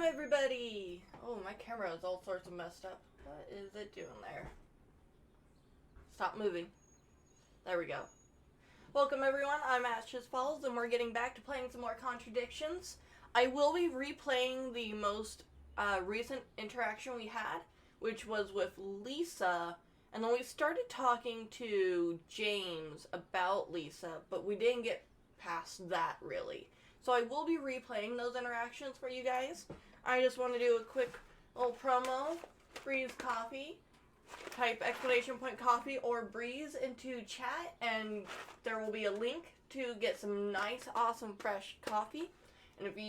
everybody! Oh, my camera is all sorts of messed up. What is it doing there? Stop moving. There we go. Welcome everyone, I'm Ashes Falls, and we're getting back to playing some more Contradictions. I will be replaying the most recent interaction we had, which was with Lisa, and then we started talking to James about Lisa, but we didn't get past that, really. So I will be replaying those interactions for you guys. I just want to do a quick little promo. Breeze Coffee. Type exclamation point coffee or Breeze into chat, and there will be a link to get some nice, awesome, fresh coffee. And if you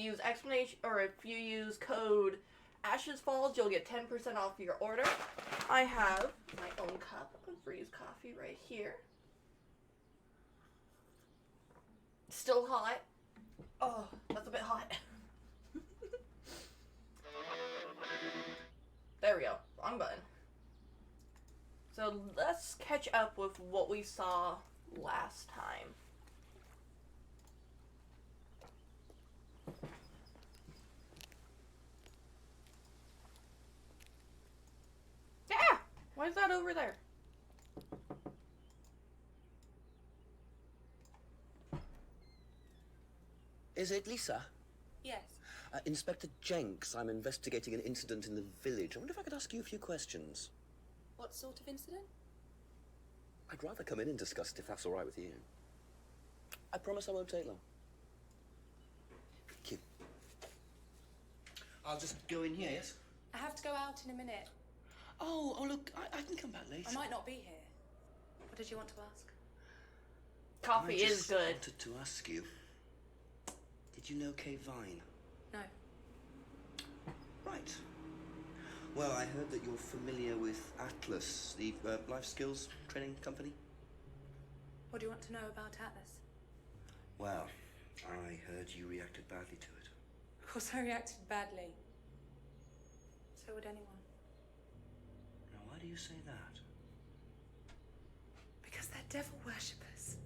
use code Ashes Falls, you'll get 10% off your order. I have my own cup of Breeze Coffee right here. Still hot. Oh, that's a bit hot. There we go. Wrong button. So let's catch up with what we saw last time. Yeah! Why is that over there? Is it Lisa? Yes. Inspector Jenks, I'm investigating an incident in the village. I wonder if I could ask you a few questions. What sort of incident? I'd rather come in and discuss it if that's all right with you. I promise I won't take long. Thank you. I'll just go in here, yes? I have to go out in a minute. Oh, look, I can come back later. I might not be here. What did you want to ask? Coffee is good. I wanted to ask you, did you know Kay Vine? No. Right. Well, I heard that you're familiar with Atlas, the life skills training company. What do you want to know about Atlas? Well, I heard you reacted badly to it. Of course I reacted badly. So would anyone. Now, why do you say that? Because they're devil worshippers.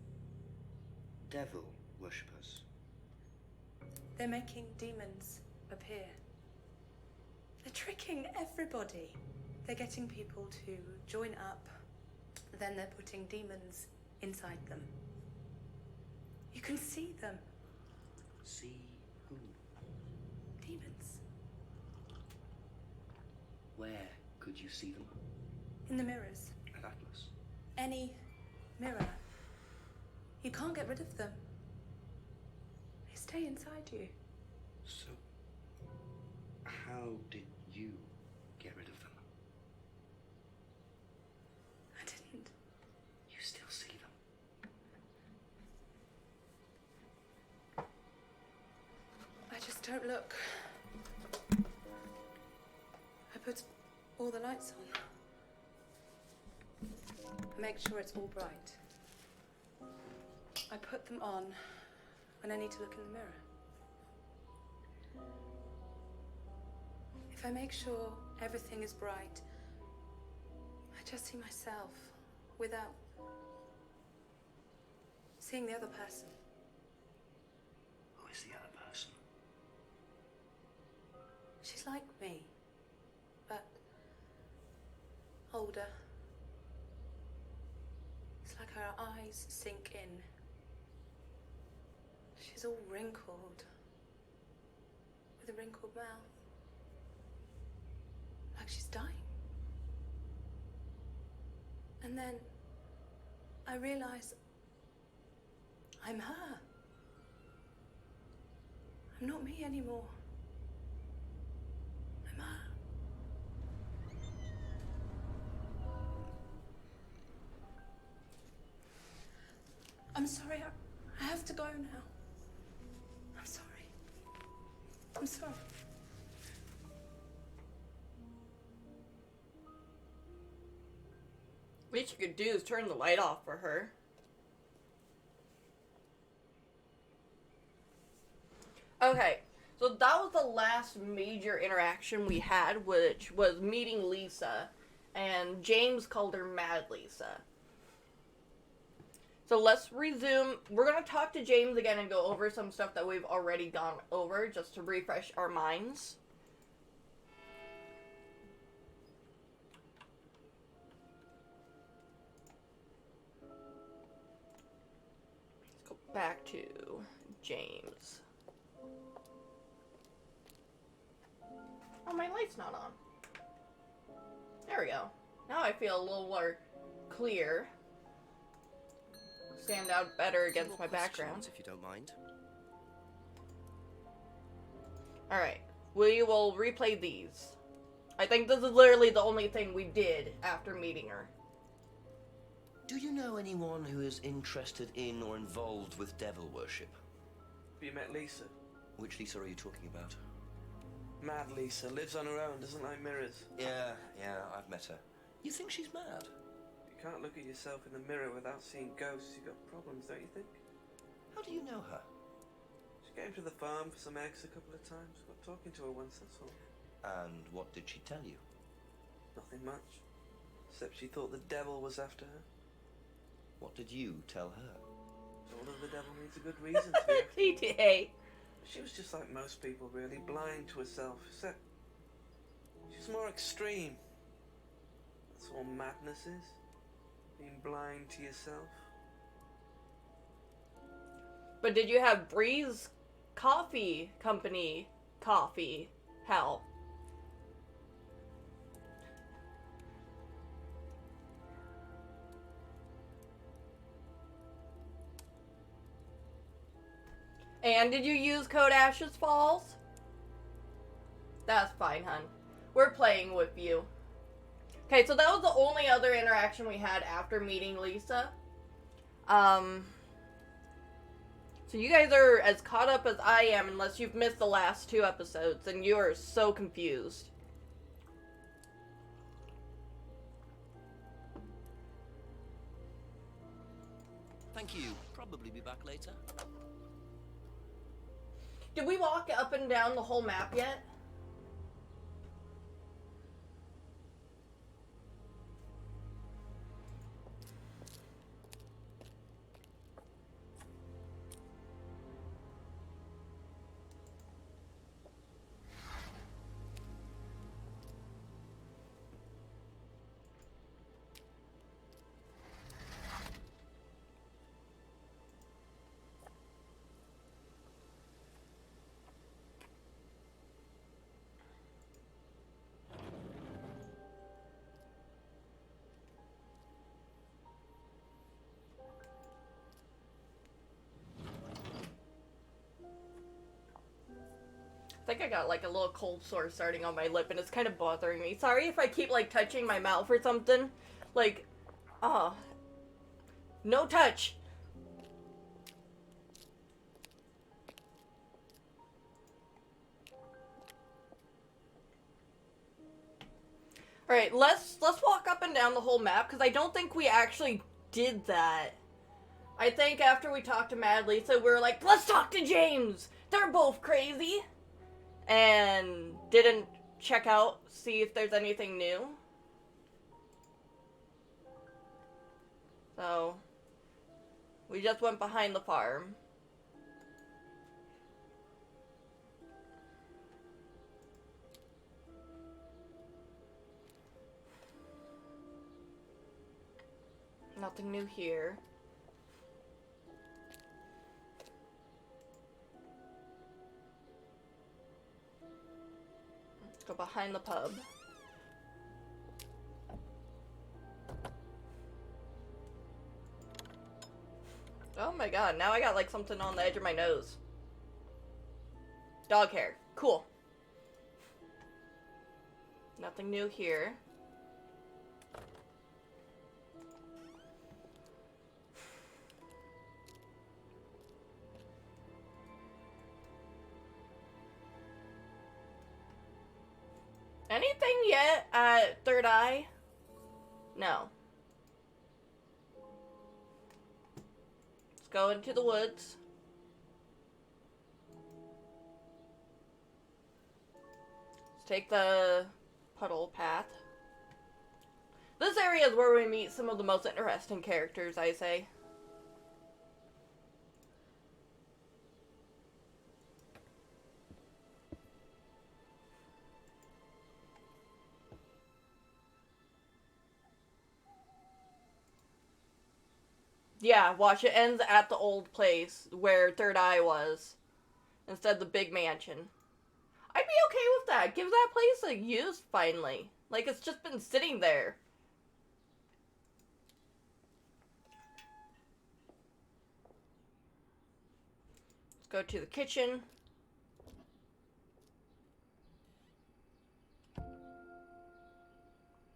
Devil worshippers? They're making demons appear. They're tricking everybody. They're getting people to join up, then they're putting demons inside them. You can see them. See who? Demons. Where could you see them? In the mirrors. At Atlas? Any mirror. You can't get rid of them. They stay inside you. So, how did you get rid of them? I didn't. You still see them? I just don't look. I put all the lights on. I make sure it's all bright. I put them on when I need to look in the mirror. If I make sure everything is bright, I just see myself without seeing the other person. Who is the other person? She's like me, but older. It's like her eyes sink in. She's all wrinkled, with a wrinkled mouth. Like she's dying. And then I realize I'm her. I'm not me anymore. I'm her. I'm sorry, I have to go now. I'm sorry. I'm sorry. Least you could do is turn the light off for her. Okay, so that was the last major interaction we had, which was meeting Lisa, and James called her Mad Lisa. So let's resume. We're going to talk to James again and go over some stuff that we've already gone over, just to refresh our minds. back to James. Oh, my light's not on. There we go. Now I feel a little more clear. Stand out better against my background. If you don't mind. Alright. We will replay these. I think this is literally the only thing we did after meeting her. Do you know anyone who is interested in or involved with devil worship? Have you met Lisa? Which Lisa are you talking about? Mad Lisa. Lives on her own, doesn't like mirrors. Yeah, I've met her. You think she's mad? You can't look at yourself in the mirror without seeing ghosts. You've got problems, don't you think? How do you know her? She came to the farm for some eggs a couple of times. Got talking to her once, that's all. And what did she tell you? Nothing much. Except she thought the devil was after her. What did you tell her? All of the devil needs a good reason to be after her. TTA. She was just like most people, really, blind to herself, except she's more extreme. That's all madness is. Being blind to yourself. But did you have Breeze Coffee Company coffee help? And did you use code Ashes Falls? That's fine, hun. We're playing with you. Okay, so that was the only other interaction we had after meeting Lisa. So you guys are as caught up as I am, unless you've missed the last 2 episodes, and you are so confused. Thank you. Probably be back later. Did we walk up and down the whole map yet? I think I got like a little cold sore starting on my lip and it's kind of bothering me. Sorry if I keep like touching my mouth or something. Like, no touch. Alright, let's walk up and down the whole map because I don't think we actually did that. I think after we talked to Mad Lisa, we were like, let's talk to James! They're both crazy! And didn't check out, see if there's anything new. So, we just went behind the farm. Nothing new here. Let's go behind the pub. Oh my god, now I got like something on the edge of my nose. Dog hair. Cool. Nothing new here. Anything yet at Third Eye? No. Let's go into the woods. Let's take the puddle path. This area is where we meet some of the most interesting characters, I say. Yeah, watch it ends at the old place where Third Eye was, instead of the big mansion. I'd be okay with that. Give that place a use finally. Like, it's just been sitting there. Let's go to the kitchen.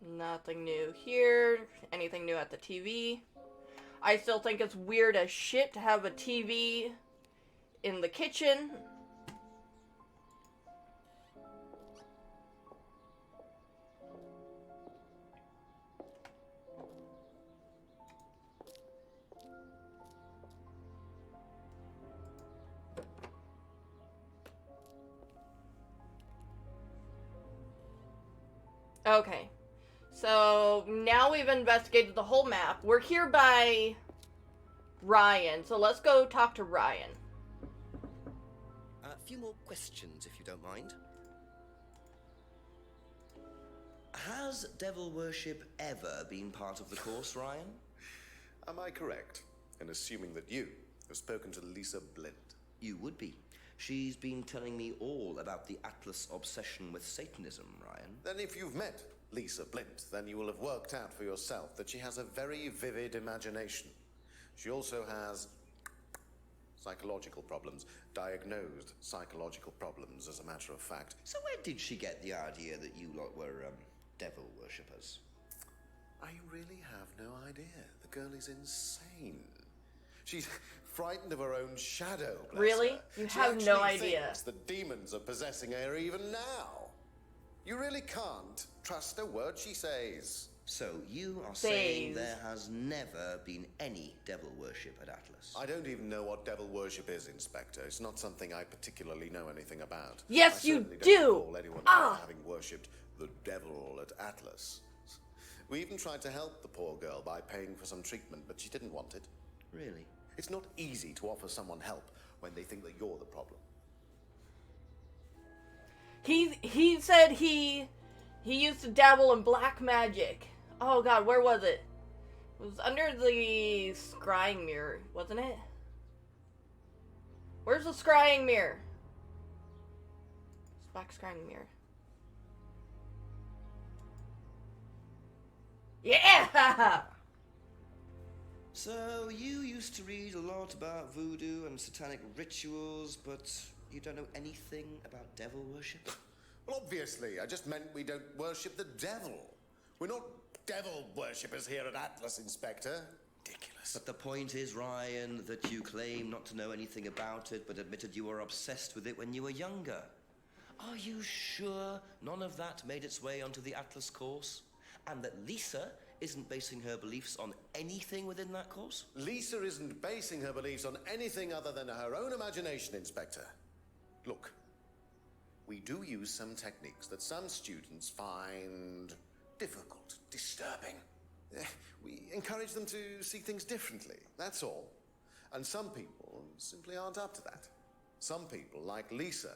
Nothing new here. Anything new at the TV? I still think it's weird as shit to have a TV in the kitchen. Okay. So now we've investigated the whole map. We're here by Ryan, so let's go talk to Ryan. A few more questions, if you don't mind. Has devil worship ever been part of the course, Ryan? Am I correct in assuming that you have spoken to Lisa Blind? You would be. She's been telling me all about the Atlas obsession with Satanism, Ryan. Then if you've met Lisa Blind, then you will have worked out for yourself that she has a very vivid imagination. She also has psychological problems, diagnosed psychological problems, as a matter of fact. So where did she get the idea that you lot were, devil worshippers? I really have no idea. The girl is insane. She's frightened of her own shadow, bless Really? her. You She have no actually idea. thinks that demons are possessing her even now. You really can't trust a word she says. So you are saying Says. there has never been any devil worship at Atlas? I don't even know what devil worship is, Inspector. It's not something I particularly know anything about. Yes, I you certainly do. Don't recall anyone Ah. having worshipped the devil at Atlas. We even tried to help the poor girl by paying for some treatment, but she didn't want it. Really? It's not easy to offer someone help when they think that you're the problem. He said he used to dabble in black magic. Oh god, where was it? It was under the scrying mirror, wasn't it? Where's the scrying mirror? It's black scrying mirror. Yeah! So you used to read a lot about voodoo and satanic rituals, but you don't know anything about devil worship? Well, obviously, I just meant we don't worship the devil. We're not devil worshippers here at Atlas, Inspector. Ridiculous. But the point is, Ryan, that you claim not to know anything about it, but admitted you were obsessed with it when you were younger. Are you sure none of that made its way onto the Atlas course? And that Lisa isn't basing her beliefs on anything within that course? Lisa isn't basing her beliefs on anything other than her own imagination, Inspector. Look, we do use some techniques that some students find difficult, disturbing. We encourage them to see things differently, that's all. And some people simply aren't up to that. Some people, like Lisa,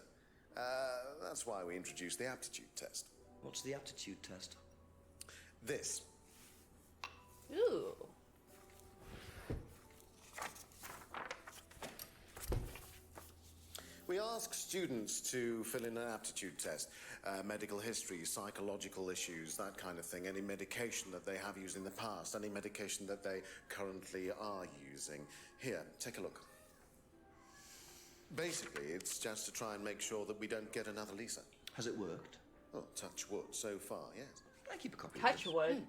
that's why we introduced the aptitude test. What's the aptitude test? This. Ooh. We ask students to fill in an aptitude test, medical history, psychological issues, that kind of thing, any medication that they have used in the past, any medication that they currently are using. Here, take a look. Basically, it's just to try and make sure that we don't get another Lisa. Has it worked? Well, touch wood so far, yes. Can I keep a copy of Touch this? wood.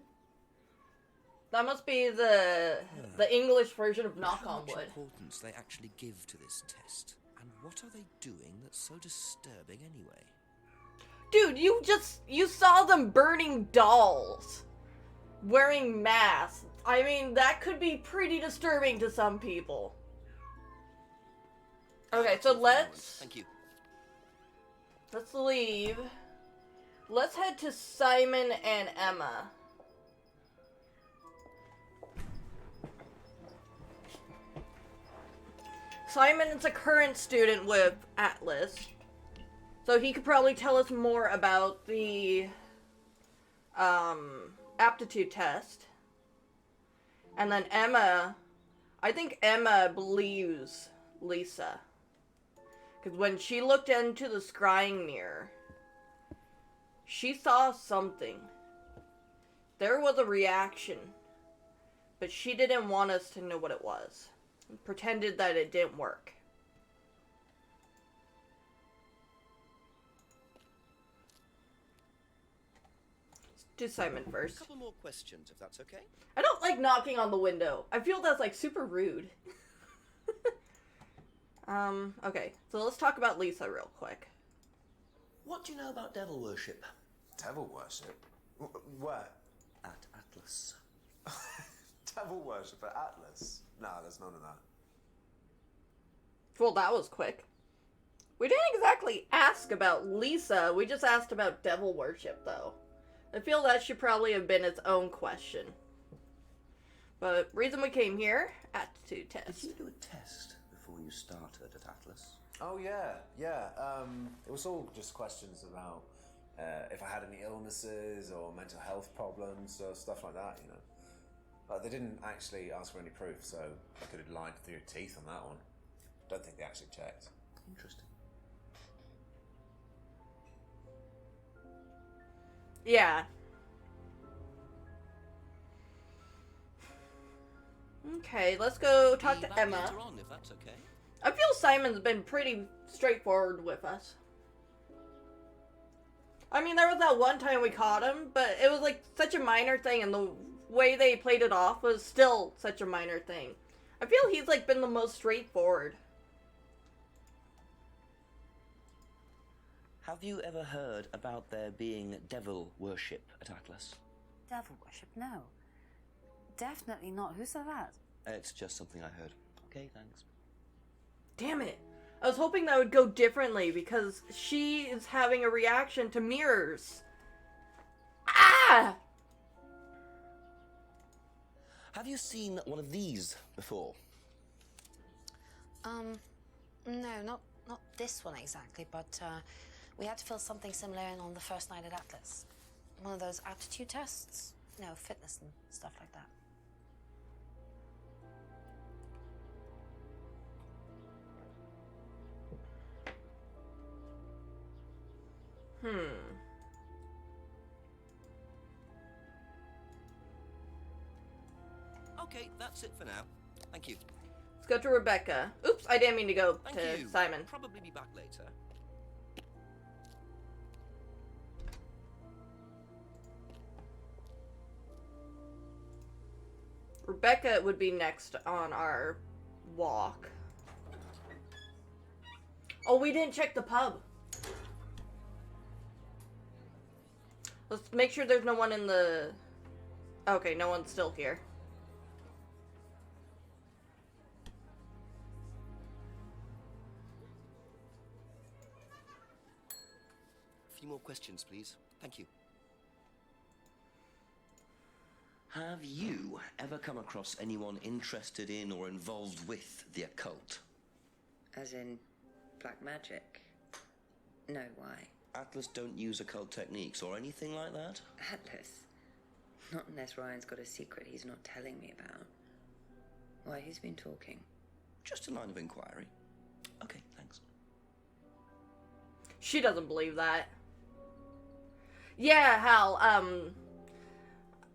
That must be the English version of knock How on much wood. importance they actually give to this test? And what are they doing that's so disturbing anyway? Dude, you saw them burning dolls. Wearing masks. I mean, that could be pretty disturbing to some people. Okay, so let's Thank you. leave. Let's head to Simon and Emma. Simon is a current student with Atlas, so he could probably tell us more about the aptitude test. And then Emma, I think Emma believes Lisa. Because when she looked into the scrying mirror, she saw something. There was a reaction. But she didn't want us to know what it was. Pretended that it didn't work. Let's do Simon A first. couple more questions, if that's okay. I don't like knocking on the window. I feel that's like super rude. Okay. So let's talk about Lisa real quick. What do you know about devil worship? Devil worship? Where? At Atlas. Devil worship at Atlas? No, there's none of that. Well, that was quick. We didn't exactly ask about Lisa. We just asked about devil worship, though. I feel that should probably have been its own question. But reason we came here, aptitude test. Did you do a test before you started at Atlas? Oh, yeah. It was all just questions about if I had any illnesses or mental health problems or stuff like that, you know. But they didn't actually ask for any proof, so I could have lied through your teeth on that one. Don't think they actually checked. Interesting. Yeah. Okay, let's go talk Be to back Emma. later on, if that's okay. I feel Simon's been pretty straightforward with us. I mean, there was that one time we caught him, but it was like such a minor thing, and the way they played it off was still such a minor thing. I feel he's like been the most straightforward. Have you ever heard about there being devil worship at Atlas? Devil worship? No. Definitely not. Who said that? It's just something I heard. Okay, thanks. Damn it. I was hoping that would go differently because she is having a reaction to mirrors. Ah! Have you seen one of these before? No, not this one exactly, but we had to fill something similar in on the first night at Atlas. One of those aptitude tests. No, fitness and stuff like that. Okay, that's it for now. Thank you. Let's go to Rebecca. Oops, I didn't mean to go Thank to you. Simon. Probably be back later. Rebecca would be next on our walk. Oh, we didn't check the pub. Let's make sure there's no one in the... Okay, no one's still here. A few more questions, please. Thank you. Have you ever come across anyone interested in or involved with the occult? As in black magic? No, why? Atlas don't use occult techniques or anything like that? Atlas? Not unless Ryan's got a secret he's not telling me about. Why, who's been talking? Just a line of inquiry. Okay, thanks. She doesn't believe that. Yeah, Hal,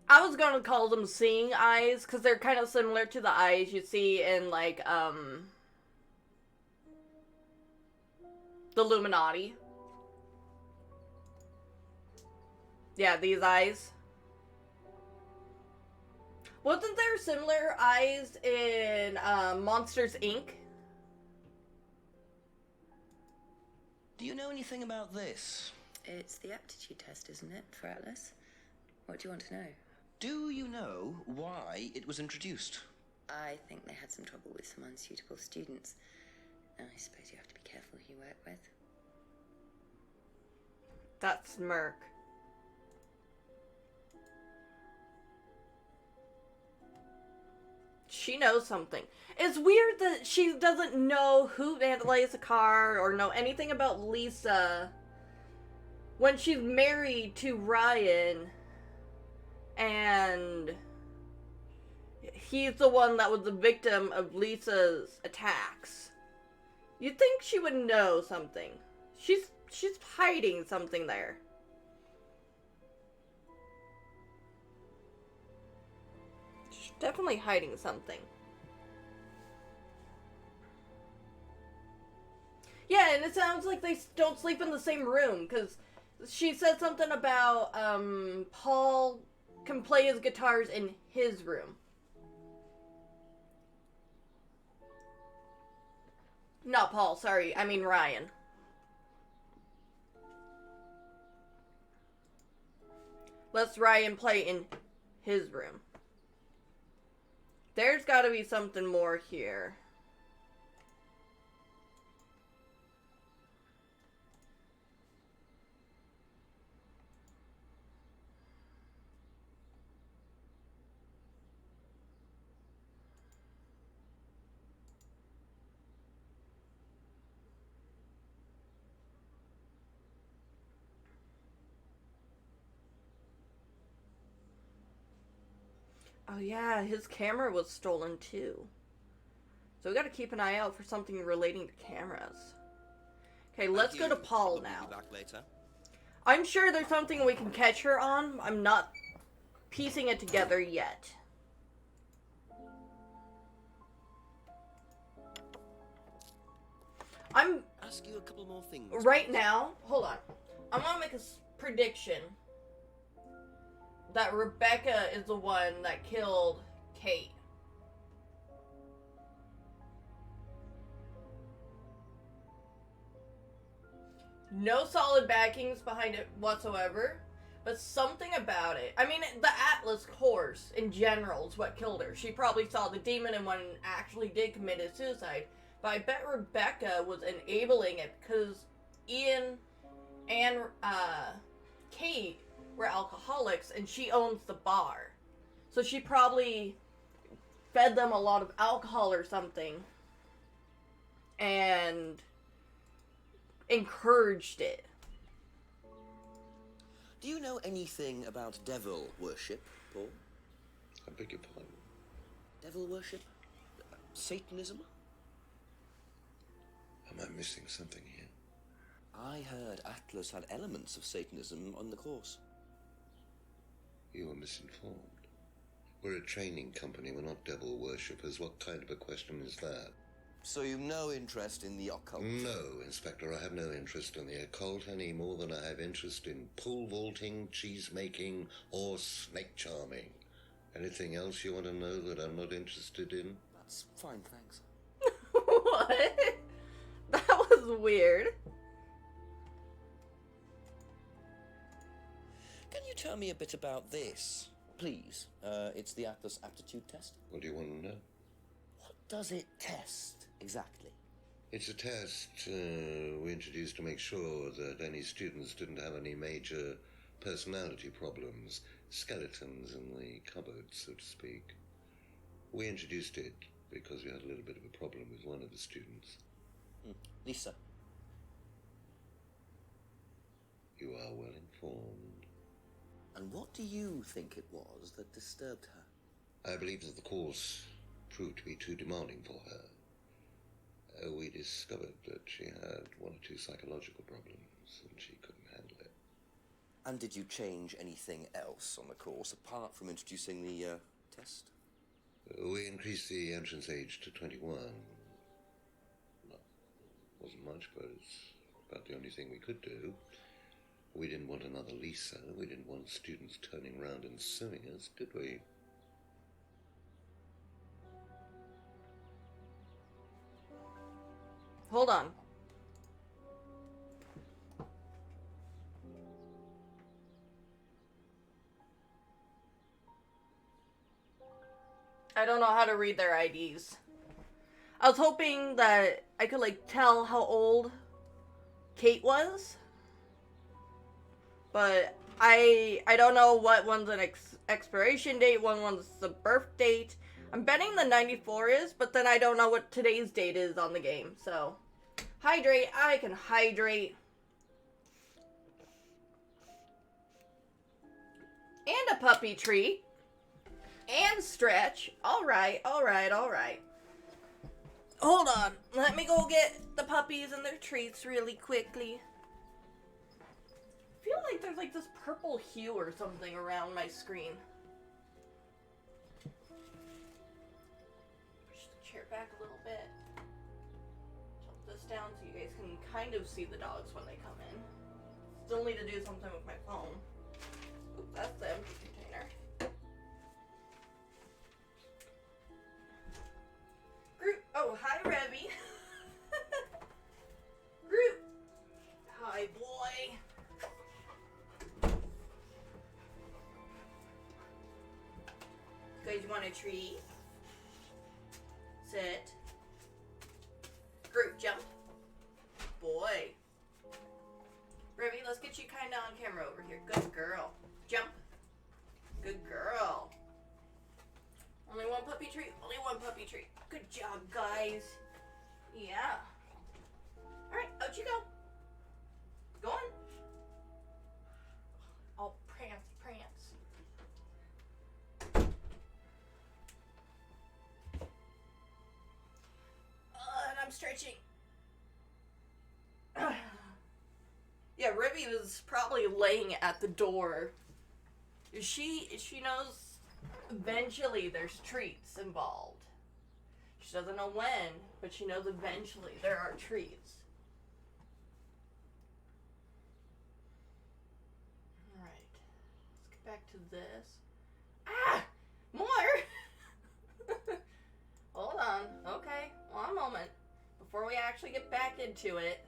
I was gonna call them seeing eyes, because they're kind of similar to the eyes you see in, like, the Illuminati. Yeah, these eyes. Wasn't there similar eyes in, Monsters, Inc.? Do you know anything about this? It's the aptitude test, isn't it, for Atlas? What do you want to know? Do you know why it was introduced? I think they had some trouble with some unsuitable students. I suppose you have to be careful who you work with. That smirk. She knows something. It's weird that she doesn't know who vandalized the car or know anything about Lisa when she's married to Ryan and he's the one that was the victim of Lisa's attacks. You'd think she would know something. She's hiding something there. She's definitely hiding something. Yeah, and it sounds like they don't sleep in the same room, because she said something about, Paul can play his guitars in his room. Not Paul, sorry, I mean Ryan. Let's Ryan play in his room. There's gotta be something more here. Oh yeah, his camera was stolen too. So we gotta keep an eye out for something relating to cameras. Okay, let's go to Paul now. Back later. I'm sure there's something we can catch her on. I'm not piecing it together yet. I'm Ask you a couple more things. right now. Hold on. I'm gonna make a prediction that Rebecca is the one that killed Kate. No solid backings behind it whatsoever, but something about it. I mean, the Atlas course in general is what killed her. She probably saw the demon and one actually did commit a suicide. But I bet Rebecca was enabling it because Ian and Kate were alcoholics and she owns the bar. So she probably fed them a lot of alcohol or something and encouraged it. Do you know anything about devil worship, Paul? I beg your pardon? Devil worship? Satanism? Am I missing something here? I heard Atlas had elements of Satanism on the course. You are misinformed. We're a training company, we're not devil worshippers. What kind of a question is that? So you've no interest in the occult? No, Inspector, I have no interest in the occult any more than I have interest in pole vaulting, cheese making, or snake charming. Anything else you want to know that I'm not interested in? That's fine, thanks. What? That was weird. Can you tell me a bit about this, please? It's the Atlas aptitude test. What do you want to know? What does it test, exactly? It's a test we introduced to make sure that any students didn't have any major personality problems, skeletons in the cupboard, so to speak. We introduced it because we had a little bit of a problem with one of the students. Lisa. You are well informed. And what do you think it was that disturbed her? I believe that the course proved to be too demanding for her. We discovered that she had one or two psychological problems and she couldn't handle it. And did you change anything else on the course apart from introducing the test? We increased the entrance age to 21. Wasn't much, but it's about the only thing we could do. We didn't want another Lisa. We didn't want students turning around and suing us, did we? Hold on. I don't know how to read their IDs. I was hoping that I could, like, tell how old Kate was. But I don't know what one's an expiration date, one's the birth date. I'm betting the 94 is, but then I don't know what today's date is on the game, so. Hydrate, I can hydrate. And a puppy treat. And stretch. Alright, alright, alright. Hold on. Let me go get the puppies and their treats really quickly. I feel like there's like this purple hue or something around my screen. Push the chair back a little bit. Tilt this down so you guys can kind of see the dogs when they come in. Still need to do something with my phone. Oop, that's the empty container. Groot. Oh, hi, Revy. Groot. Hi, boy. You guys want a treat? Sit. Groot, jump. Boy. Revy, let's get you kind of on camera over here. Good girl. Jump. Good girl. Only one puppy treat. Only one puppy treat. Good job, guys. Yeah. Alright, out you go. Go on. Oh, prance, prance. And I'm stretching. Yeah, Rivy was probably laying at the door. She knows eventually there's treats involved. She doesn't know when, but she knows eventually there are treats. Alright. Let's get back to this. Ah! More! Hold on. Okay. One moment. Before we actually get back into it.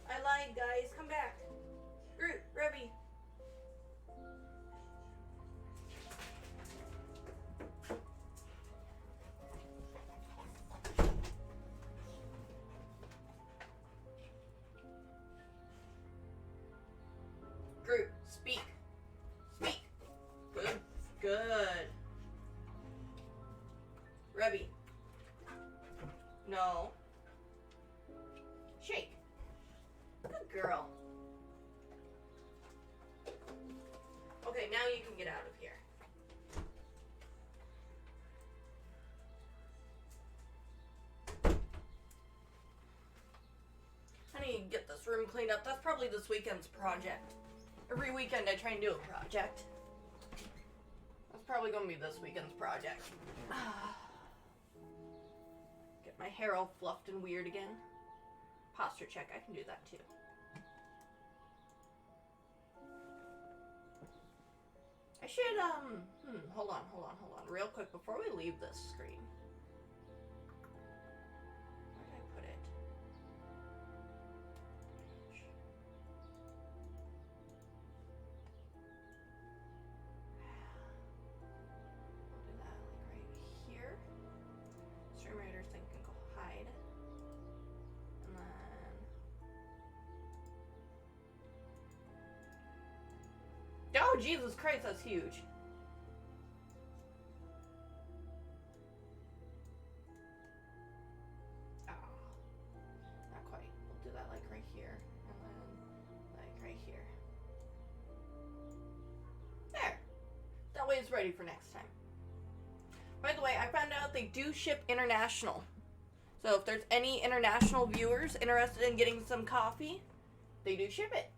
I lied, guys. Come back. Groot, Revy. Groot, speak. Speak. Good. Good. Revy. No. Shake. Good girl. Okay, now you can get out of here. I need to get this room cleaned up. That's probably this weekend's project. Every weekend I try and do a project. That's probably going to be this weekend's project. Get my hair all fluffed and weird again. Posture check, I can do that too. I should, hold on, real quick before we leave this screen. Where did I put it? I'll do that like right here. Stream Raiders thing can go hide. And then... Oh, Jesus Christ, that's huge. Oh, not quite. We'll do that like right here. And then like right here. There. That way it's ready for next time. By the way, I found out they do ship international. So if there's any international viewers interested in getting some coffee, they do ship it.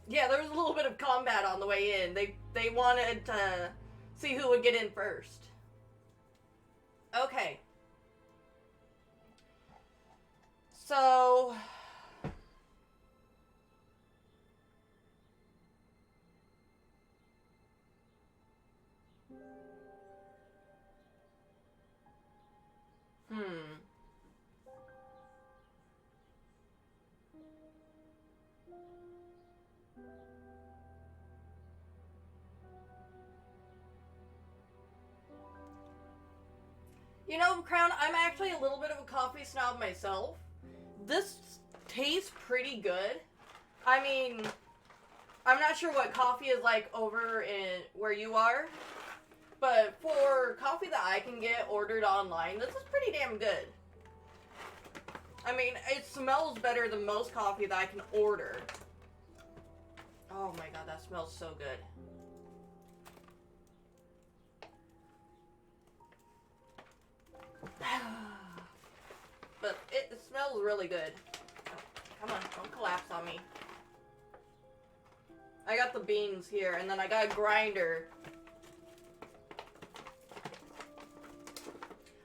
Yeah, there was a little bit of combat on the way in. They wanted to see who would get in first. Okay. So... You know, Crown, I'm actually a little bit of a coffee snob myself. This tastes pretty good. I mean, I'm not sure what coffee is like over in where you are, but for coffee that I can get ordered online, this is pretty damn good. I mean, it smells better than most coffee that I can order. Oh my god, that smells so good. But it smells really good. Come on, don't collapse on me. I got the beans here, and then I got a grinder.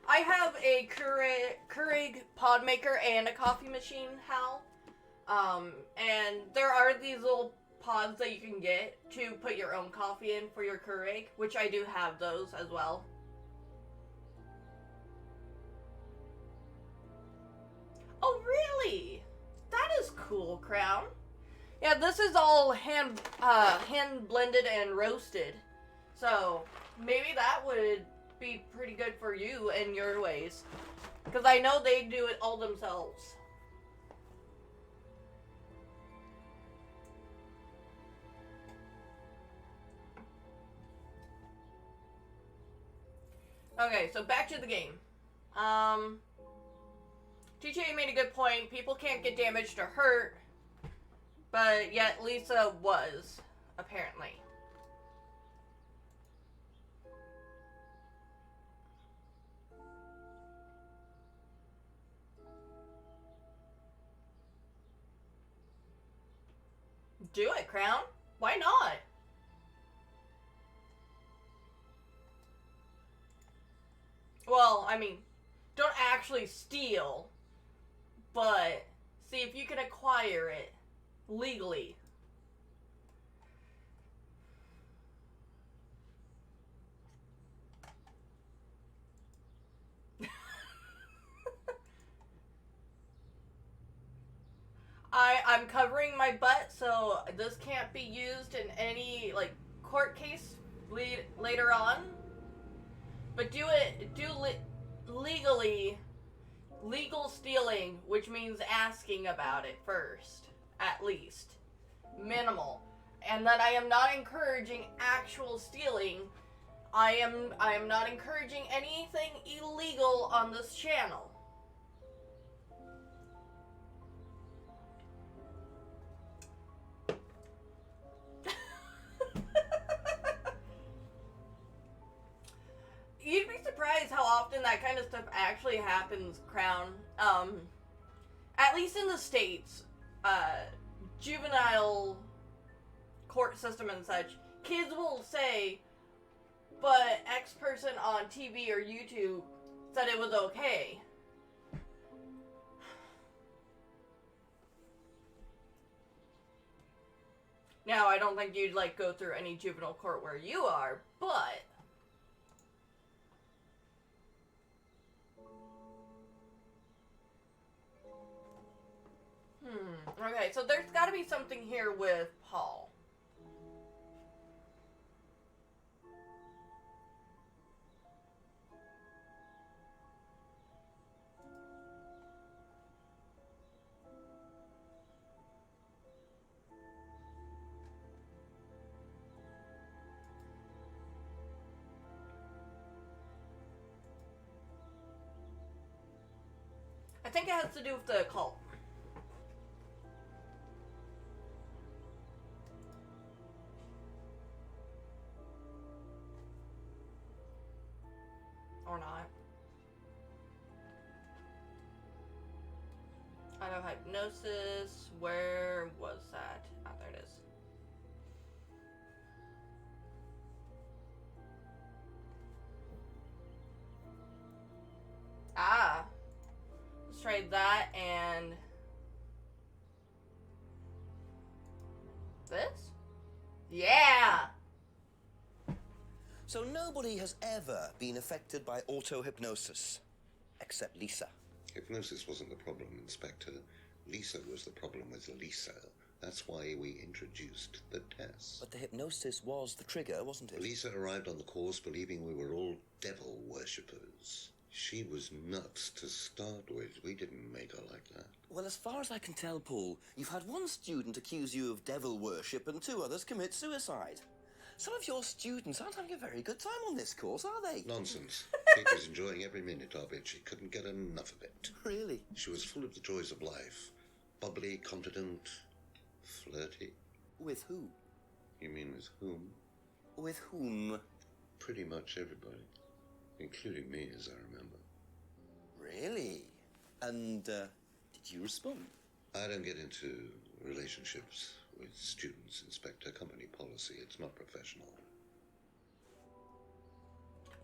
I have a Keurig pod maker and a coffee machine, Hal. And there are these little pods that you can get to put your own coffee in for your Keurig, which I do have those as well. Oh, really? That is cool, Crown. Yeah, this is all hand blended and roasted. So, maybe that would be pretty good for you and your ways. Because I know they do it all themselves. Okay, so back to the game. TJ made a good point. People can't get damaged or hurt. But yet Lisa was, apparently. Do it, Crown. Why not? Well, I mean, don't actually steal, but see if you can acquire it legally. I'm covering my butt, so this can't be used in any, like, court case later on. But legally, legal stealing, which means asking about it first, at least. Minimal. And that I am not encouraging actual stealing. I am not encouraging anything illegal on this channel. You'd be surprised how often that kind of stuff actually happens, Crown. At least in the States, juvenile court system and such, kids will say, but X person on TV or YouTube said it was okay. Now, I don't think you'd, like, go through any juvenile court where you are, but... Okay, so there's gotta be something here with Paul. I think it has to do with the cult. Or not. Auto hypnosis. Where was that? Oh, there it is. Ah. Let's try that and this? Yeah! So nobody has ever been affected by auto-hypnosis, except Lisa. Hypnosis wasn't the problem, Inspector. Lisa was the problem with Lisa. That's why we introduced the test. But the hypnosis was the trigger, wasn't it? Lisa arrived on the course believing we were all devil worshippers. She was nuts to start with. We didn't make her like that. Well, as far as I can tell, Paul, you've had one student accuse you of devil worship and 2 others commit suicide. Some of your students aren't having a very good time on this course, are they? Nonsense. Kate was enjoying every minute of it. She couldn't get enough of it. Really? She was full of the joys of life. Bubbly, confident, flirty. With who? You mean with whom? With whom? Pretty much everybody. Including me, as I remember. Really? And, did you respond? I don't get into relationships with students, Inspector. Company policy. It's not professional.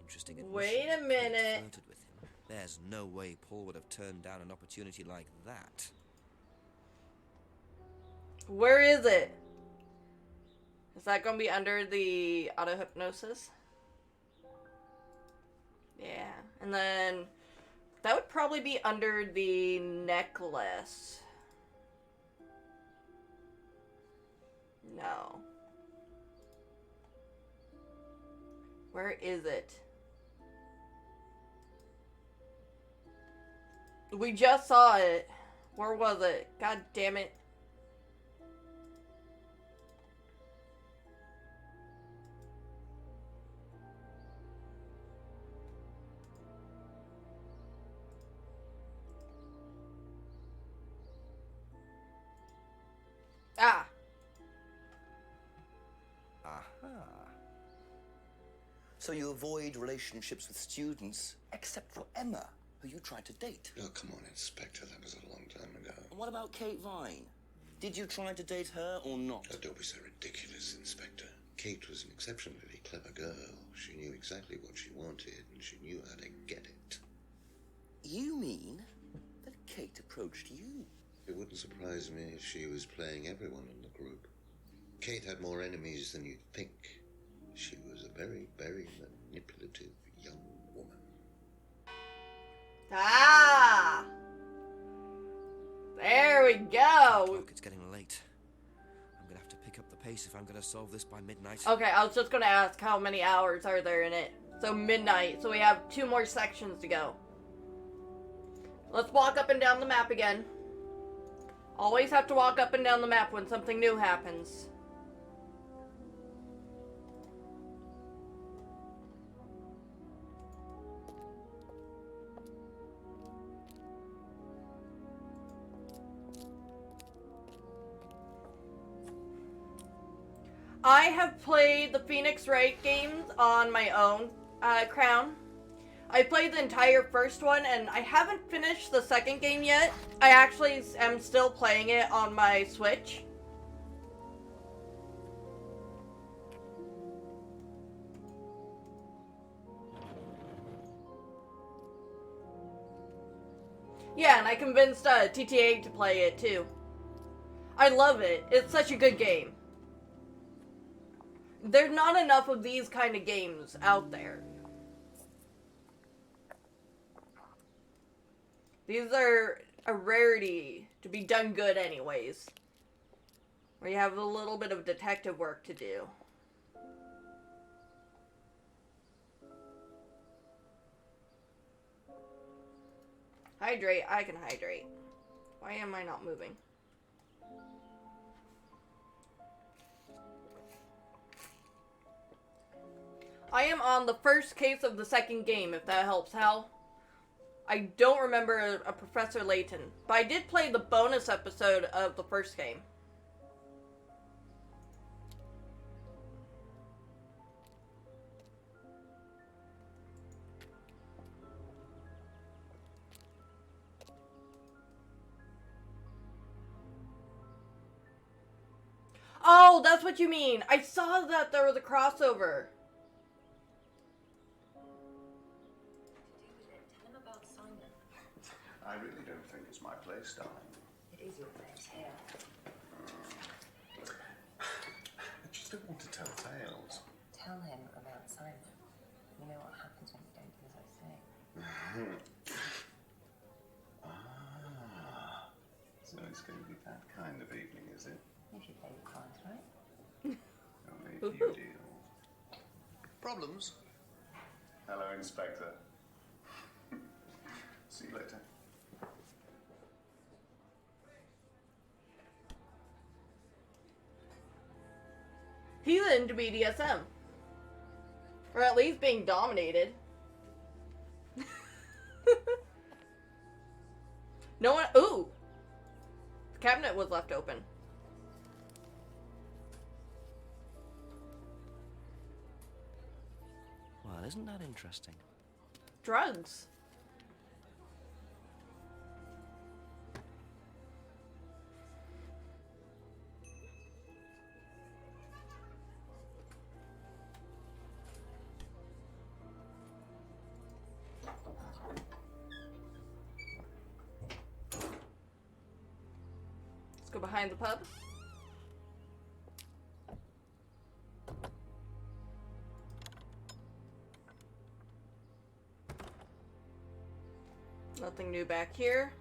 Interesting. Wait a minute. Flirted with him. There's no way Paul would have turned down an opportunity like that. Where is it? Is that going to be under the auto-hypnosis? Yeah. And then that would probably be under the necklace. No. Where is it? We just saw it. Where was it? God damn it. Ah. Aha. So you avoid relationships with students, except for Emma, who you tried to date. Oh, come on, Inspector. That was a long time ago. And what about Kate Vine? Did you try to date her or not? Oh, don't be so ridiculous, Inspector. Kate was an exceptionally clever girl. She knew exactly what she wanted, and she knew how to get it. You mean that Kate approached you? It wouldn't surprise me if she was playing everyone in the group. Kate had more enemies than you'd think. She was a very, very manipulative young woman. Ah! There we go. Look, it's getting late. I'm gonna have to pick up the pace if I'm gonna solve this by midnight. Okay, I was just gonna ask how many hours are there in it. So midnight, so we have 2 more sections to go. Let's walk up and down the map again. Always have to walk up and down the map when something new happens. I have played the Phoenix Wright games on my own crown. I played the entire first one, and I haven't finished the second game yet. I actually am still playing it on my Switch. Yeah, and I convinced TTA to play it too. I love it. It's such a good game. There's not enough of these kind of games out there. These are a rarity to be done good anyways. Where you have a little bit of detective work to do. Hydrate, I can hydrate. Why am I not moving? I am on the first case of the second game, if that helps, Hal. I don't remember a Professor Layton, but I did play the bonus episode of the first game. Oh, that's what you mean. I saw that there was a crossover. I really don't think it's my place, darling. It is your place here. I just don't want to tell tales. Tell him about Simon. You know what happens when you don't do as I say. So it's going to be that kind of evening, is it? If you pay your price, right? Only if you deal. Problems? Hello, Inspector. He's into BDSM. Or at least being dominated. No one... Ooh! The cabinet was left open. Well, isn't that interesting? Drugs. Let's go behind the pub. Nothing new back here.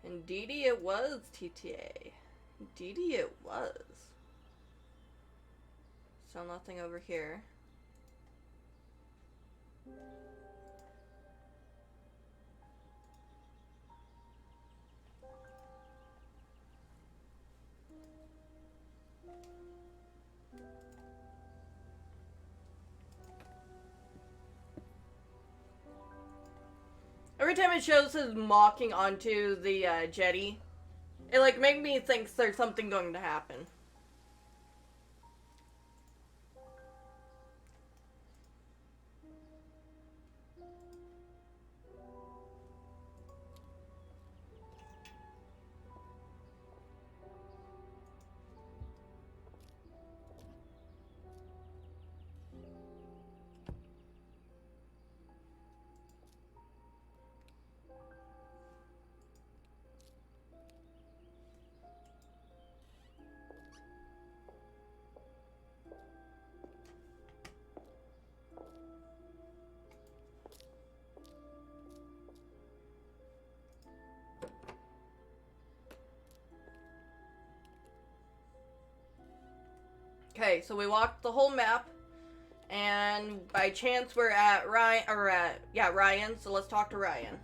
Indeedy it was, TTA. Indeedy it was. Still nothing over here. Every time it shows his mocking onto the jetty, it like makes me think there's something going to happen. Okay, so we walked the whole map, and by chance we're at Ryan, so let's talk to Ryan.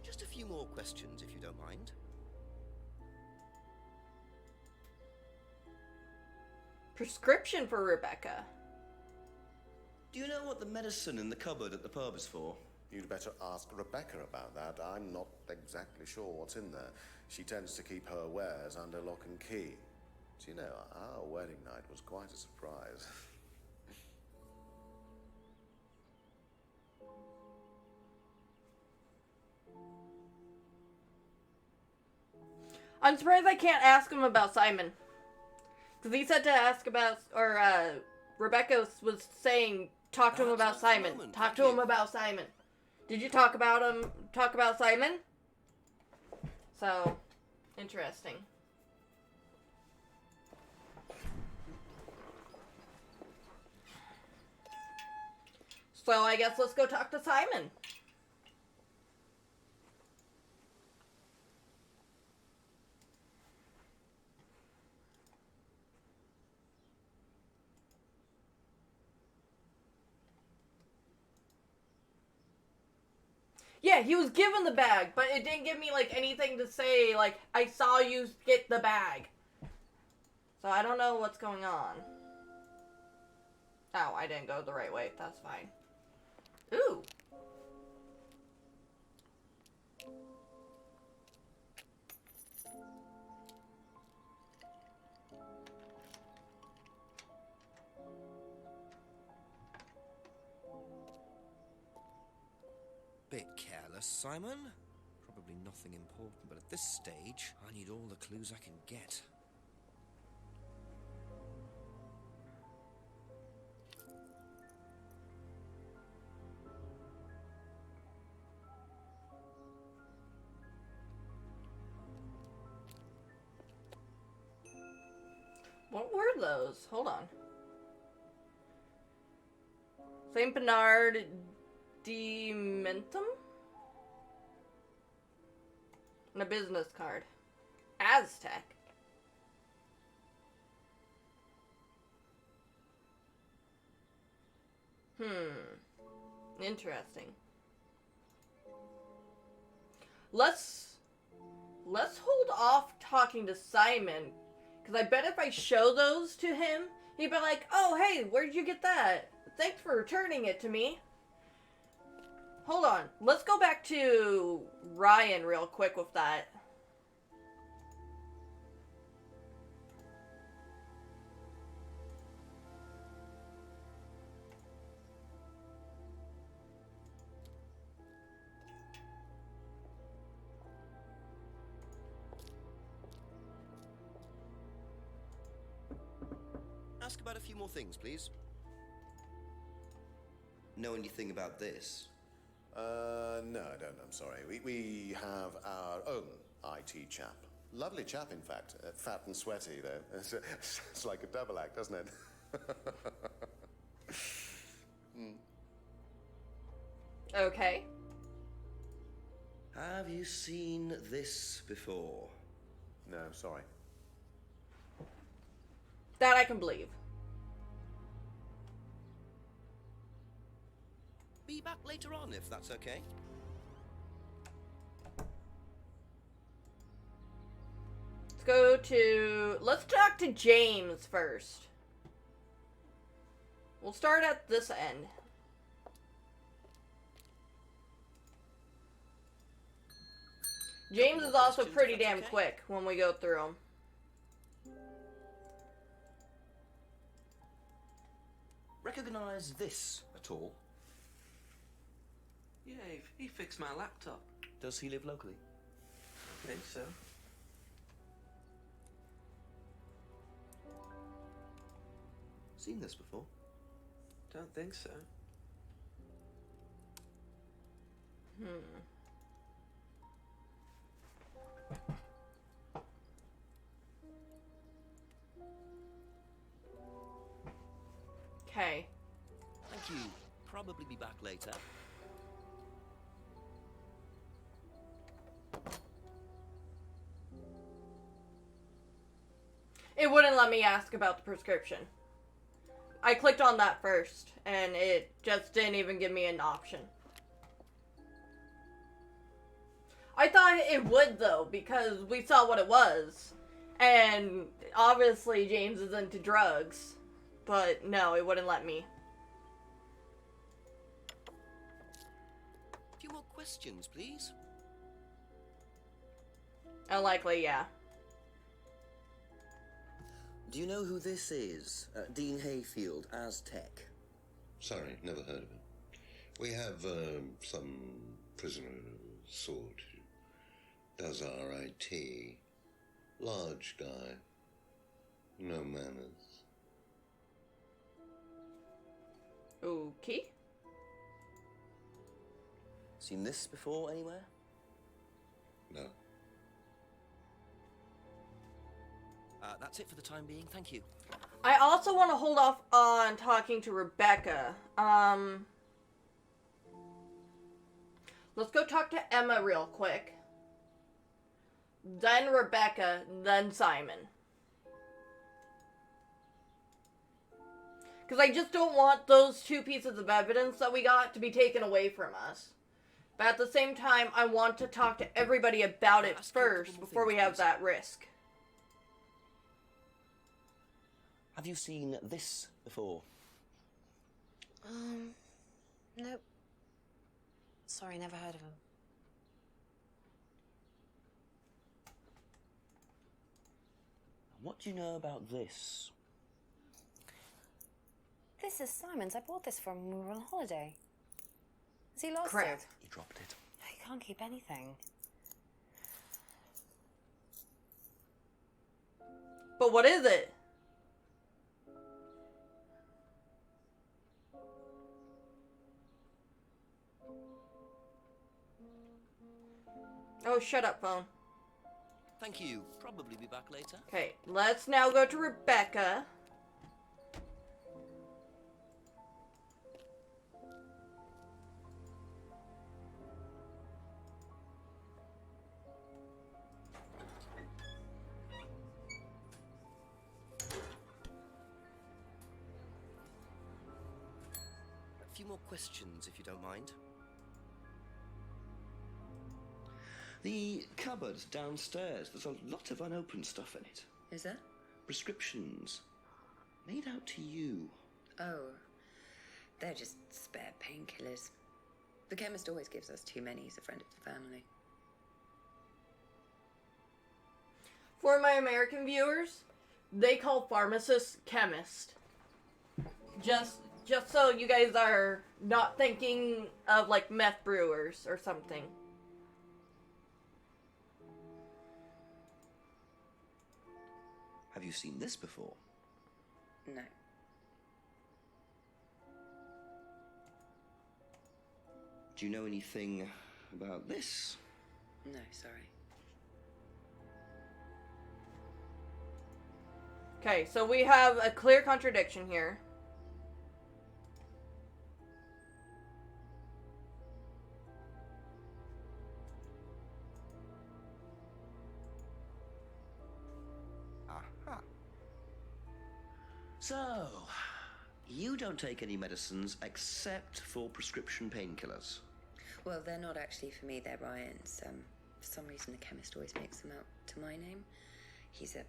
Just a few more questions, if you don't mind. Prescription for Rebecca. Do you know what the medicine in the cupboard at the pub is for? You'd better ask Rebecca about that. I'm not exactly sure what's in there. She tends to keep her wares under lock and key. Do you know, our wedding night was quite a surprise. I'm surprised I can't ask him about Simon. Because he said to ask about, or Rebecca was saying, talk to him about Simon. Talk to him about Simon. Did you talk about Simon? So, interesting. So I guess let's go talk to Simon. Yeah, he was given the bag, but it didn't give me, like, anything to say, like, I saw you get the bag. So I don't know what's going on. Oh, I didn't go the right way. That's fine. Ooh. Bit careless, Simon. Probably nothing important, but at this stage, I need all the clues I can get. What were those? Hold on. Saint Bernard Dementum? And a business card. Aztec. Interesting. Let's hold off talking to Simon, because I bet if I show those to him, he'd be like, oh, hey, where'd you get that? Thanks for returning it to me. Hold on. Let's go back to Ryan real quick with that. Ask about a few more things, please. Know anything about this? No, I don't. I'm sorry. We have our own IT chap. Lovely chap, in fact. Fat and sweaty, though. It's like a double act, doesn't it? Okay. Have you seen this before? No, sorry. That I can believe. Be back later on, if that's okay. Let's talk to James first. We'll start at this end. James is also pretty damn quick when we go through them. Recognize this at all? Yeah, he fixed my laptop. Does he live locally? I think so. Seen this before? Don't think so. Okay. Thank you. Probably be back later. It wouldn't let me ask about the prescription. I clicked on that first, and it just didn't even give me an option. I thought it would, though, because we saw what it was. And obviously James is into drugs. But no, it wouldn't let me. A few more questions, please. Unlikely, yeah. Do you know who this is? Dean Hayfield, Aztec. Sorry, never heard of him. We have some prisoner sort who does our IT. Large guy. No manners. Okay. Seen this before anywhere? No. That's it for the time being, thank you. I also want to hold off on talking to Rebecca. Let's go talk to Emma real quick. Then Rebecca, then Simon. Because I just don't want those two pieces of evidence that we got to be taken away from us. But at the same time, I want to talk to everybody about it first before we have that risk. Have you seen this before? Nope. Sorry, never heard of him. What do you know about this? This is Simon's. I bought this from when we were on holiday. Has he lost Crap. it? He dropped it. He can't keep anything. But what is it? Oh, shut up, phone. Thank you. Probably be back later. Okay, let's now go to Rebecca. A more questions, if you don't mind. The cupboard downstairs, there's a lot of unopened stuff in it. Is there? Prescriptions. Made out to you. Oh, they're just spare painkillers. The chemist always gives us too many. He's a friend of the family. For my American viewers, they call pharmacists chemist. Just so you guys are not thinking of like meth brewers or something. Have you seen this before? No. Do you know anything about this? No, sorry. Okay, so we have a clear contradiction here. Aha. So, you don't take any medicines except for prescription painkillers. Well, they're not actually for me, they're Ryan's. For some reason, the chemist always makes them out to my name. He's an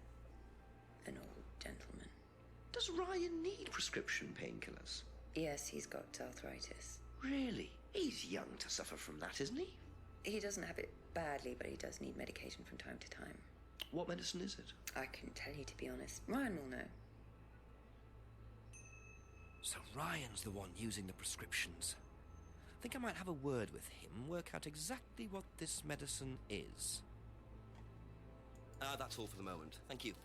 old gentleman. Does Ryan need prescription painkillers? Yes, he's got arthritis. Really? He's young to suffer from that, isn't he? He doesn't have it badly, but he does need medication from time to time. What medicine is it? I couldn't tell you, to be honest. Ryan will know. So Ryan's the one using the prescriptions. I think I might have a word with him, work out exactly what this medicine is. That's all for the moment. Thank you.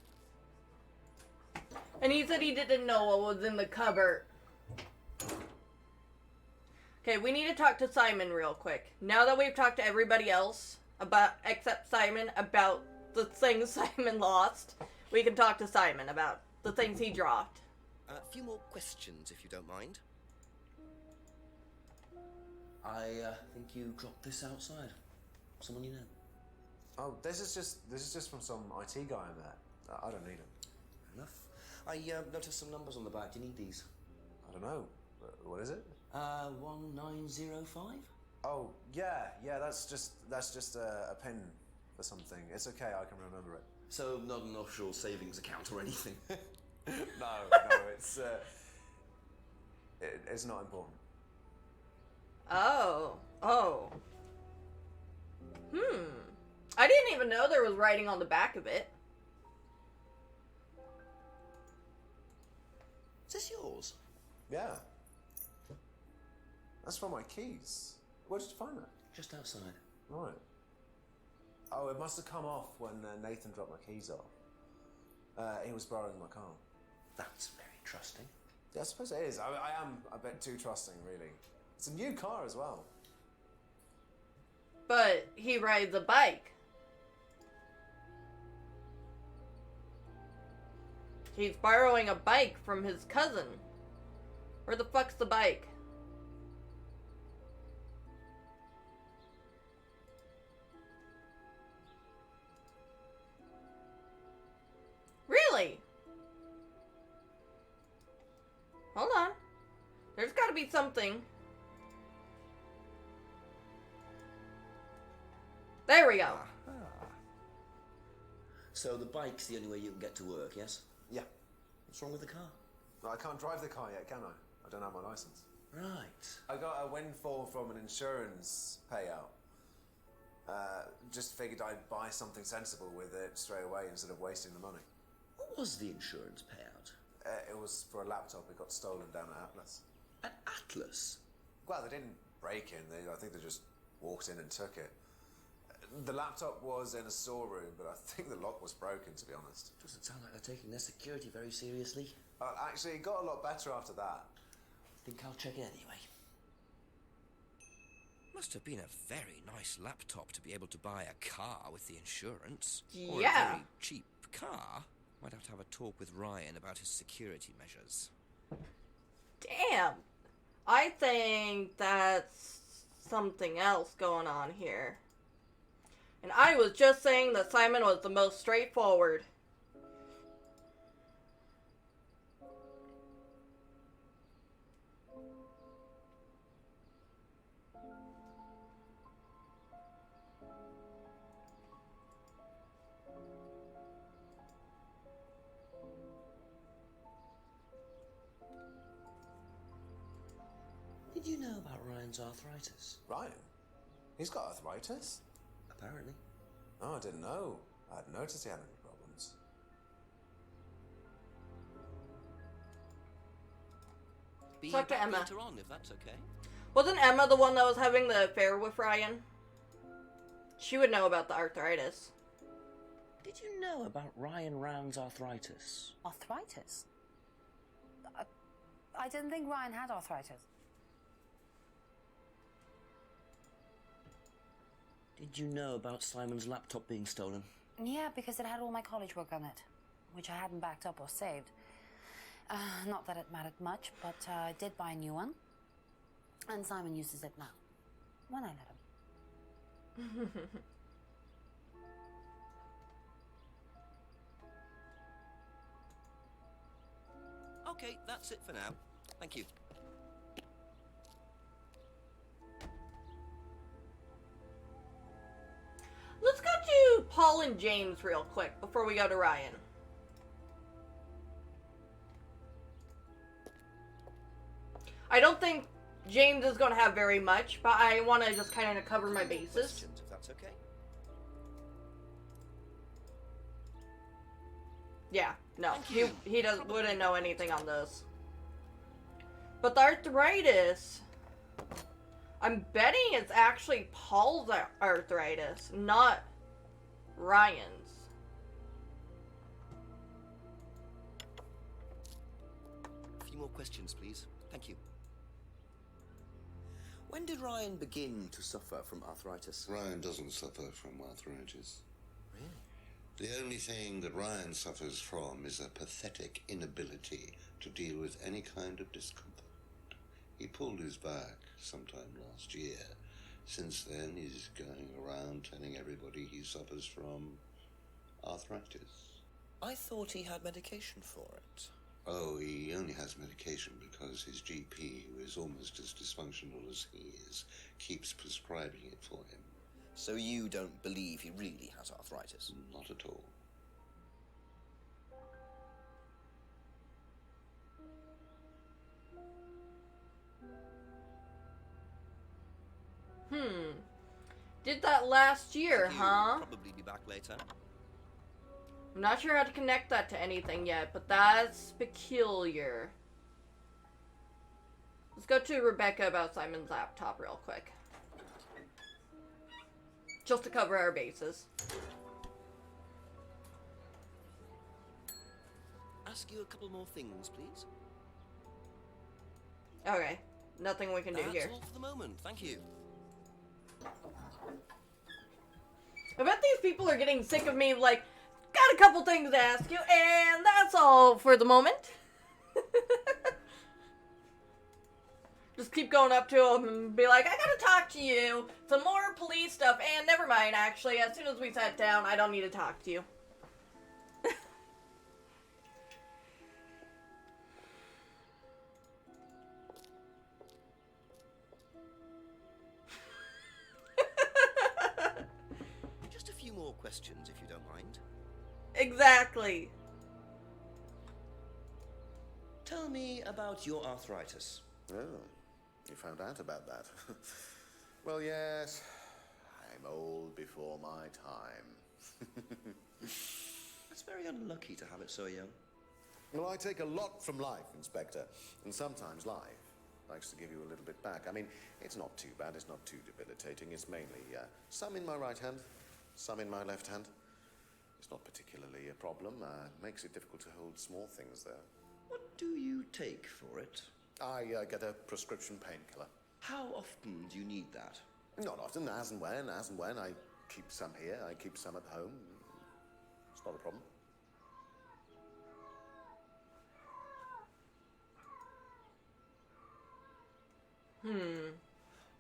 And he said he didn't know what was in the cupboard. Okay, we need to talk to Simon real quick. Now that we've talked to everybody else, except Simon, about the things Simon lost, we can talk to Simon about the things he dropped. A few more questions, if you don't mind. I think you dropped this outside. Someone you know. Oh, this is just from some IT guy I met. I don't need him. Fair enough. I noticed some numbers on the back. Do you need these? I don't know. What is it? 1905? Oh, yeah, that's just a pin for something. It's okay, I can remember it. So, not an offshore savings account or anything? No, it's not important. Oh. I didn't even know there was writing on the back of it. Is this yours? Yeah. That's from my keys. Where did you find that? Just outside. Right. Oh, it must have come off when Nathan dropped my keys off. He was borrowing my car. That's very trusting. Yeah, I suppose it is. I am a bit too trusting, really. It's a new car as well. But he rides a bike. He's borrowing a bike from his cousin. Where the fuck's the bike? Really? Hold on. There's gotta be something. There we go. So the bike's the only way you can get to work, yes? Yeah. What's wrong with the car? I can't drive the car yet, can I? I don't have my license. Right. I got a windfall from an insurance payout. Just figured I'd buy something sensible with it straight away instead of wasting the money. What was the insurance payout? It was for a laptop. It got stolen down at Atlas. At Atlas? Well, they didn't break in. I think they just walked in and took it. The laptop was in a storeroom, but I think the lock was broken, to be honest. Doesn't sound like they're taking their security very seriously. Actually, it got a lot better after that. I think I'll check it anyway. Must have been a very nice laptop to be able to buy a car with the insurance. Or Yeah. a very cheap car. Might have to have a talk with Ryan about his security measures. Damn. I think that's something else going on here. And I was just saying that Simon was the most straightforward. Ryan's arthritis. Ryan? He's got arthritis? Apparently. Oh, I didn't know. I hadn't noticed he had any problems. Be Talk to back Emma. later on, if that's okay. Wasn't Emma the one that was having the affair with Ryan? She would know about the arthritis. Did you know about Ryan Round's arthritis? Arthritis? I didn't think Ryan had arthritis. Did you know about Simon's laptop being stolen? Yeah, because it had all my college work on it, which I hadn't backed up or saved. Not that it mattered much, but I did buy a new one. And Simon uses it now. When I let him. Okay, that's it for now. Thank you. Let's go to Paul and James real quick before we go to Ryan. I don't think James is going to have very much, but I want to just kind of cover my bases. Questions, if that's okay. Yeah, no, Thank he you. wouldn't know anything on this. But the arthritis, I'm betting it's actually Paul's arthritis, not Ryan's. A few more questions, please. Thank you. When did Ryan begin to suffer from arthritis? Ryan doesn't suffer from arthritis. Really? The only thing that Ryan suffers from is a pathetic inability to deal with any kind of discomfort. He pulled his back sometime last year. Since then, he's going around telling everybody he suffers from arthritis. I thought he had medication for it. Oh, he only has medication because his GP, who is almost as dysfunctional as he is, keeps prescribing it for him. So you don't believe he really has arthritis? Not at all. Did that last year, He'll huh? probably be back later. I'm not sure how to connect that to anything yet, but that's peculiar. Let's go to Rebecca about Simon's laptop real quick. Just to cover our bases. Ask you a couple more things, please. Okay, nothing we can do That's here. all for the moment. Thank you. I bet these people are getting sick of me, like, got a couple things to ask you, and that's all for the moment. Just keep going up to them and be like, I gotta talk to you. Some more police stuff, and never mind, actually, as soon as we sat down, I don't need to talk to you. Just a few more questions, if you don't mind. Exactly. Tell me about your arthritis. Oh, you found out about that. Well, yes, I'm old before my time. It's very unlucky to have it so young. Well, I take a lot from life, Inspector, and sometimes life likes to give you a little bit back. I mean, it's not too bad, it's not too debilitating. It's mainly some in my right hand, some in my left hand. It's not particularly a problem. Makes it difficult to hold small things, though. What do you take for it? I get a prescription painkiller. How often do you need that? Not often, as and when. I keep some here, I keep some at home. It's not a problem.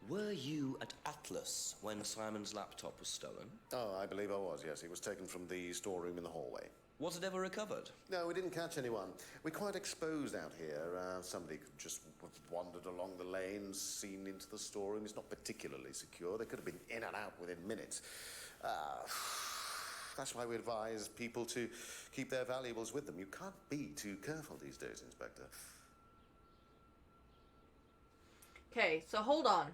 Were you at Atlas when Simon's laptop was stolen? Oh, I believe I was, yes. It was taken from the storeroom in the hallway. Was it ever recovered? No, we didn't catch anyone. We're quite exposed out here. Somebody could just have wandered along the lane, seen into the storeroom. It's not particularly secure. They could have been in and out within minutes. That's why we advise people to keep their valuables with them. You can't be too careful these days, Inspector. Okay, so hold on.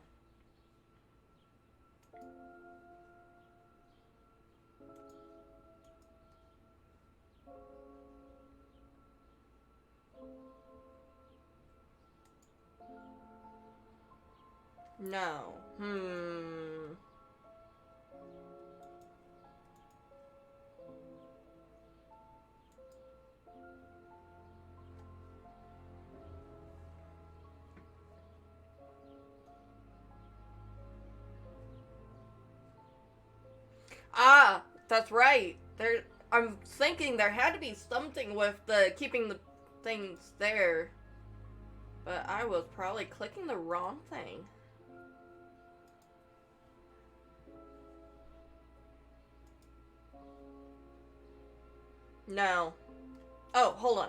No. Ah, that's right. I'm thinking there had to be something with the keeping the things there. But I was probably clicking the wrong thing. No. Oh, hold on.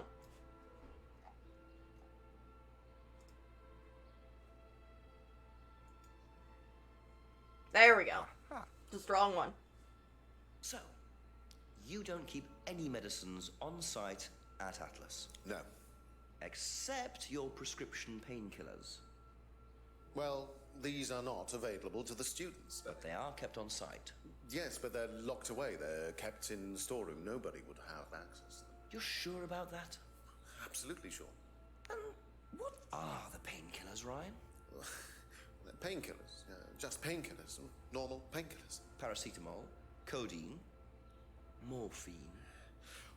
There we go. The strong one. So, you don't keep any medicines on site at Atlas? No. Except your prescription painkillers. Well, these are not available to the students. But they are kept on site. Yes, but they're locked away. They're kept in the storeroom. Nobody would have access to them. You're sure about that? Absolutely sure. And what are the painkillers, Ryan? They're painkillers. Just painkillers. Normal painkillers. Paracetamol, codeine, morphine.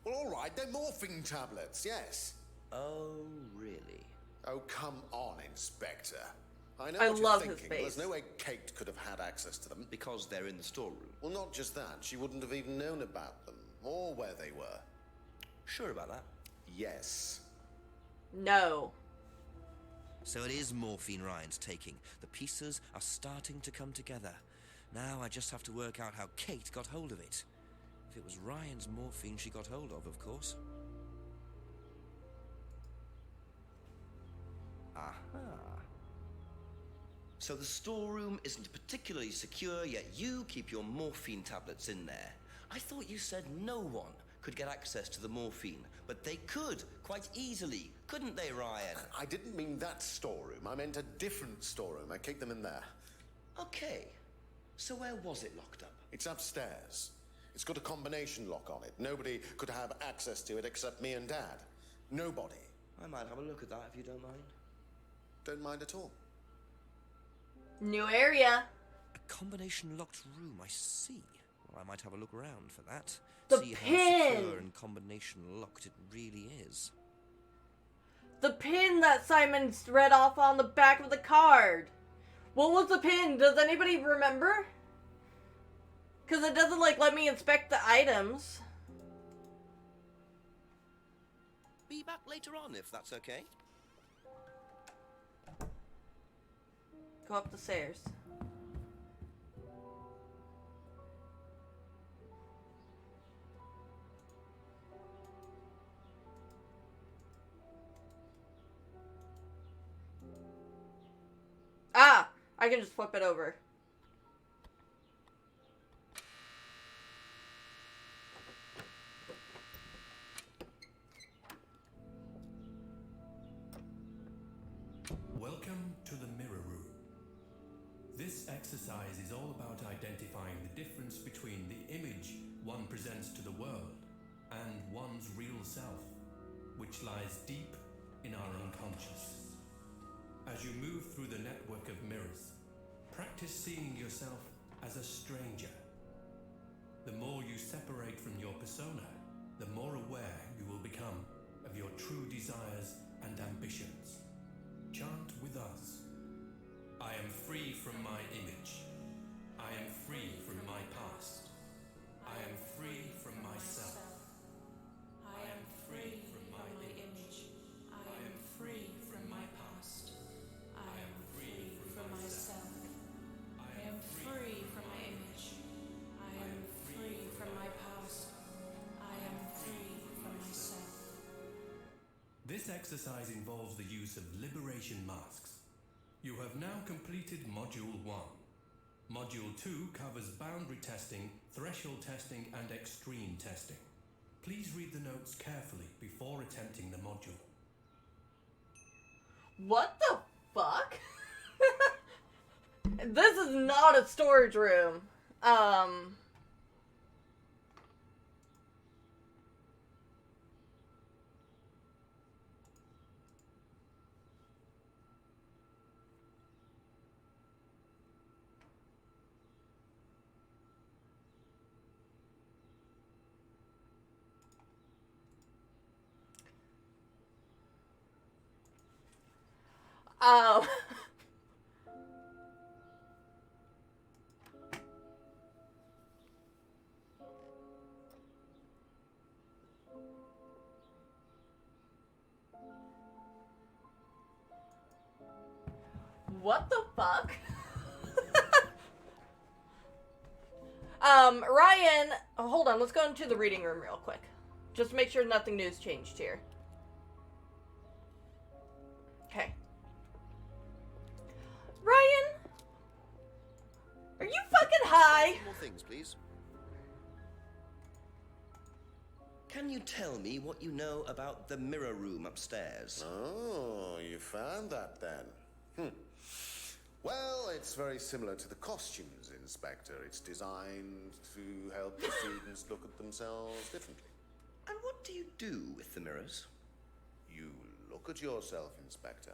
Well, all right, they're morphine tablets, yes. Oh, really? Oh, come on, Inspector. I know I what love you're his thinking. face. There's no way Kate could have had access to them. Because they're in the storeroom. Well, not just that. She wouldn't have even known about them, or where they were. Sure about that? Yes. No. So it is morphine Ryan's taking. The pieces are starting to come together. Now I just have to work out how Kate got hold of it. If it was Ryan's morphine she got hold of course. Aha. So the storeroom isn't particularly secure, yet you keep your morphine tablets in there. I thought you said no one could get access to the morphine, but they could, quite easily, couldn't they, Ryan? I didn't mean that storeroom. I meant a different storeroom. I keep them in there. Okay. So where was it locked up? It's upstairs. It's got a combination lock on it. Nobody could have access to it except me and Dad. Nobody. I might have a look at that if you don't mind. Don't mind at all. New area. A combination locked room, I see. Well, I might have a look around for that. The See how pin! secure and combination locked it really is. The pin that Simon read off on the back of the card. What was the pin? Does anybody remember? Because it doesn't, like, let me inspect the items. Be back later on if that's okay. Go up the stairs. Ah! I can just flip it over. Welcome to the mirror room. This exercise is all about identifying the difference between the image one presents to the world and one's real self, which lies deep in our unconscious. As you move through the network of mirrors, practice seeing yourself as a stranger. The more you separate from your persona, the more aware you will become of your true desires and ambitions. Chant with us. I am free from my image. I am free from my past. I am free from myself. I am free from my image. I am free from my past. I am free from myself. I am free from my image. I am free from my past. I am free from myself. This exercise involves the use of liberation masks. You have now completed Module 1. Module 2 covers boundary testing, threshold testing, and extreme testing. Please read the notes carefully before attempting the module. What the fuck? This is not a storage room. Um, what the fuck? Ryan, hold on, let's go into the reading room real quick. Just to make sure nothing new's changed here. Okay. Ryan? Are you fucking high? More things, please. Can you tell me what you know about the mirror room upstairs? Oh, you found that then. Well, it's very similar to the costumes, Inspector. It's designed to help the students look at themselves differently. And what do you do with the mirrors? You look at yourself, Inspector.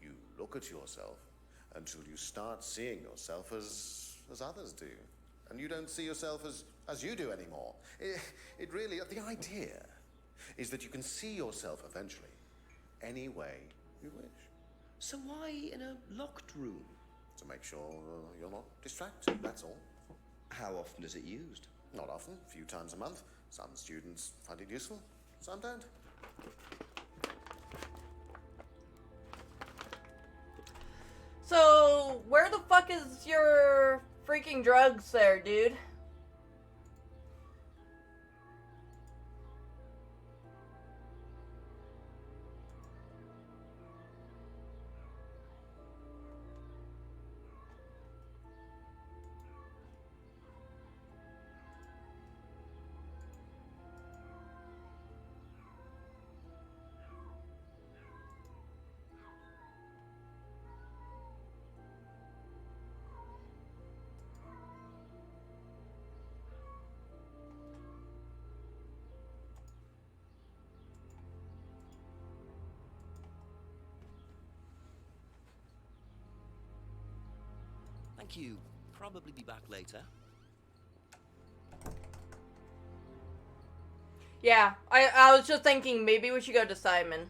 You look at yourself until you start seeing yourself as others do. And you don't see yourself as you do anymore. It really, the idea is that you can see yourself eventually any way you wish. So why in a locked room? To make sure you're not distracted, that's all. How often is it used? Not often, a few times a month. Some students find it useful, some don't. So, where the fuck is your freaking drugs there, dude? Thank you. Probably be back later. Yeah, I was just thinking maybe we should go to Simon.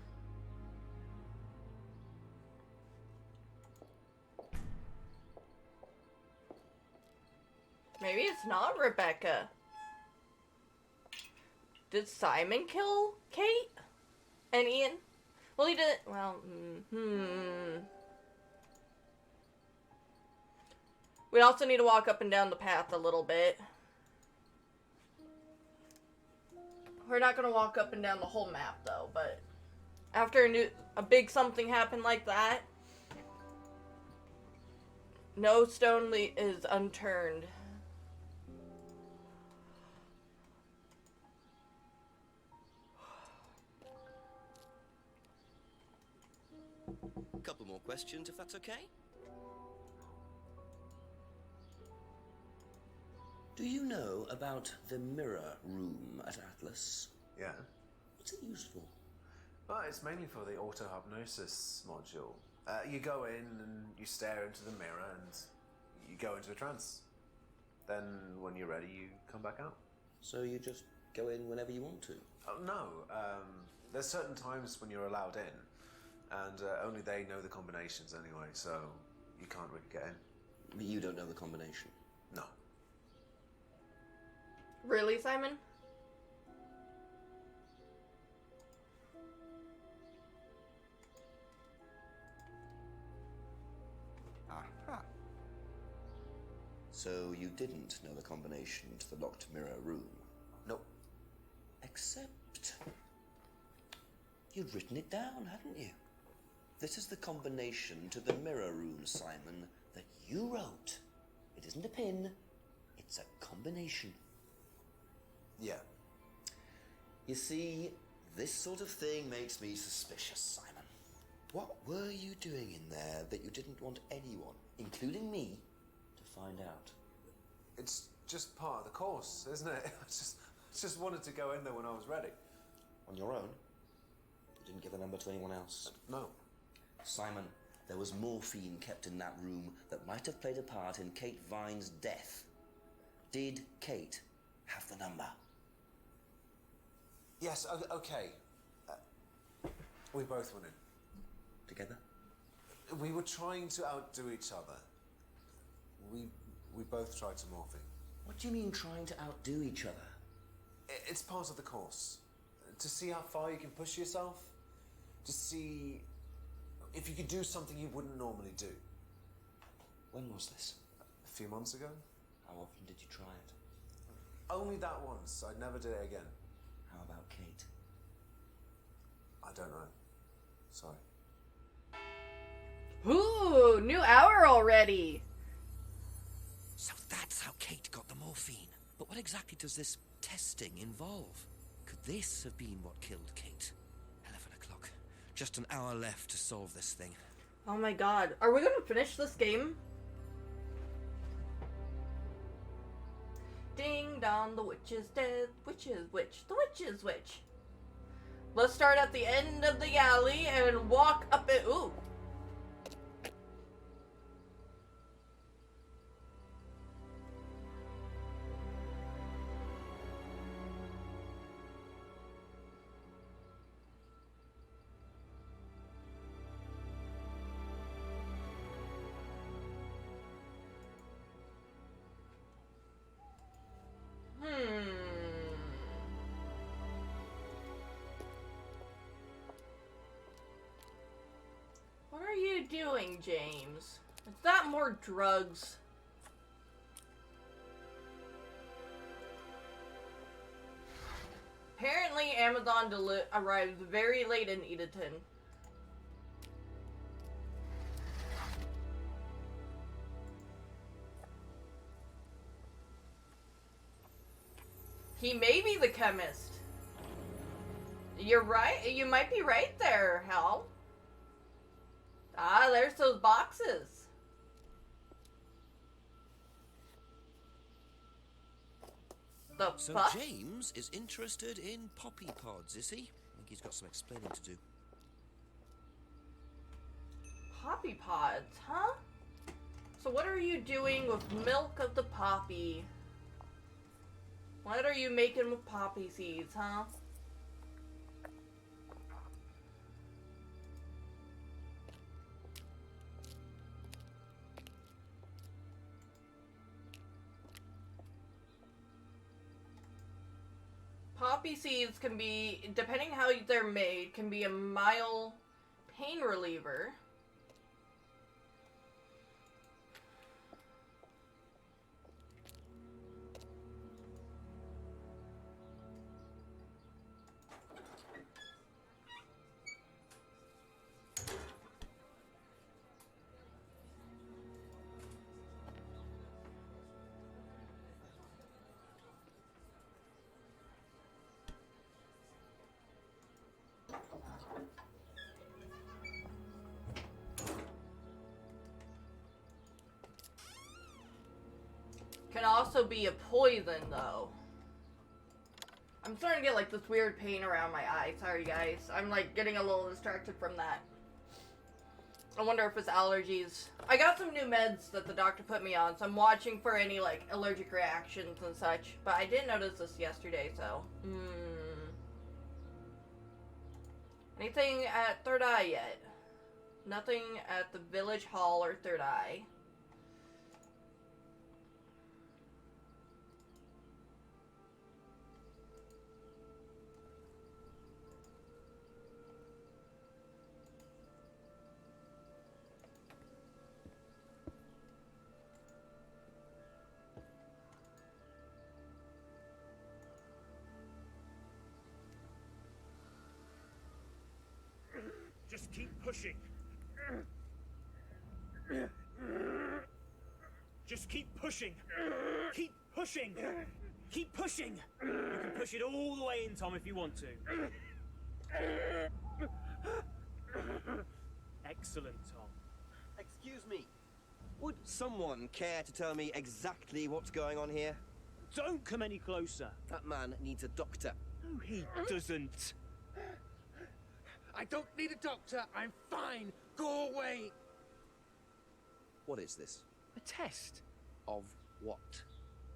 Maybe it's not Rebecca. Did Simon kill Kate and Ian? Well, he did. Well, We also need to walk up and down the path a little bit. We're not gonna walk up and down the whole map though, but after a big something happened like that, no stone is unturned. Couple more questions, if that's okay. Do you know about the mirror room at Atlas? Yeah. What's it used for? Well, it's mainly for the auto-hypnosis module. You go in and you stare into the mirror and you go into a trance. Then, when you're ready, you come back out. So you just go in whenever you want to? Oh, no. There's certain times when you're allowed in, and only they know the combinations anyway, so you can't really get in. But you don't know the combination? No. Really, Simon? Aha. So you didn't know the combination to the locked mirror room? Nope. Except you'd written it down, hadn't you? This is the combination to the mirror room, Simon, that you wrote. It isn't a pin, it's a combination. Yeah. You see, this sort of thing makes me suspicious, Simon. What were you doing in there that you didn't want anyone, including me, to find out. It's just part of the course, isn't it? I just wanted to go in there when I was ready. On your own? You didn't give the number to anyone else? No. Simon, there was morphine kept in that room that might have played a part in Kate Vine's death. Did Kate have the number? Yes, okay. We both went in. Together? We were trying to outdo each other. We both tried some morphine. What do you mean trying to outdo each other? It's part of the course. To see how far you can push yourself. To see if you could do something you wouldn't normally do. When was this? A few months ago. How often did you try it? Only that once. I'd never do it again. How about Kate? I don't know. Sorry. Ooh, new hour already. So that's how Kate got the morphine. But what exactly does this testing involve? Could this have been what killed Kate? 11 o'clock. Just an hour left to solve this thing. Oh my god. Are we gonna finish this game? Ding dong, the witch is dead. Witch is witch. The witch is witch. Let's start at the end of the alley and walk up it. Ooh. What are you doing, James? Is that more drugs? Apparently, Amazon arrived very late in Edenton. He may be the chemist. You're right. You might be right there, Hal. Ah, there's those boxes. The So fuck? James is interested in poppy pods, is he? I think he's got some explaining to do. Poppy pods, huh? So what are you doing with milk of the poppy? What are you making with poppy seeds, huh? Poppy seeds can be, depending how they're made, can be a mild pain reliever. Can also be a poison, though. I'm starting to get like this weird pain around my eye. Sorry, guys. I'm like getting a little distracted from that. I wonder if it's allergies. I got some new meds that the doctor put me on, so I'm watching for any like allergic reactions and such. But I didn't notice this yesterday, so. Anything at Third Eye yet? Nothing at the Village Hall or Third Eye. Just keep pushing. Just keep pushing. Keep pushing. Keep pushing. You can push it all the way in, Tom, if you want to. Excellent, Tom. Excuse me. Would someone care to tell me exactly what's going on here? Don't come any closer. That man needs a doctor. No, he doesn't. I don't need a doctor. I'm fine. Go away. What is this? A test. Of what?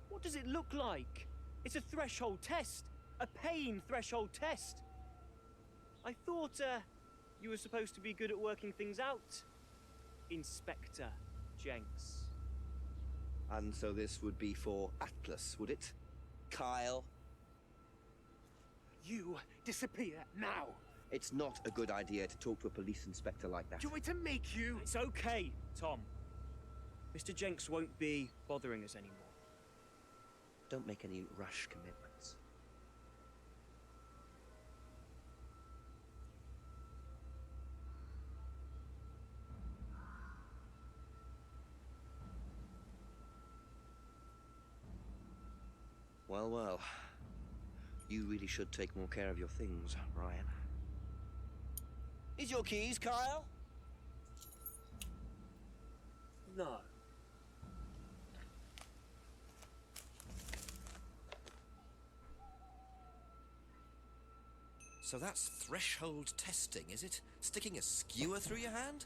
What does it look like? It's a threshold test. A pain threshold test. I thought, you were supposed to be good at working things out, Inspector Jenks. And so this would be for Atlas, would it? Kyle? You disappear now. It's not a good idea to talk to a police inspector like that. Do you want me to make you? It's okay, Tom. Mr. Jenks won't be bothering us anymore. Don't make any rash commitments. Well, well. You really should take more care of your things, Ryan. Is your keys, Kyle? No. So that's threshold testing, is it? Sticking a skewer through your hand?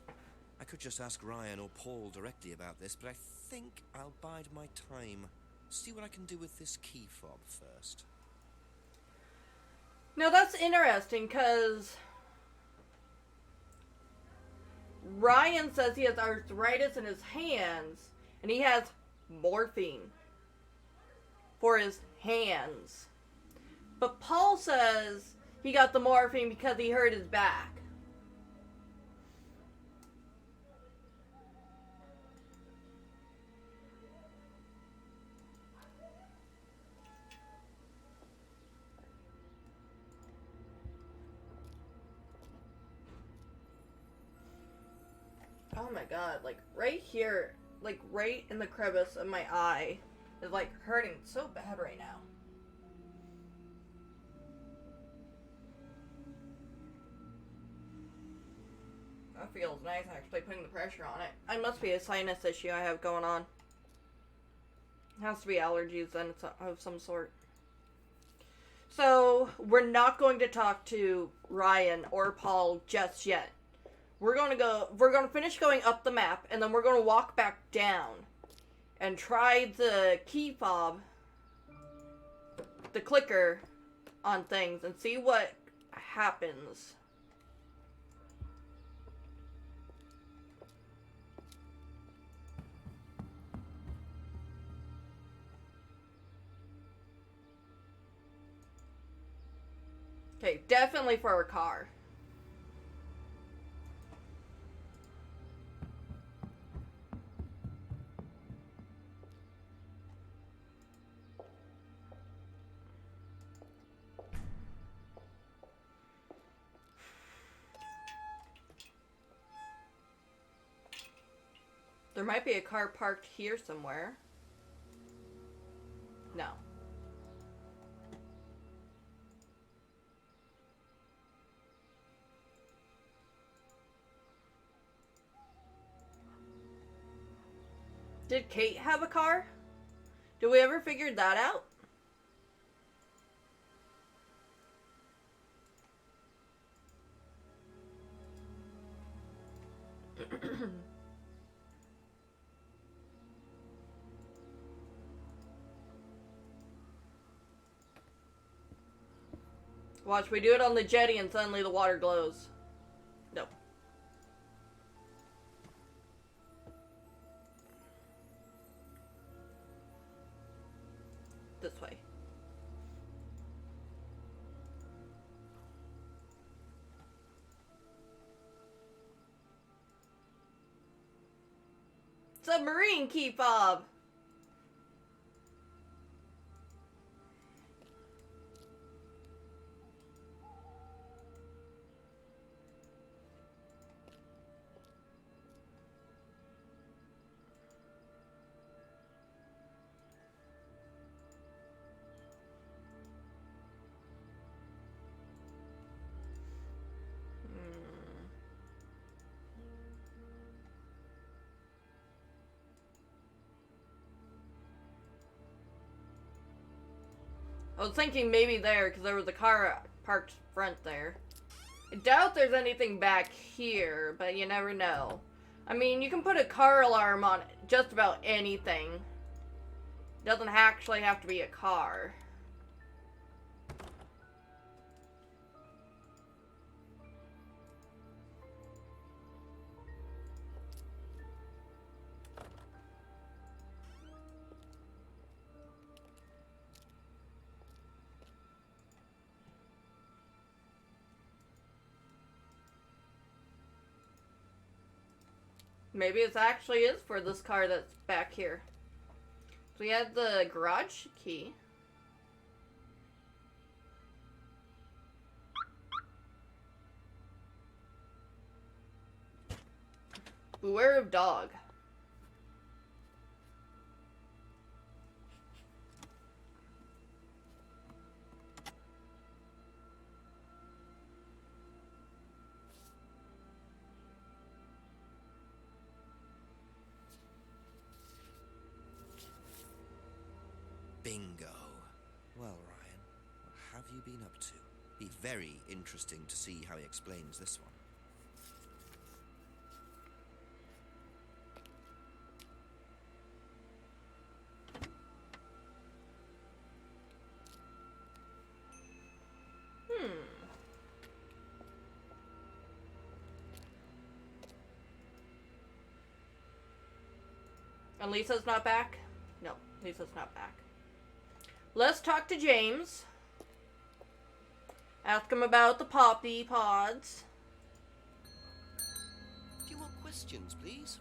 I could just ask Ryan or Paul directly about this, but I think I'll bide my time. See what I can do with this key fob first. Now that's interesting, because Ryan says he has arthritis in his hands, and he has morphine for his hands. But Paul says he got the morphine because he hurt his back. Oh my god, like right here, like right in the crevice of my eye is like hurting so bad right now. That feels nice actually, putting the pressure on it. It must be a sinus issue I have going on. It has to be allergies then, it's of some sort. So, we're not going to talk to Ryan or Paul just yet. We're going to finish going up the map, and then we're going to walk back down and try the key fob, the clicker on things, and see what happens. Okay, definitely for our car. There might be a car parked here somewhere. No. Did Kate have a car? Did we ever figure that out? Watch, we do it on the jetty and suddenly the water glows. Nope. This way. Submarine key fob. I was thinking maybe there, because there was a car parked front there. I doubt there's anything back here, but you never know. I mean, you can put a car alarm on just about anything. Doesn't actually have to be a car. Maybe it actually is for this car that's back here. So we had the garage key. Beware of dog. Bingo. Well, Ryan, what have you been up to? Be very interesting to see how he explains this one. And Lisa's not back? No, Lisa's not back. Let's talk to James. Ask him about the poppy pods. A few more questions, please.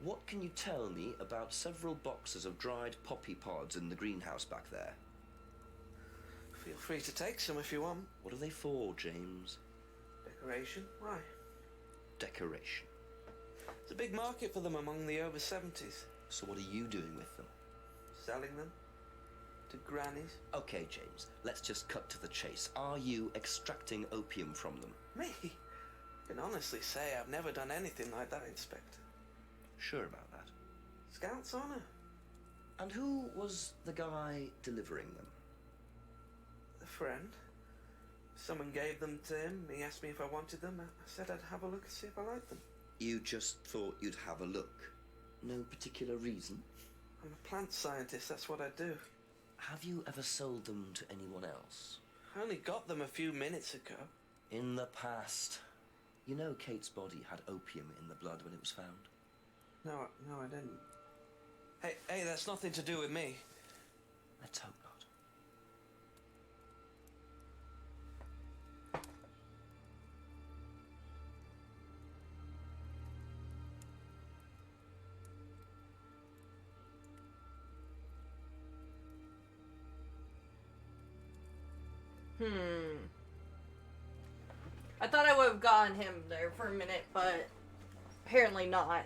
What can you tell me about several boxes of dried poppy pods in the greenhouse back there? Feel free to take some if you want. What are they for, James? Decoration? Why? Decoration. There's a big market for them among the over 70s. So what are you doing with them? Selling them to grannies. Okay, James, let's just cut to the chase. Are you extracting opium from them? Me? I can honestly say I've never done anything like that, Inspector. Sure about that? Scout's honor. And who was the guy delivering them? A friend. Someone gave them to him. He asked me if I wanted them. I said I'd have a look and see if I liked them. You just thought you'd have a look? No particular reason? I'm a plant scientist, that's what I do. Have you ever sold them to anyone else? I only got them a few minutes ago. In the past. You know Kate's body had opium in the blood when it was found? No, I didn't. Hey, that's nothing to do with me. Let's hope not. I thought I would have gotten him there for a minute, but apparently not.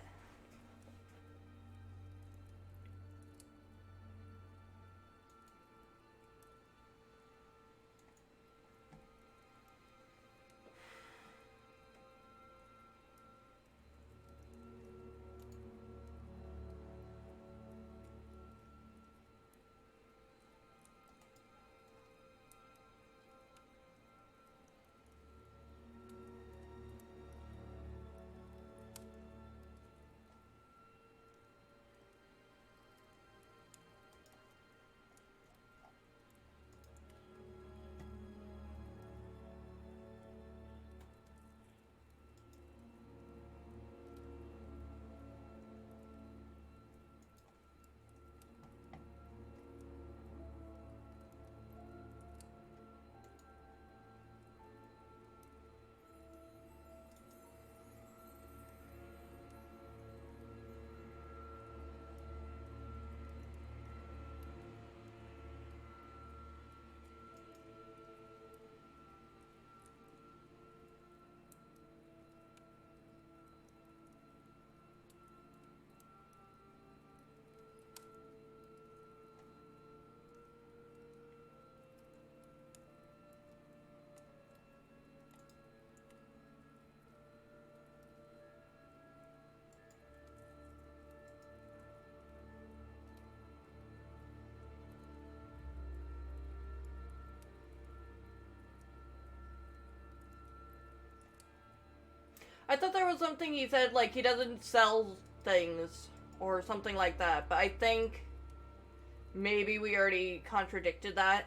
I thought there was something he said, like, he doesn't sell things or something like that, but I think maybe we already contradicted that.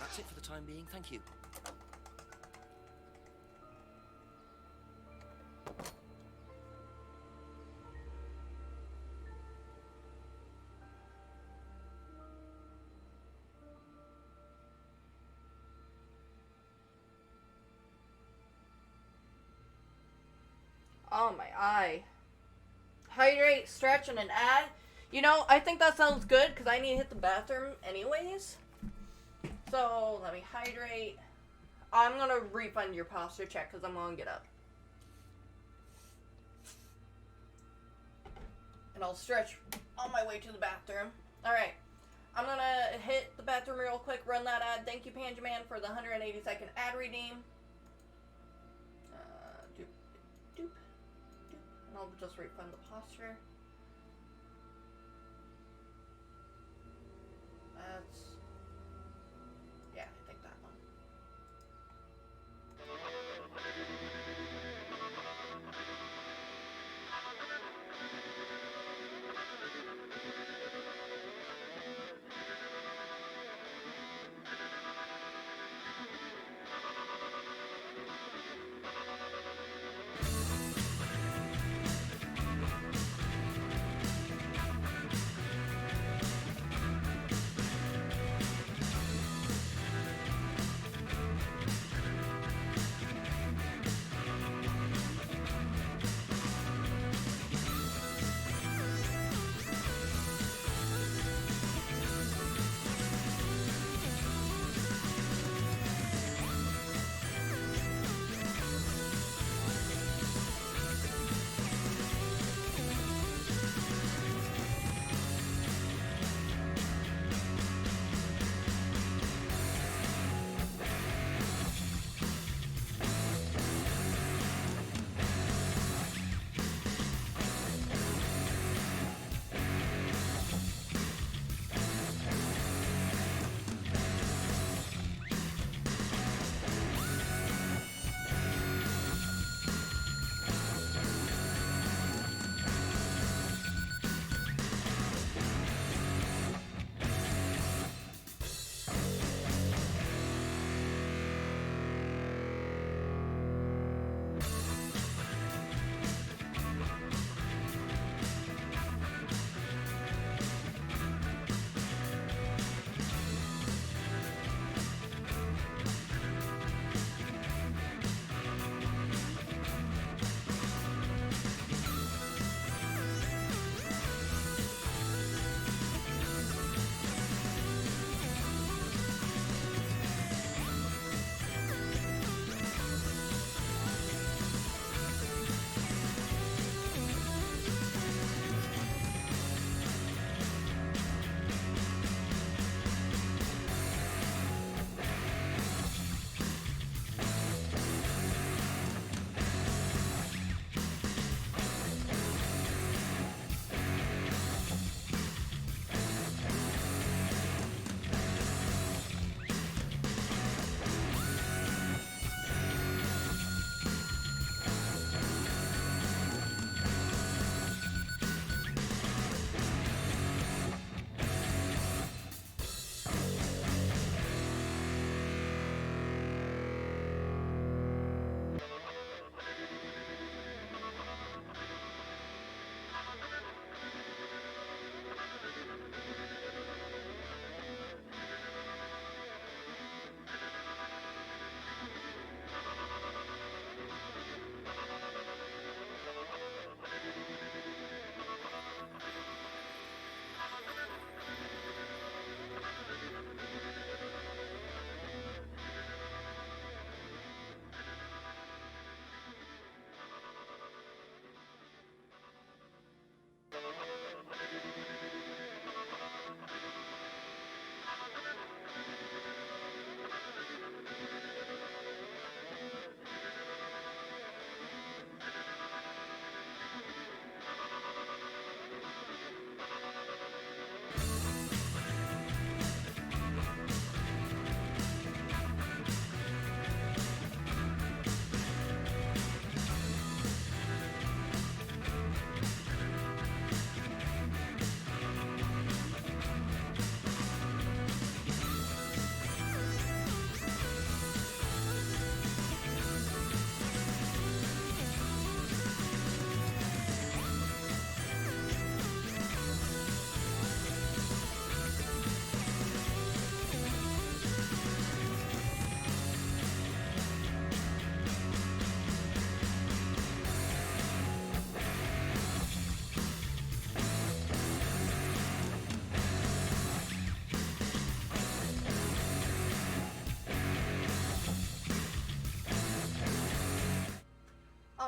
That's it for the time being. Thank you. Oh, my eye. Hydrate, stretch, and an ad. You know, I think that sounds good because I need to hit the bathroom anyways. So, let me hydrate. I'm going to refund your posture check because I'm going to get up. And I'll stretch on my way to the bathroom. Alright. I'm going to hit the bathroom real quick, run that ad. Thank you, Panjaman, for the 180-second ad redeem. And I'll just refund the posture. That's... yeah, I think that one.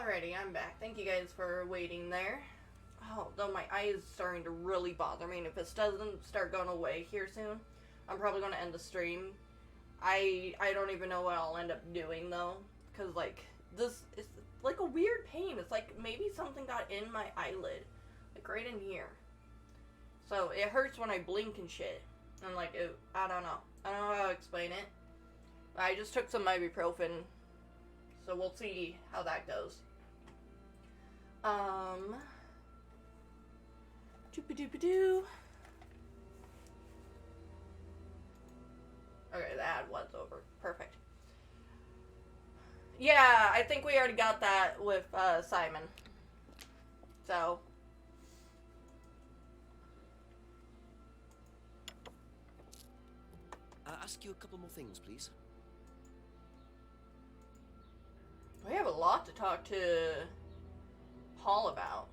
Alrighty, I'm back. Thank you guys for waiting there. Oh, though my eye is starting to really bother me, and if this doesn't start going away here soon, I'm probably going to end the stream. I don't even know what I'll end up doing, though, because, like, this is like a weird pain. It's like maybe something got in my eyelid, like right in here. So it hurts when I blink and shit. And, like, I don't know. I don't know how to explain it. I just took some ibuprofen, so we'll see how that goes. Doop-a-doop-a-doo. Okay, the ad was over. Perfect. Yeah, I think we already got that with Simon. So. Ask you a couple more things, please. We have a lot to talk to Paul about.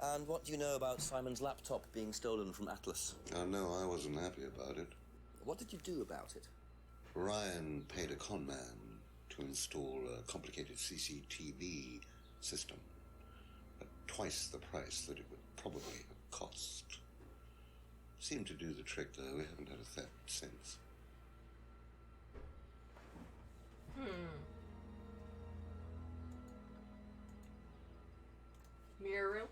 And what do you know about Simon's laptop being stolen from Atlas? Oh, no, I wasn't happy about it. What did you do about it? Ryan paid a con man to install a complicated CCTV system at twice the price that it would probably have cost. Seemed to do the trick, though. We haven't had a theft since. Mirror room?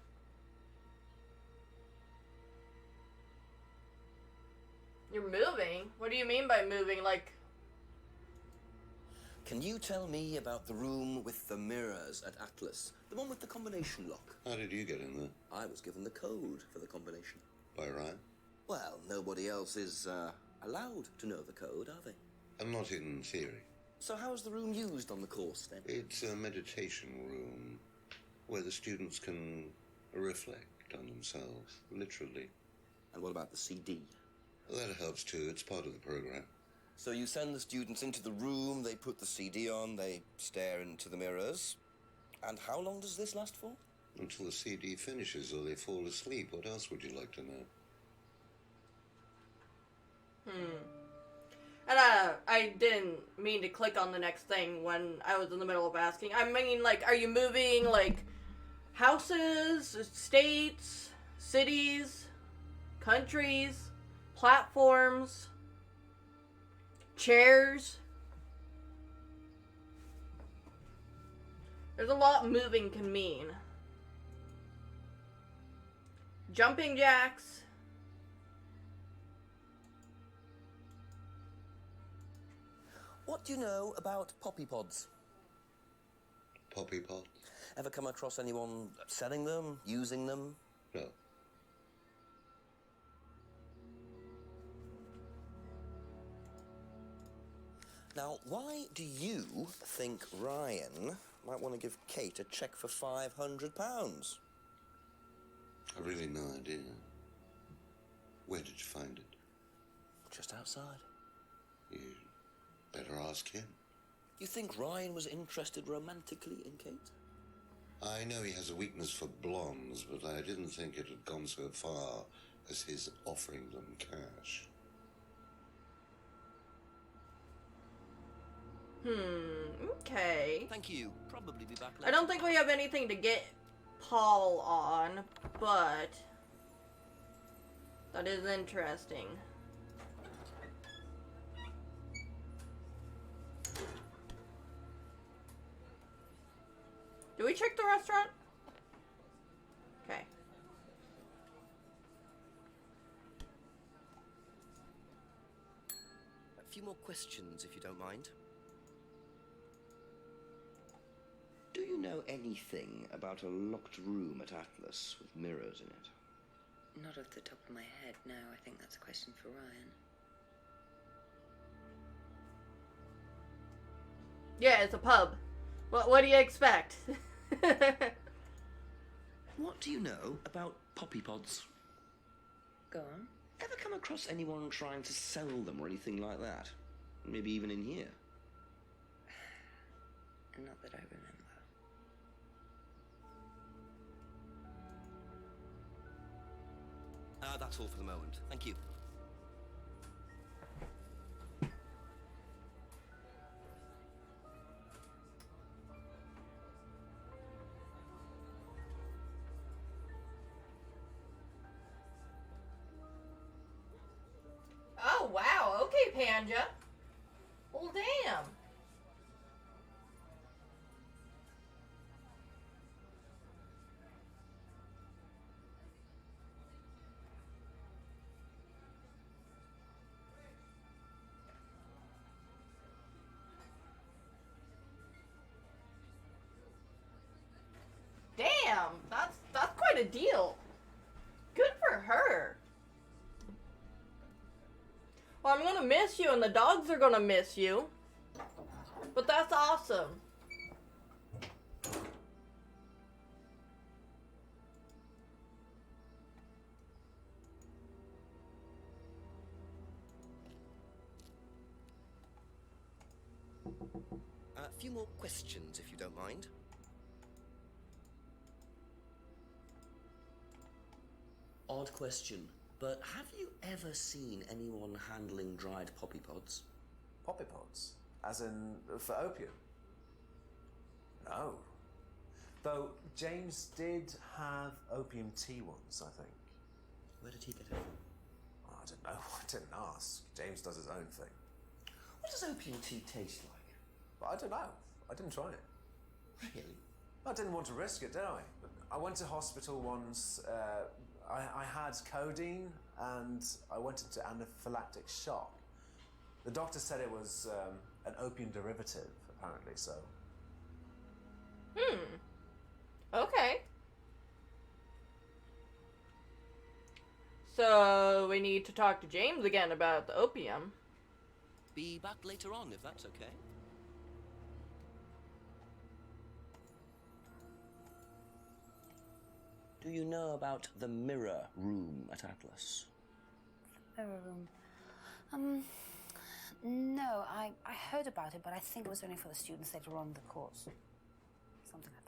You're moving? What do you mean by moving? Like... Can you tell me about the room with the mirrors at Atlas? The one with the combination lock? How did you get in there? I was given the code for the combination. By Ryan? Well, nobody else is allowed to know the code, are they? And not in theory. So how is the room used on the course, then? It's a meditation room where the students can reflect on themselves, literally. And what about the CD? That helps too. It's part of the program. So you send the students into the room, they put the CD on, they stare into the mirrors. And how long does this last for? Until the CD finishes or they fall asleep. What else would you like to know? And I didn't mean to click on the next thing when I was in the middle of asking. I mean, like, are you moving, like, houses, states, cities, countries, platforms, chairs? There's a lot moving can mean. Jumping jacks. What do you know about poppy pods? Poppy pod? Ever come across anyone selling them, using them? No. Now, why do you think Ryan might want to give Kate a cheque for £500? I've really no idea. Where did you find it? Just outside. You better ask him. You think Ryan was interested romantically in Kate? I know he has a weakness for blondes, but I didn't think it had gone so far as his offering them cash. Okay. Thank you. Probably be back later. I don't think we have anything to get Paul on, but that is interesting. Do we check the restaurant? Okay. A few more questions, if you don't mind. Do you know anything about a locked room at Atlas with mirrors in it? Not off the top of my head, no. I think that's a question for Ryan. Yeah, it's a pub. What do you expect? What do you know about poppy pods? Go on. Ever come across anyone trying to sell them or anything like that? Maybe even in here? Not that I remember. That's all for the moment. Thank you. Panja. Well, damn. Damn, that's quite a deal. Good for her. Well, I'm gonna miss you, and the dogs are gonna miss you. But that's awesome. A few more questions, if you don't mind. Odd question, but have you ever seen anyone handling dried poppy pods? Poppy pods? As in, for opium? No. Though James did have opium tea once, I think. Where did he get it from? Oh, I don't know. I didn't ask. James does his own thing. What does opium tea taste like? But I don't know. I didn't try it. Really? I didn't want to risk it, did I? I went to hospital once. I had codeine and I went into anaphylactic shock. The doctor said it was an opium derivative, apparently, so. Okay. So we need to talk to James again about the opium. Be back later on, if that's okay. Do you know about the mirror room at Atlas? Mirror room. No, I heard about it, but I think it was only for the students later on in the course. Something like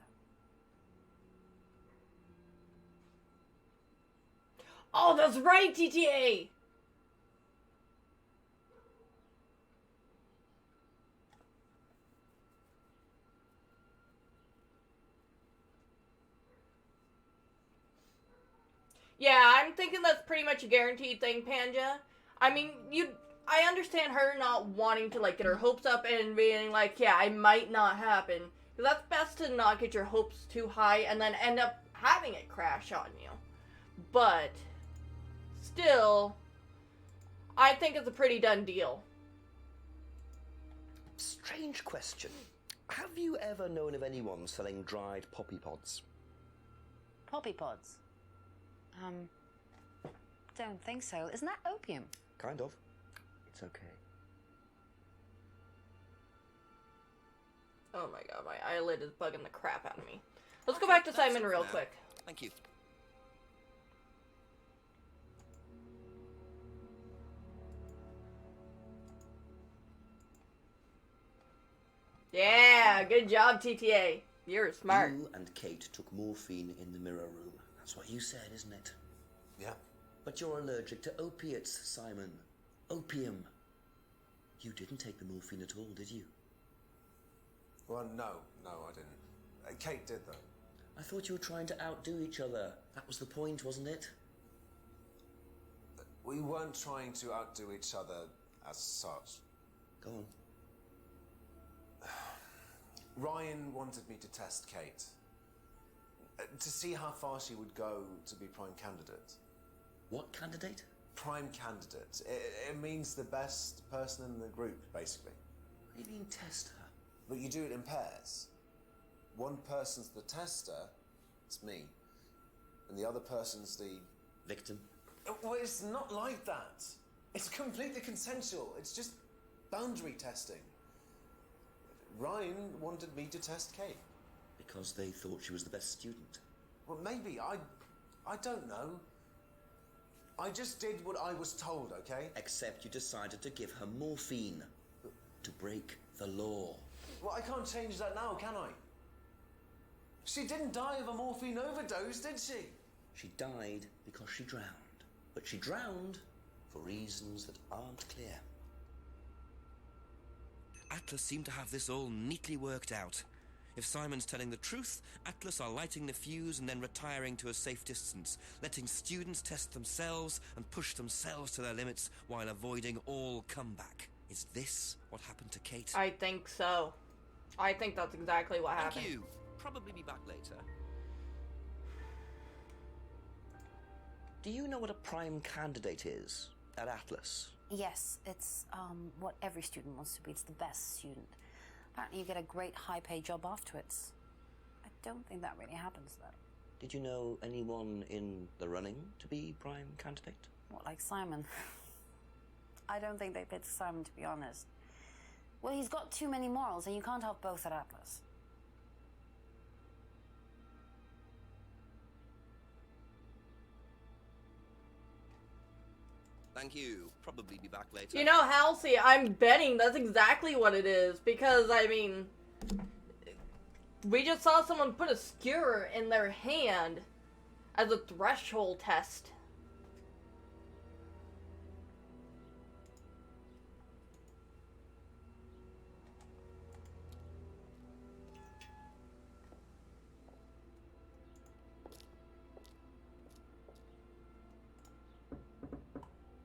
that. Oh, that's right, TTA! Yeah, I'm thinking that's pretty much a guaranteed thing, Panja. I mean, I understand her not wanting to, like, get her hopes up and being like, yeah, it might not happen. Because that's best to not get your hopes too high and then end up having it crash on you. But, still, I think it's a pretty done deal. Strange question. Have you ever known of anyone selling dried poppy pods? Poppy pods? Don't think so. Isn't that opium? Kind of. It's okay. Oh my god, my eyelid is bugging the crap out of me. Let's go back to Simon real quick. Thank you. Yeah, good job, TTA. You're smart. You and Kate took morphine in the mirror room. That's what you said, isn't it? Yeah. But you're allergic to opiates, Simon. Opium. You didn't take the morphine at all, did you? Well, no, I didn't. Kate did, though. I thought you were trying to outdo each other. That was the point, wasn't it? We weren't trying to outdo each other as such. Go on. Ryan wanted me to test Kate. To see how far she would go to be prime candidate. What candidate? Prime candidate. It means the best person in the group, basically. What do you mean test her? But you do it in pairs. One person's the tester, it's me, and the other person's the... victim? Well, it's not like that. It's completely consensual. It's just boundary testing. Ryan wanted me to test Kate. Because they thought she was the best student? Well, maybe. I don't know. I just did what I was told, okay? Except you decided to give her morphine. To break the law. Well, I can't change that now, can I? She didn't die of a morphine overdose, did she? She died because she drowned. But she drowned for reasons that aren't clear. Atlas seemed to have this all neatly worked out. If Simon's telling the truth, Atlas are lighting the fuse and then retiring to a safe distance, letting students test themselves and push themselves to their limits while avoiding all comeback. Is this what happened to Kate? I think so. I think that's exactly what happened. Thank you. Probably be back later. Do you know what a prime candidate is at Atlas? Yes, it's what every student wants to be. It's the best student. Apparently you get a great high-paid job afterwards. I don't think that really happens, though. Did you know anyone in the running to be prime candidate? What, like Simon? I don't think they picked Simon, to be honest. Well, he's got too many morals, and you can't have both at Atlas. Thank you. Probably be back later. You know, Halsey, I'm betting that's exactly what it is. Because, I mean, we just saw someone put a skewer in their hand as a threshold test.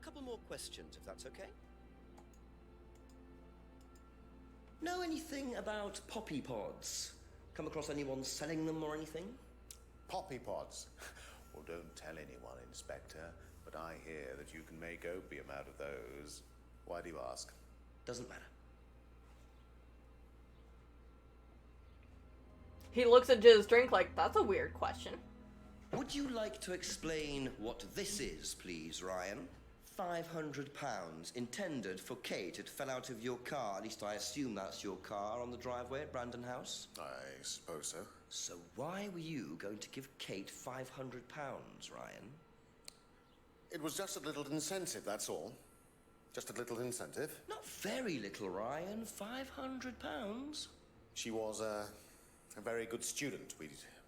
Couple more questions, if that's okay. Know anything about poppy pods? Come across anyone selling them or anything? Poppy pods? Well, don't tell anyone, Inspector, but I hear that you can make opium out of those. Why do you ask? Doesn't matter. He looks at his drink like, that's a weird question. Would you like to explain what this is, please, Ryan? £500 intended for Kate. It fell out of your car. At least I assume that's your car on the driveway at Brandon House. I suppose so. So why were you going to give Kate £500, Ryan? It was just a little incentive, that's all. Just a little incentive. Not very little, Ryan. £500. She was a very good student.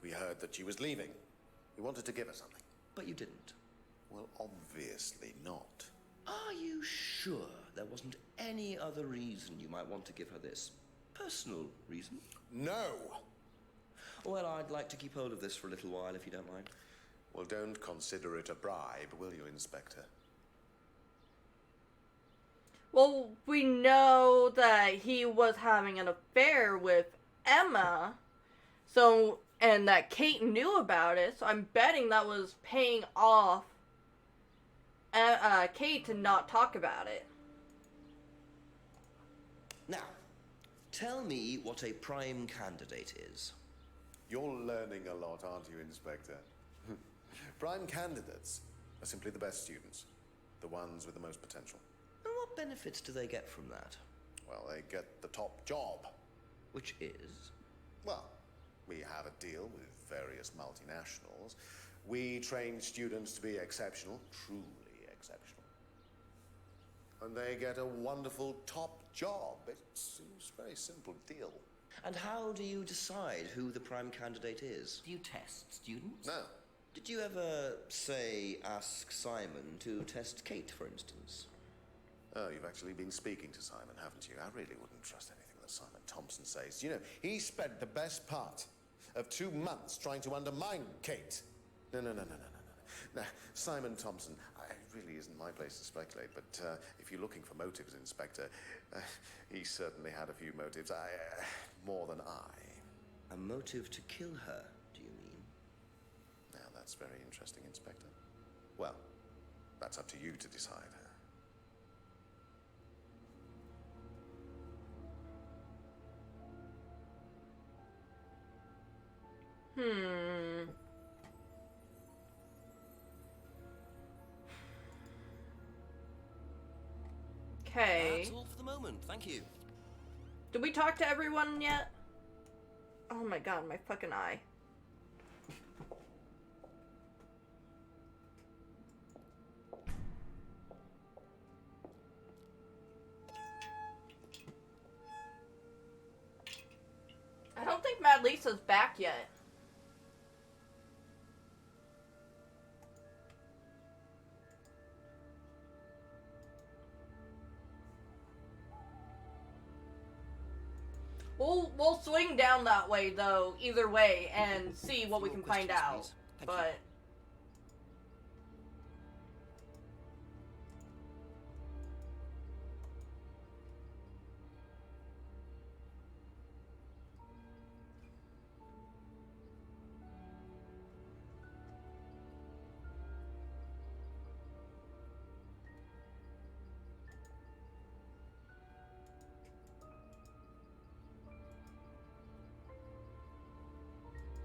We heard that she was leaving. We wanted to give her something. But you didn't. Well, obviously not. Are you sure there wasn't any other reason you might want to give her this? Personal reason? No! Well, I'd like to keep hold of this for a little while, if you don't mind. Well, don't consider it a bribe, will you, Inspector? Well, we know that he was having an affair with Emma, so, and that Kate knew about it, so I'm betting that was paying off Kate to not talk about it. Now, tell me what a prime candidate is. You're learning a lot, aren't you, Inspector? Prime candidates are simply the best students, the ones with the most potential. And what benefits do they get from that? Well, they get the top job. Which is? Well, we have a deal with various multinationals. We train students to be exceptional, truly exceptional. And they get a wonderful top job. It's a very simple deal. And how do you decide who the prime candidate is? Do you test students? No. Did you ever, say, ask Simon to test Kate, for instance? Oh, you've actually been speaking to Simon, haven't you? I really wouldn't trust anything that Simon Thompson says. You know, he spent the best part of 2 months trying to undermine Kate. No. Now, Simon Thompson, it really isn't my place to speculate, but if you're looking for motives, Inspector, he certainly had a few motives. More than I. A motive to kill her, do you mean? Now, that's very interesting, Inspector. Well, that's up to you to decide. Okay. That's all for the moment. Thank you. Did we talk to everyone yet? Oh my god, my fucking eye. I don't think Mad Lisa's back yet. We'll swing down that way, though, either way, and see what we can find out. Please. Thank But...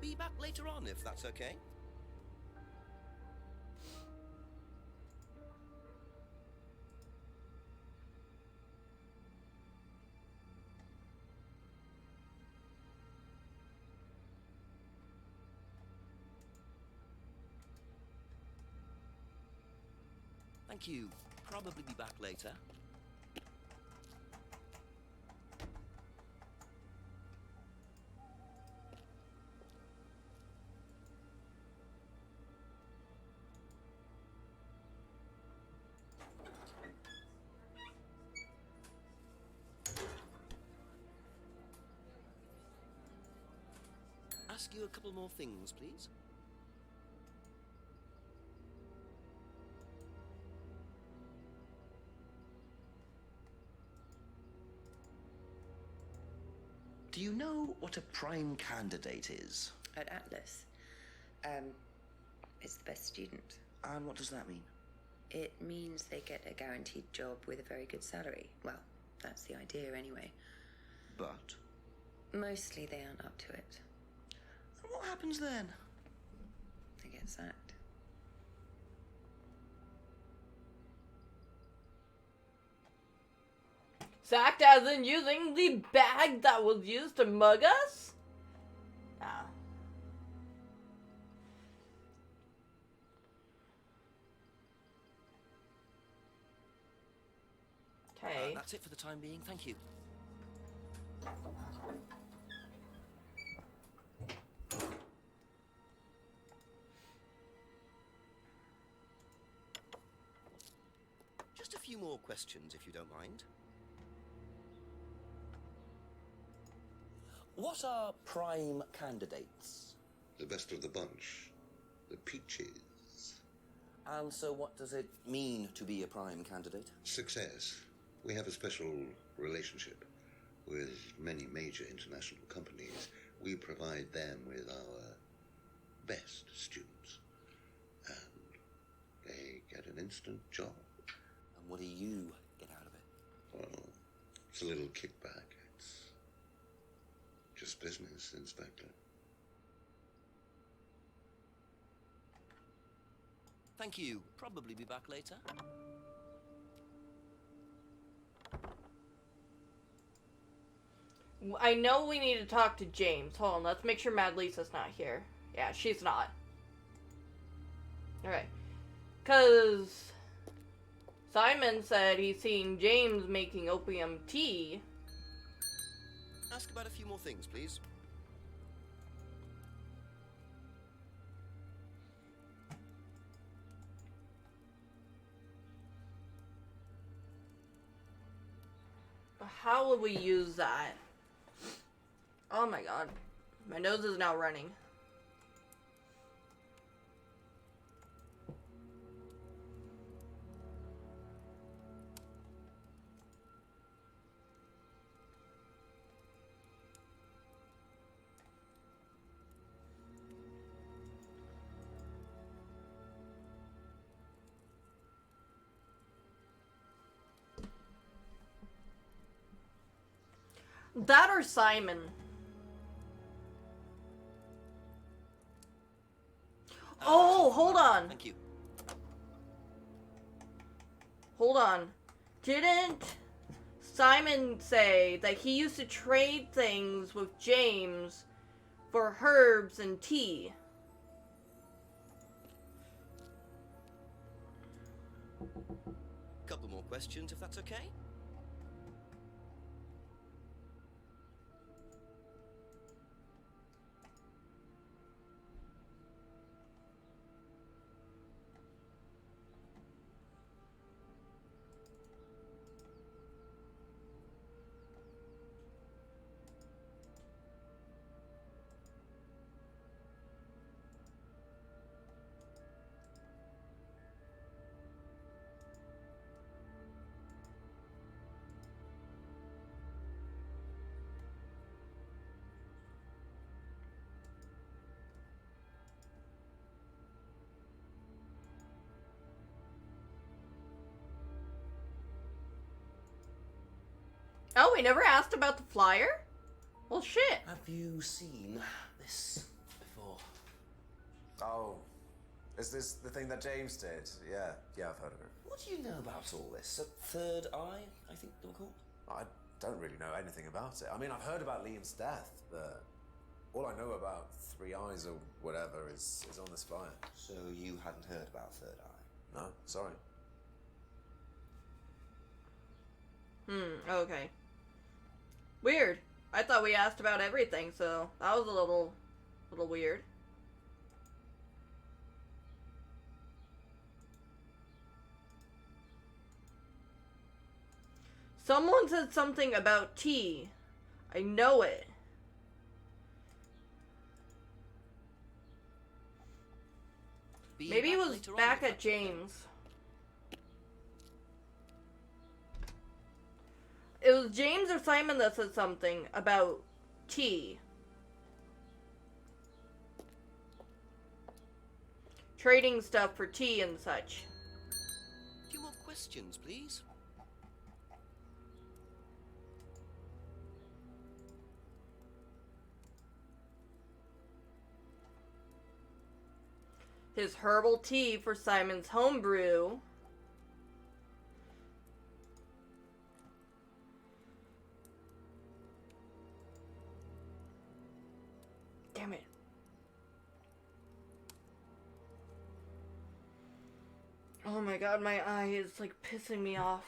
Be back later on, if that's okay. Thank you. Probably be back later. Ask you a couple more things, please. Do you know what a prime candidate is? At Atlas, it's the best student. And what does that mean? It means they get a guaranteed job with a very good salary. Well, that's the idea anyway. But? Mostly they aren't up to it. And what happens then? They get sacked. Sacked as in using the bag that was used to mug us? Ah. Okay. That's it for the time being. Thank you. Just a few more questions, if you don't mind. What are prime candidates? The best of the bunch. The peaches. And so what does it mean to be a prime candidate? Success. We have a special relationship with many major international companies. We provide them with our best students. And they get an instant job. And what do you get out of it? Well, it's a little kickback. It's just business, Inspector. Thank you. Probably be back later. I know we need to talk to James. Hold on, let's make sure Mad Lisa's not here. Yeah, she's not. Alright. Because Simon said he's seen James making opium tea. Ask about a few more things, please. How would we use that? Oh my god. My nose is now running. That or Simon. Oh, hold on. Thank you. Hold on. Didn't Simon say that he used to trade things with James for herbs and tea? Couple more questions, if that's okay. Oh, we never asked about the flyer? Well, shit. Have you seen this before? Oh, is this the thing that James did? Yeah, I've heard of it. What do you know about all this? A third eye, I think they were called? I don't really know anything about it. I mean, I've heard about Liam's death, but all I know about Three Eyes or whatever is on this flyer. So you hadn't heard about Third Eye? No, sorry. Okay. Weird. I thought we asked about everything, so that was a little weird. Someone said something about tea. I know it. Maybe it was back at James. It was James or Simon that said something about tea. Trading stuff for tea and such. A few more questions, please. His herbal tea for Simon's homebrew. Damn it. Oh my god, my eye is like pissing me off.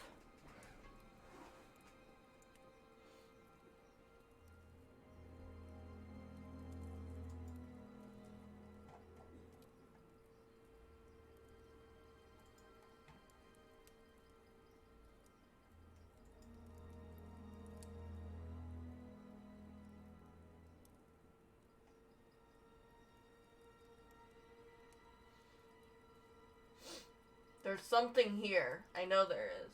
There's something here. I know there is.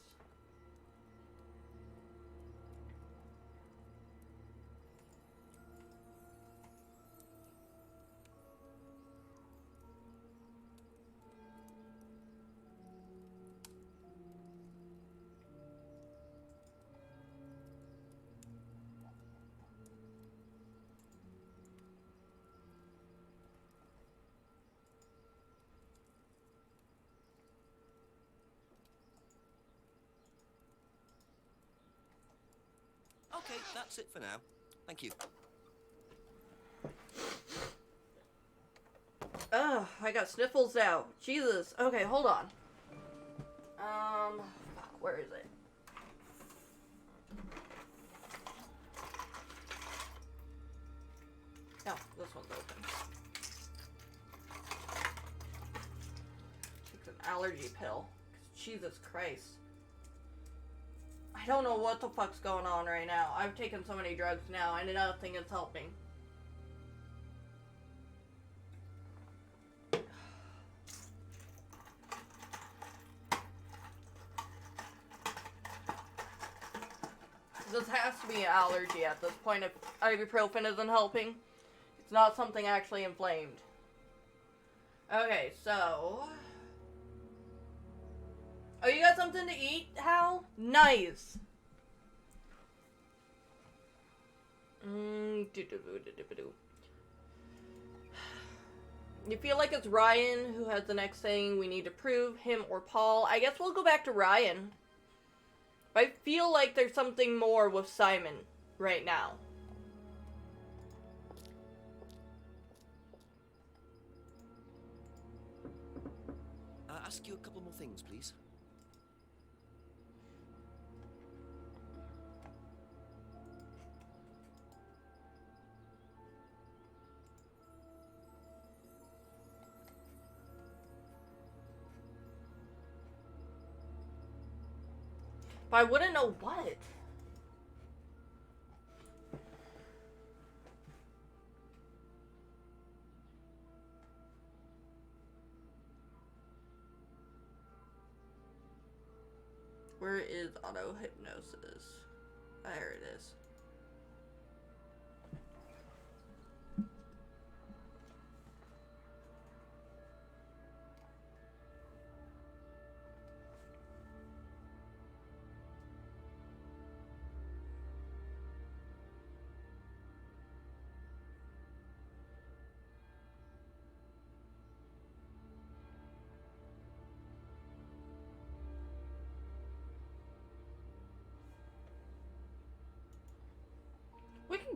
Okay, that's it for now. Thank you. Ugh, I got sniffles now. Jesus. Okay, hold on. Where is it? Oh, this one's open. It's an allergy pill. Jesus Christ. I don't know what the fuck's going on right now. I've taken so many drugs now and nothing is helping. This has to be an allergy at this point if ibuprofen isn't helping. It's not something actually inflamed. Okay, so... Oh, you got something to eat, Hal? Nice. You feel like it's Ryan who has the next thing we need to prove, him or Paul? I guess we'll go back to Ryan. I feel like there's something more with Simon right now. Ask you a couple more things, please. But I wouldn't know what. Where is auto hypnosis? There it is.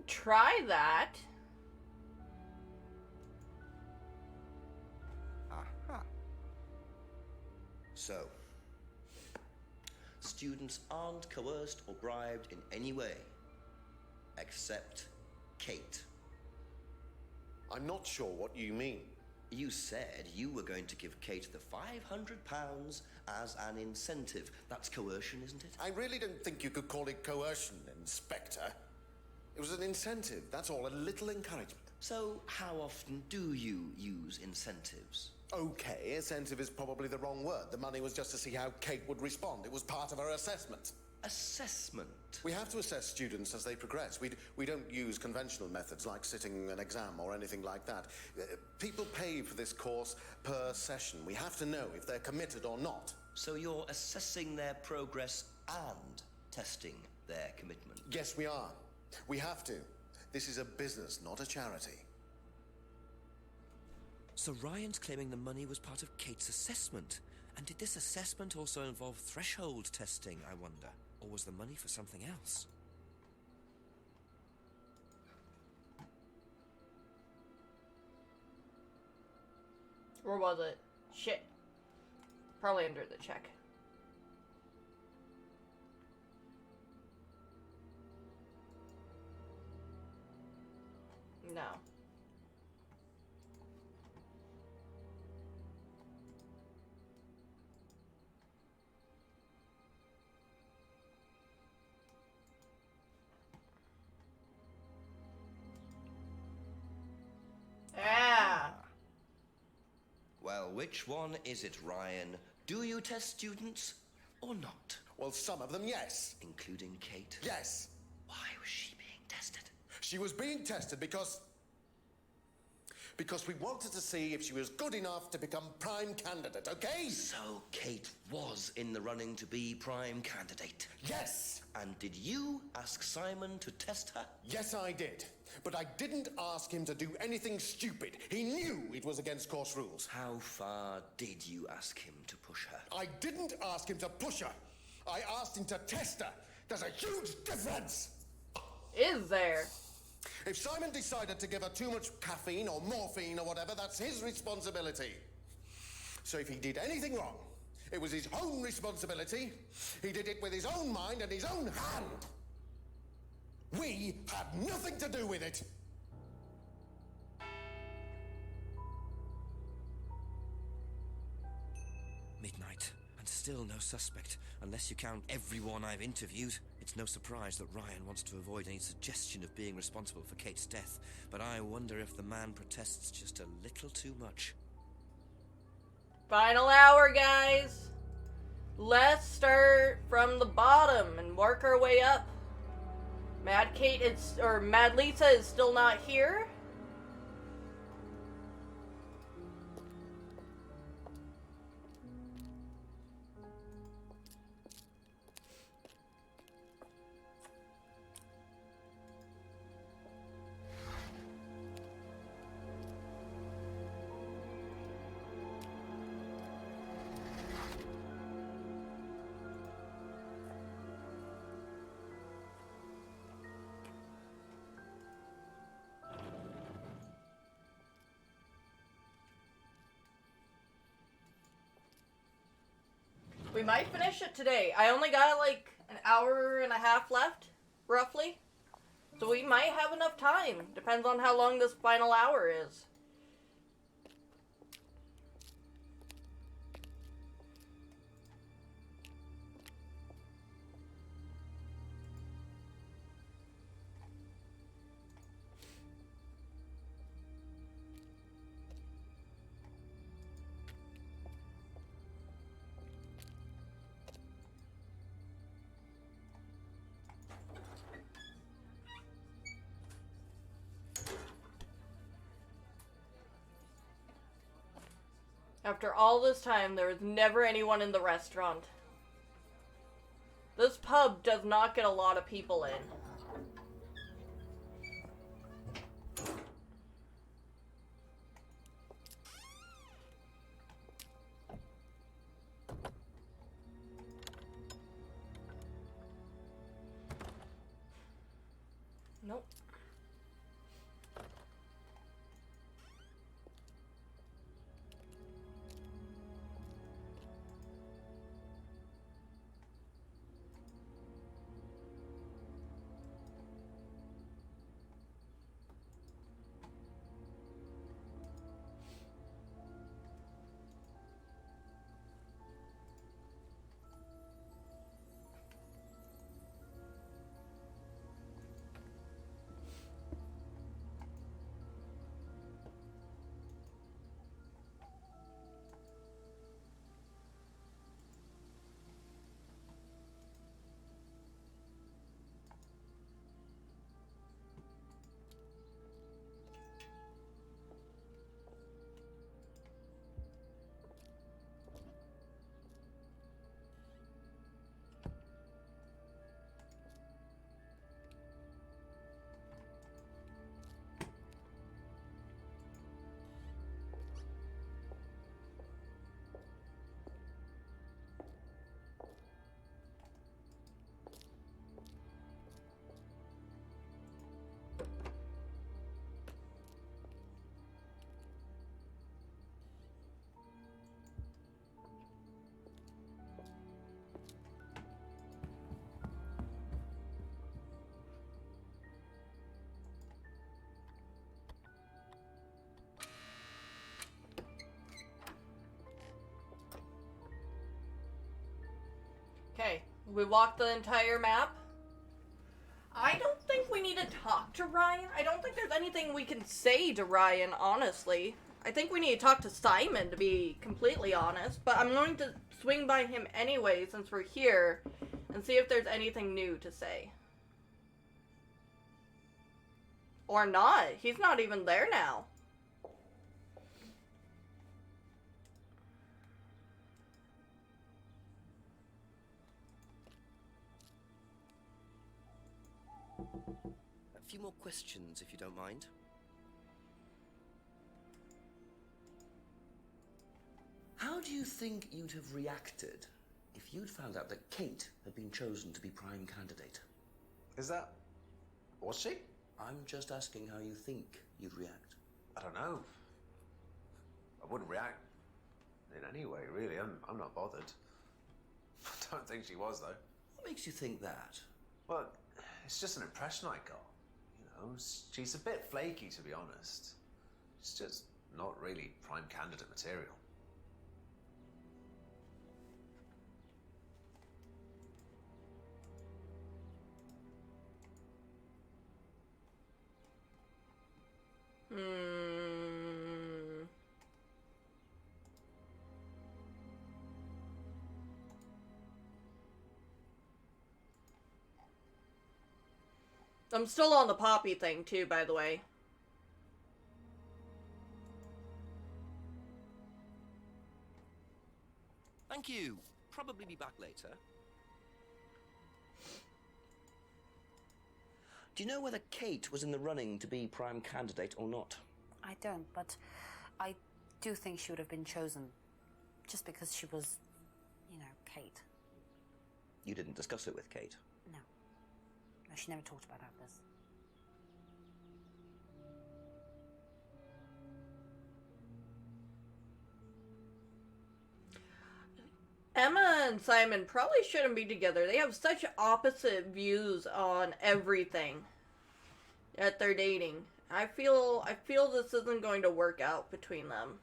try that. Aha. So, students aren't coerced or bribed in any way, except Kate. I'm not sure what you mean. You said you were going to give Kate the £500 as an incentive. That's coercion, isn't it? I really don't think you could call it coercion, Inspector. It was an incentive, that's all, a little encouragement. So, how often do you use incentives? Okay, incentive is probably the wrong word. The money was just to see how Kate would respond. It was part of her assessment. Assessment? We have to assess students as they progress. We don't use conventional methods like sitting an exam or anything like that. People pay for this course per session. We have to know if they're committed or not. So you're assessing their progress and testing their commitment? Yes, we are. We have to. This is a business, not a charity. So Ryan's claiming the money was part of Kate's assessment. And did this assessment also involve threshold testing, I wonder? Or was the money for something else? Or was it? Shit. Probably under the check. No. Yeah. Well, which one is it, Ryan? Do you test students or not? Well, some of them, yes. Including Kate? Yes. Why was she being tested? She was being tested because we wanted to see if she was good enough to become prime candidate, okay? So Kate was in the running to be prime candidate? Yes! And did you ask Simon to test her? Yes, I did. But I didn't ask him to do anything stupid. He knew it was against course rules. How far did you ask him to push her? I didn't ask him to push her. I asked him to test her. There's a huge difference! Is there? If Simon decided to give her too much caffeine or morphine or whatever, that's his responsibility. So if he did anything wrong, it was his own responsibility. He did it with his own mind and his own hand. We had nothing to do with it. Midnight, and still no suspect, unless you count everyone I've interviewed. It's no surprise that Ryan wants to avoid any suggestion of being responsible for Kate's death, but I wonder if the man protests just a little too much. Final hour, guys. Let's start from the bottom and work our way up. Mad Lisa is still not here. We might finish it today. I only got like an hour and a half left, roughly. So we might have enough time. Depends on how long this final hour is. After all this time, there was never anyone in the restaurant. This pub does not get a lot of people in. Nope. We walked the entire map. I don't think we need to talk to Ryan. I don't think there's anything we can say to Ryan, honestly. I think we need to talk to Simon, to be completely honest. But I'm going to swing by him anyway, since we're here, and see if there's anything new to say. Or not. He's not even there now. A few more questions, if you don't mind. How do you think you'd have reacted if you'd found out that Kate had been chosen to be prime candidate? Is that... was she? I'm just asking how you think you'd react. I don't know. I wouldn't react in any way, really. I'm not bothered. I don't think she was, though. What makes you think that? Well, it's just an impression I got. You know, she's a bit flaky, to be honest. She's just not really prime candidate material. I'm still on the Poppy thing, too, by the way. Thank you. Probably be back later. Do you know whether Kate was in the running to be prime candidate or not? I don't, but I do think she would have been chosen. Just because she was, you know, Kate. You didn't discuss it with Kate? No. No, she never talked about this. Emma and Simon probably shouldn't be together. They have such opposite views on everything that they're dating. I feel this isn't going to work out between them.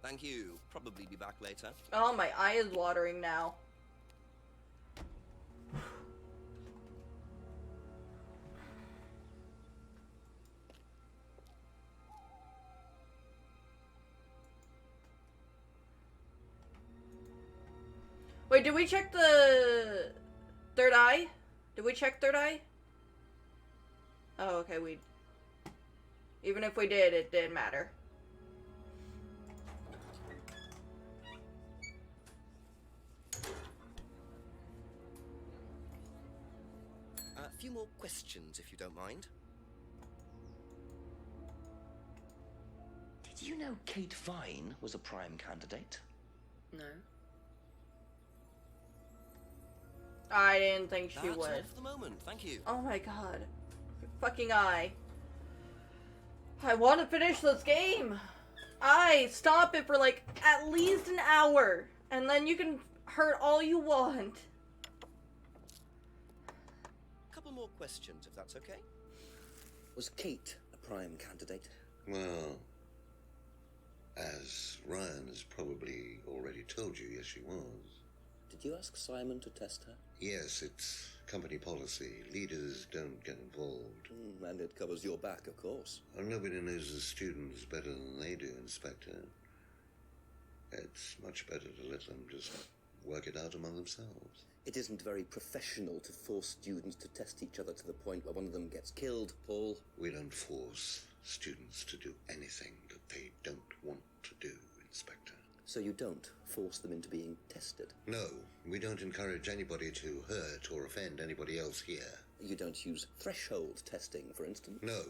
Thank you. Probably be back later. Oh, my eye is watering now. Wait, did we check the third eye? Did we check third eye? Oh, okay, even if we did, it didn't matter. A few more questions, if you don't mind. Did you know Kate Vine was a prime candidate? No. I didn't think she That's would. all for the moment. Thank you. Oh my god. Fucking eye. I want to finish this game. Stop it for like at least an hour. And then you can hurt all you want. A couple more questions, if that's okay. Was Kate a prime candidate? Well, as Ryan has probably already told you, yes, she was. Did you ask Simon to test her? Yes, it's company policy. Leaders don't get involved. And it covers your back, of course. Well, nobody knows the students better than they do, Inspector. It's much better to let them just work it out among themselves. It isn't very professional to force students to test each other to the point where one of them gets killed, Paul. We don't force students to do anything that they don't want to do, Inspector. So you don't force them into being tested? No, we don't encourage anybody to hurt or offend anybody else here. You don't use threshold testing, for instance? No.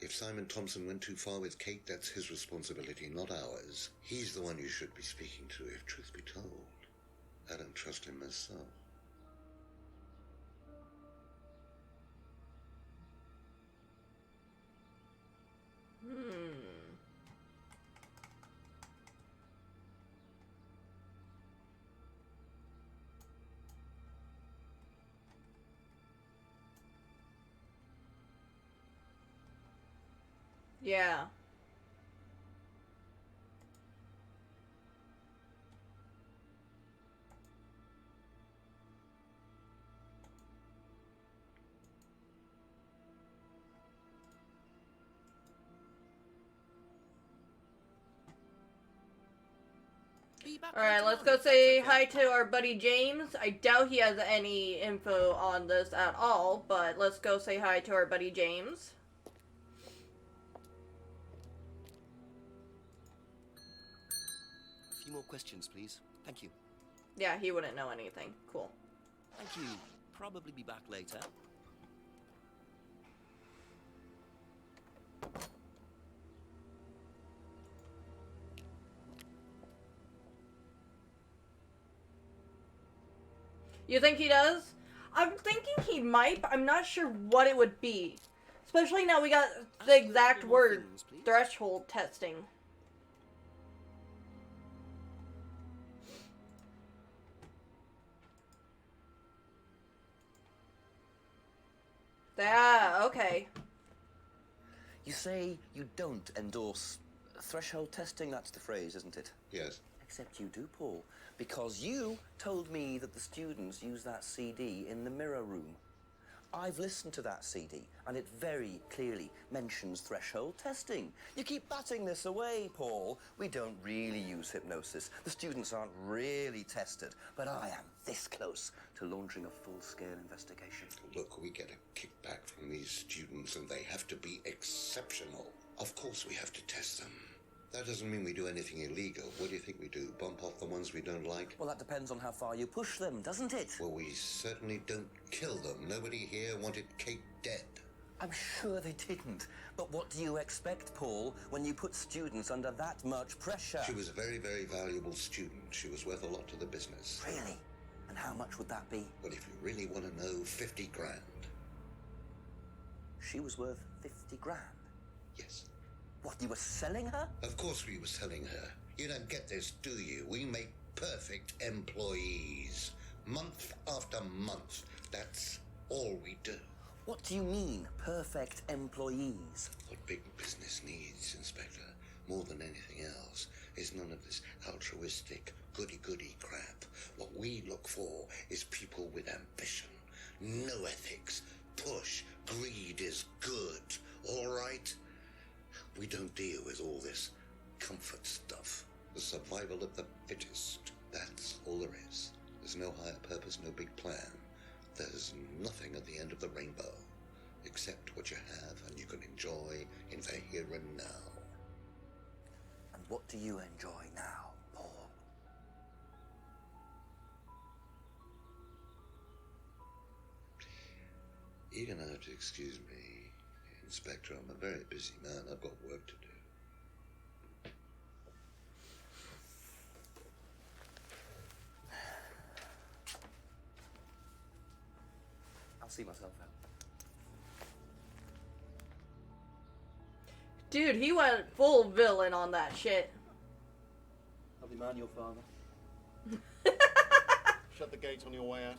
If Simon Thompson went too far with Kate, that's his responsibility, not ours. He's the one you should be speaking to, if truth be told. I don't trust him myself. Yeah. Alright, let's go say hi to our buddy James. I doubt he has any info on this at all, but let's go say hi to our buddy James. A few more questions, please. Thank you. Yeah, he wouldn't know anything. Cool. Thank you. Probably be back later. You think he does? I'm thinking he might, but I'm not sure what it would be. Especially now we got the exact word, threshold testing. Yeah, okay. You say you don't endorse threshold testing, that's the phrase, isn't it? Yes. Except you do, Paul, because you told me that the students use that CD in the mirror room. I've listened to that CD, and it very clearly mentions threshold testing. You keep batting this away, Paul. We don't really use hypnosis. The students aren't really tested, but I am this close to launching a full-scale investigation. Look, we get a kickback from these students, and they have to be exceptional. Of course we have to test them. That doesn't mean we do anything illegal. What do you think we do? Bump off the ones we don't like? Well, that depends on how far you push them, doesn't it? Well, we certainly don't kill them. Nobody here wanted Kate dead. I'm sure they didn't. But what do you expect, Paul, when you put students under that much pressure? She was a very, very valuable student. She was worth a lot to the business. Really? And how much would that be? Well, if you really want to know, 50 grand. She was worth 50 grand? Yes. What, you were selling her? Of course we were selling her. You don't get this, do you? We make perfect employees. Month after month. That's all we do. What do you mean, perfect employees? What big business needs, Inspector, more than anything else, is none of this altruistic, goody-goody crap. What we look for is people with ambition, no ethics, push, greed is good, all right? We don't deal with all this comfort stuff. The survival of the fittest. That's all there is. There's no higher purpose, no big plan. There's nothing at the end of the rainbow, except what you have and you can enjoy in the here and now. And what do you enjoy now, Paul? You're gonna have to excuse me, Inspector. I'm a very busy man. I've got work to do. I'll see myself out. Dude, he went full villain on that shit. Lovely man, your father. Shut the gate on your way out.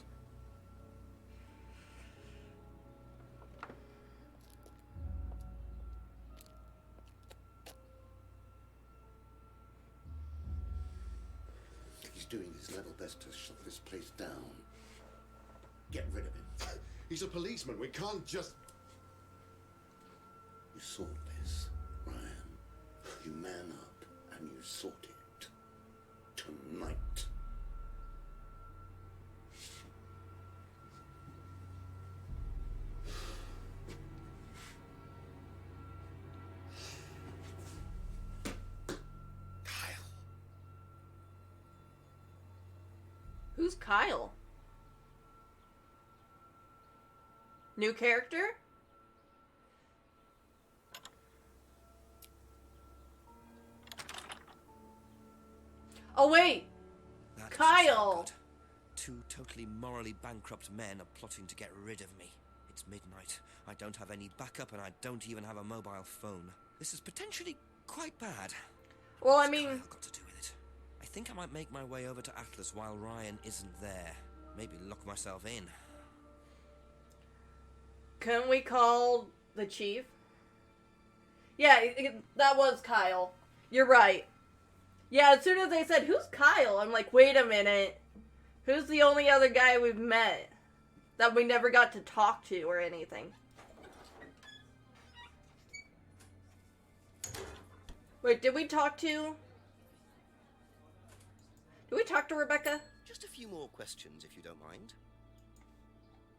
He's doing his level best to shut this place down. Get rid of him. He's a policeman. We can't just... You sort this, Ryan. You man up and you sort it. Tonight. Who's Kyle? New character? Oh wait! That doesn't Kyle! sound good. Two totally morally bankrupt men are plotting to get rid of me. It's midnight. I don't have any backup and I don't even have a mobile phone. This is potentially quite bad. Well, I What's mean... Kyle got to do with it? I think I might make my way over to Atlas while Ryan isn't there. Maybe lock myself in. Couldn't we call the chief? Yeah, that was Kyle. You're right. Yeah, as soon as they said, who's Kyle? I'm like, wait a minute. Who's the only other guy we've met that we never got to talk to or anything? Wait, did we talk to... Did we talk to Rebecca? Just a few more questions, if you don't mind.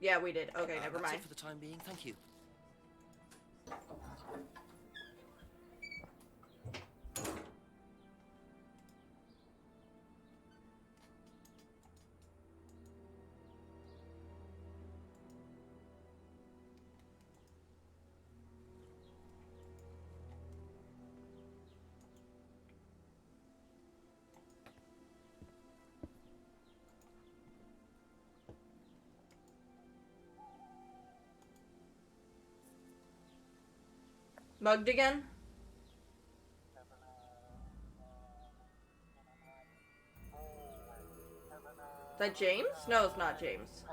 Yeah, we did. Okay, never That's mind. it for the time being. Thank you. Mugged again? Is that James? No, it's not James.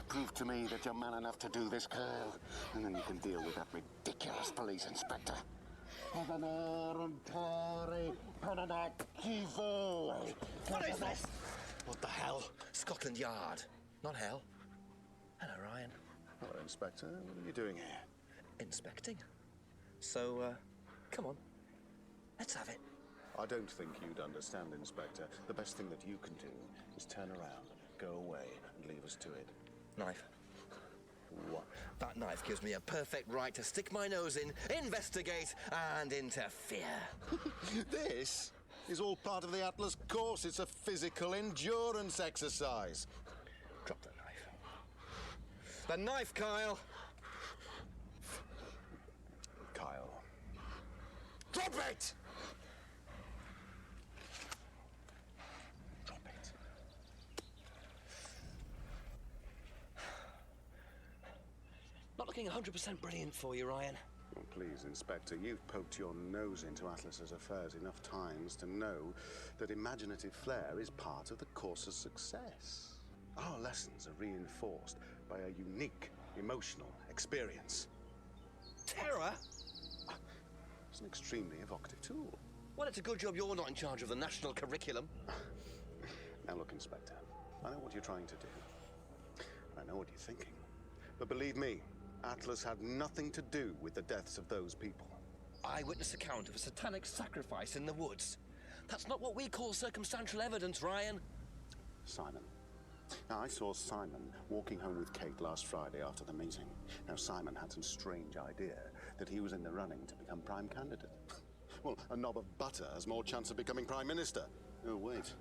Prove to me that you're man enough to do this, Kyle, and then you can deal with that ridiculous police inspector. What is this? What the hell? Scotland Yard. Not hell. Hello, Ryan. Hello, Inspector. What are you doing here? Inspecting. So, come on. Let's have it. I don't think you'd understand, Inspector. The best thing that you can do is turn around, go away, and leave us to it. Knife. What? That knife gives me a perfect right to stick my nose in, investigate, and interfere. This is all part of the Atlas course. It's a physical endurance exercise. Drop the knife. The knife, Kyle! Kyle. Drop it! Drop it. Not looking 100% brilliant for you, Ryan. Well, please, Inspector, you've poked your nose into Atlas's affairs enough times to know that imaginative flair is part of the course's success. Our lessons are reinforced by a unique emotional experience. Terror? It's an extremely evocative tool. Well, it's a good job you're not in charge of the national curriculum. Now look, Inspector, I know what you're trying to do. I know what you're thinking. But believe me, Atlas had nothing to do with the deaths of those people. Eyewitness account of a satanic sacrifice in the woods. That's not what we call circumstantial evidence, Ryan. Simon. Now, I saw Simon walking home with Kate last Friday after the meeting. Now, Simon had some strange idea that he was in the running to become prime candidate. Well, a knob of butter has more chance of becoming prime minister. Oh, wait.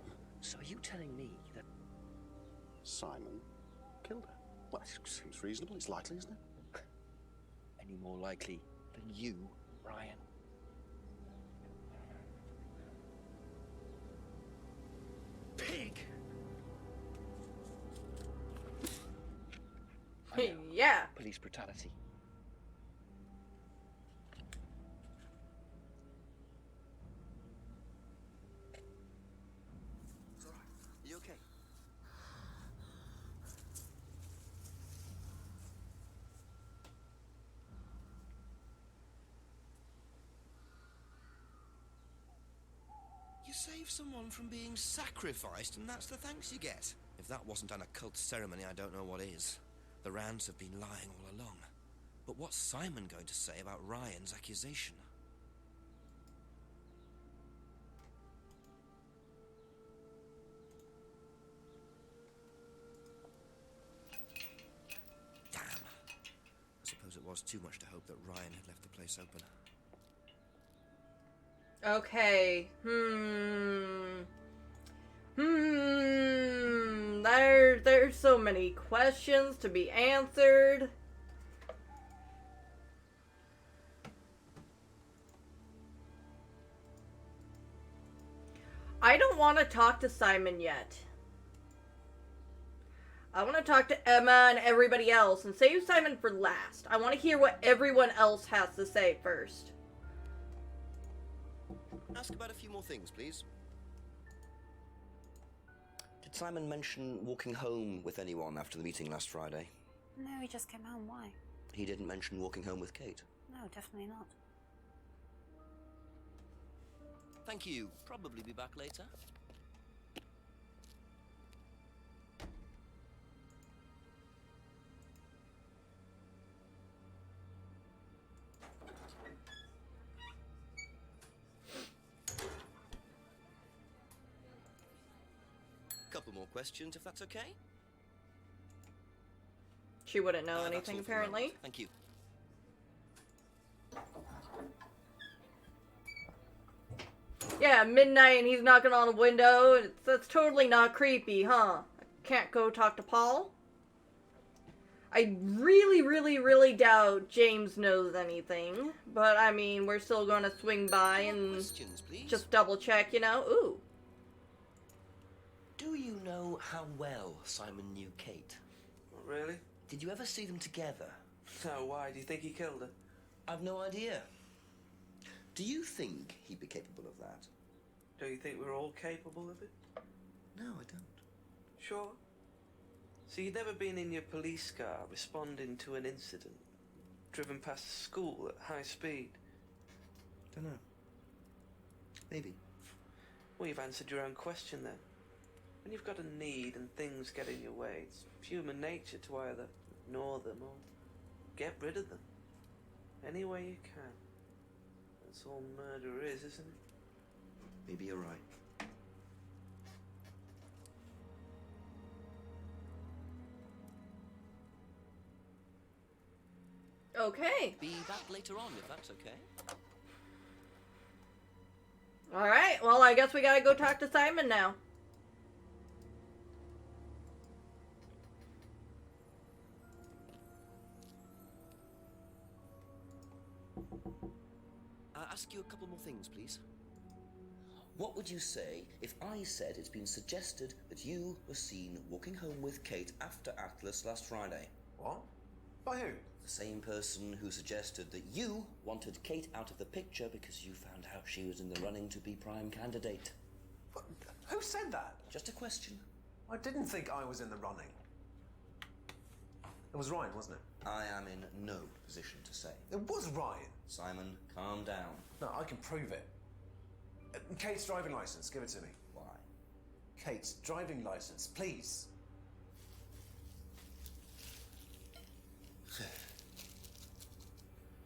So are you telling me that Simon killed her? Well, it seems reasonable. It's likely, isn't it? any more likely than you, Ryan? Pig! Yeah. Police brutality. It's all right. Are you okay? You save someone from being sacrificed, and that's the thanks you get. If that wasn't an occult ceremony, I don't know what is. The Rands have been lying all along. But what's Simon going to say about Ryan's accusation? Damn. I suppose it was too much to hope that Ryan had left the place open. Okay. There's so many questions to be answered. I don't want to talk to Simon yet. I want to talk to Emma and everybody else and save Simon for last. I want to hear what everyone else has to say first. Ask about a few more things, please. Did Simon mention walking home with anyone after the meeting last Friday? No, he just came home. Why? He didn't mention walking home with Kate. No, definitely not. Thank you. Probably be back later. Couple more questions, if that's okay. She wouldn't know That's anything, all for the apparently. moment. Thank you. Yeah, midnight and he's knocking on a window. That's totally not creepy, huh? I can't go talk to Paul? I really doubt James knows anything. But, I mean, we're still gonna swing by and just double check, you know? Ooh. Do you know how well Simon knew Kate? Really? Did you ever see them together? No, why? Do you think he killed her? I've no idea. Do you think he'd be capable of that? Do you think we're all capable of it? No, I don't. Sure. So you'd never been in your police car responding to an incident, driven past a school at high speed? Don't know. Maybe. Well, you've answered your own question then. When you've got a need and things get in your way, it's human nature to either ignore them or get rid of them. Any way you can. That's all murder is, isn't it? Maybe you're right. Okay. Be back later on, if that's okay. Alright, well, I guess we gotta go talk to Simon now. Ask you a couple more things, please. What would you say if I said it's been suggested that you were seen walking home with Kate after Atlas last Friday? What? By who? The same person who suggested that you wanted Kate out of the picture because you found out she was in the running to be prime candidate. What? Who said that? Just a question. I didn't think I was in the running. It was Ryan, wasn't it? I am in no position to say. It was Ryan. Simon, calm down. No, I can prove it. Kate's driving license, give it to me. Why? Kate's driving license, please.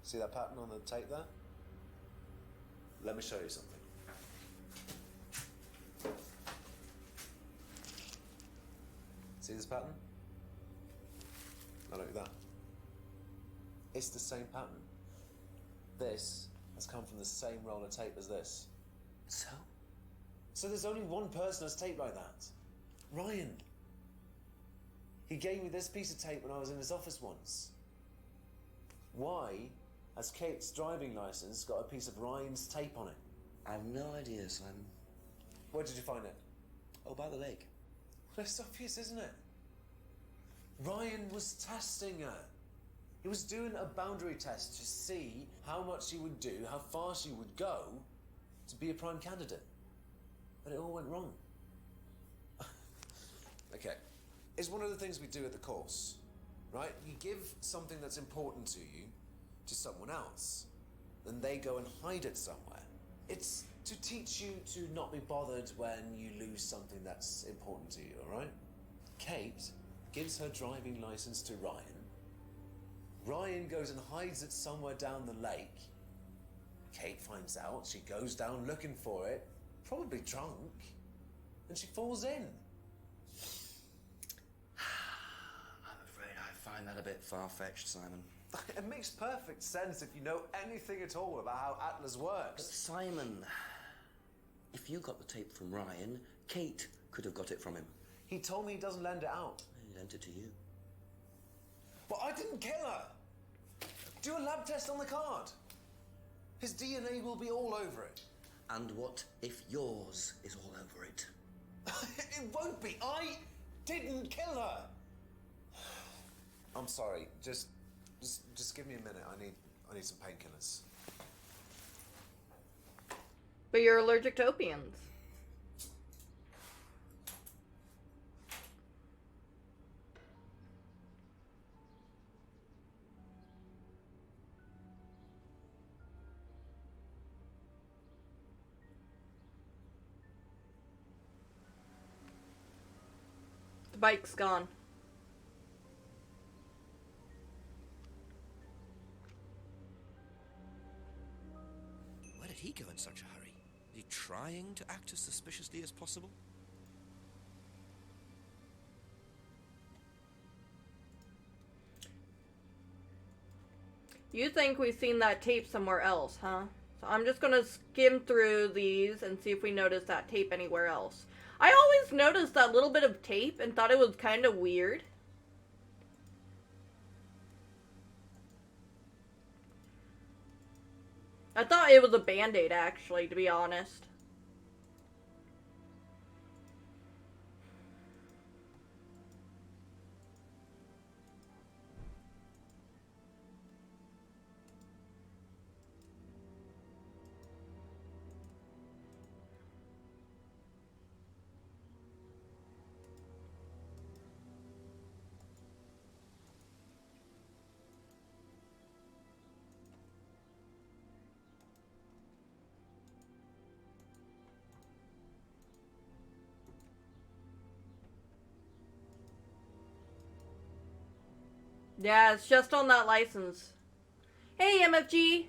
See that pattern on the tape there? Let me show you something. See this pattern? Now look at that. It's the same pattern. This has come from the same roll of tape as this. So? So there's only one person that's taped like that. Ryan. He gave me this piece of tape when I was in his office once. Why has Kate's driving license got a piece of Ryan's tape on it? I have no idea, Simon. Where did you find it? Oh, by the lake. Well, it's obvious, isn't it? Ryan was testing her. He was doing a boundary test to see how much she would do, how far she would go to be a prime candidate. But it all went wrong. Okay. It's one of the things we do at the course, right? You give something that's important to you to someone else, then they go and hide it somewhere. It's to teach you to not be bothered when you lose something that's important to you, all right? Kate gives her driving license to Ryan. Ryan goes and hides it somewhere down the lake. Kate finds out, she goes down looking for it, probably drunk, and she falls in. I'm afraid I find that a bit far-fetched, Simon. It makes perfect sense if you know anything at all about how Atlas But works. Simon, If you got the tape from Ryan, Kate could have got it from him. He told me he doesn't lend it out. He lent it to you. But I didn't kill her! Do a lab test on the card. His DNA will be all over it. And what if yours is all over it? It won't be. I didn't kill her. I'm sorry. Just give me a minute. I need some painkillers. But you're allergic to opiums. The bike's gone. Where did he go in such a hurry? Is he trying to act as suspiciously as possible? You think we've seen that tape somewhere else, huh? So I'm just gonna skim through these and see if we notice that tape anywhere else. I always noticed that little bit of tape and thought it was kind of weird. I thought it was a Band-Aid, actually, to be honest. Yeah, it's just on that license. Hey, MFG!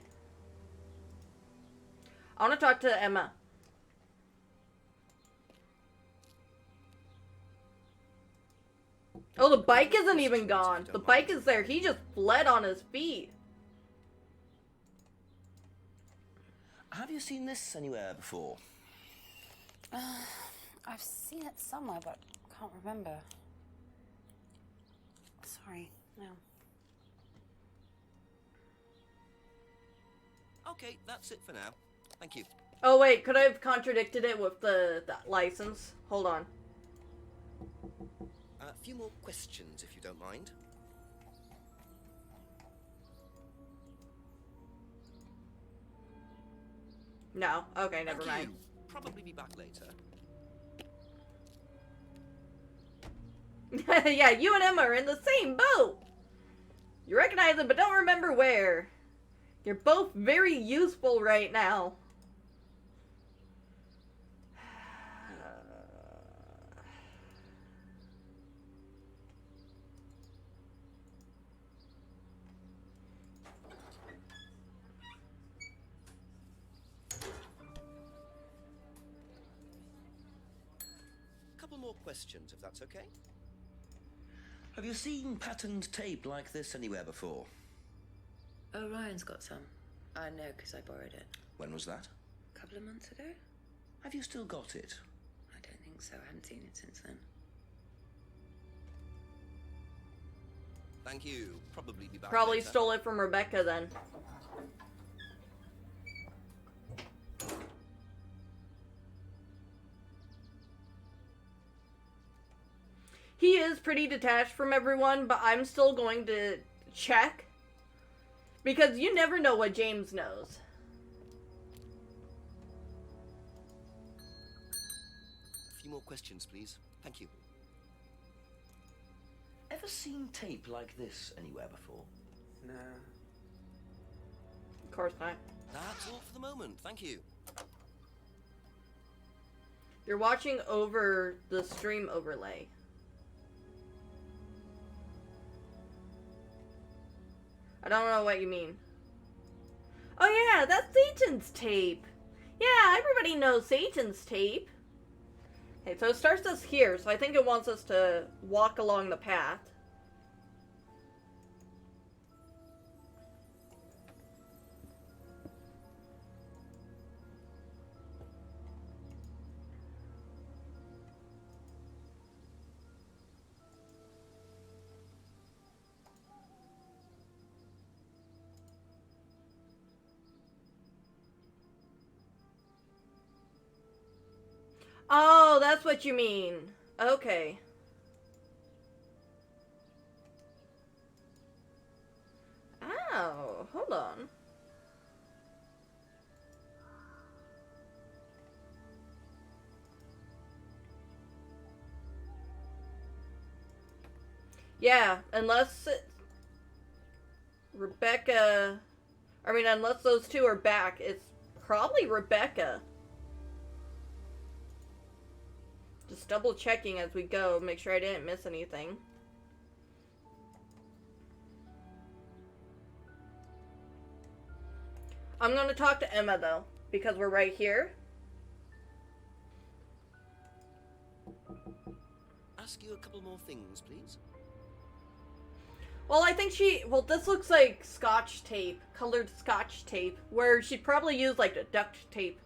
I want to talk to Emma. Oh, the bike isn't even gone. The bike is there. He just fled on his feet. Have you seen this anywhere before? I've seen it somewhere, but can't remember. Sorry, no. Okay, that's it for now. Thank you. Oh, wait. Could I have contradicted it with the license? Hold on. A few more questions, if you don't mind. No. Okay, never Thank mind. you. Probably be back later. Yeah, you and Emma are in the same boat. You recognize it, but don't remember where. You're both very useful right now. Couple more questions, if that's okay. Have you seen patterned tape like this anywhere before? Oh, Ryan's got some. I know because I borrowed it. When was that? A couple of months ago? Have you still got it? I don't think so. I haven't seen it since then. Thank you. Probably be back Probably later. stole it from Rebecca then. He is pretty detached from everyone, but I'm still going to check. Because you never know what James knows. A few more questions, please. Thank you. Ever seen tape like this anywhere before? No. Of course not. That's all for the moment. Thank you. You're watching over the stream overlay. I don't know what you mean. Oh yeah, that's Satan's tape. Yeah, everybody knows Satan's tape. Okay, so it starts us here, so I think it wants us to walk along the path. Oh, that's what you mean. Okay. Oh, hold on. Yeah, unless Rebecca... I mean, unless those two are back, it's probably Rebecca. Just double checking as we go, make sure I didn't miss anything. I'm gonna talk to Emma though, because we're right here. Ask you a couple more things, please. Well, I think well, this looks like scotch tape, colored scotch tape, where she'd probably use like the duct tape.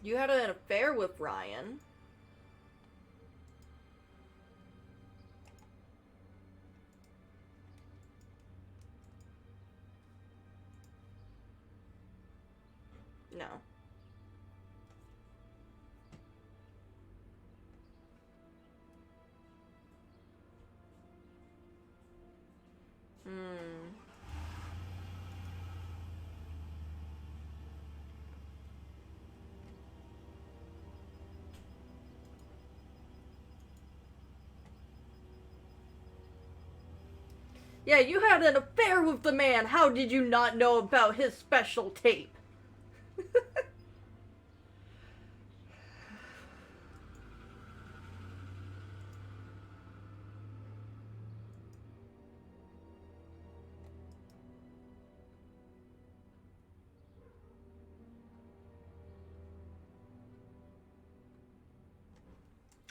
You had an affair with Ryan. No. Yeah, you had an affair with the man. How did you not know about his special tape?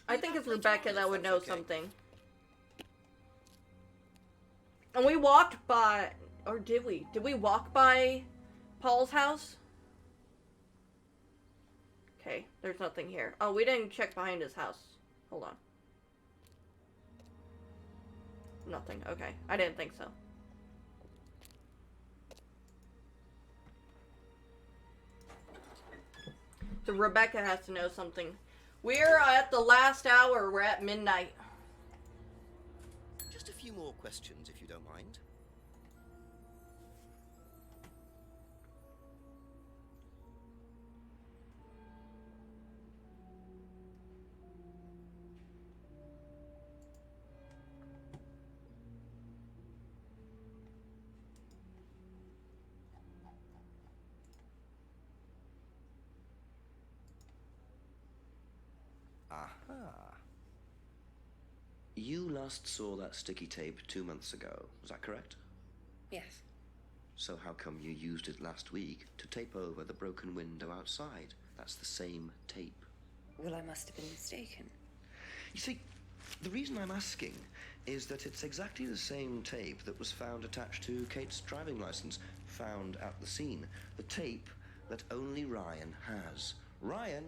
I think it's Rebecca that would know something. And we walked by, or did we? Did we walk by Paul's house? Okay, there's nothing here. Oh, we didn't check behind his house. Hold on. Nothing. Okay, I didn't think so. So Rebecca has to know something. We're at the last hour. We're at midnight. Just a few more questions, if you don't mind. Aha. You last saw that sticky tape 2 months ago, was that correct? Yes. So how come you used it last week to tape over the broken window outside? That's the same tape. Well, I must have been mistaken. You see, the reason I'm asking is that it's exactly the same tape that was found attached to Kate's driving license, found at the scene. The tape that only Ryan has. Ryan,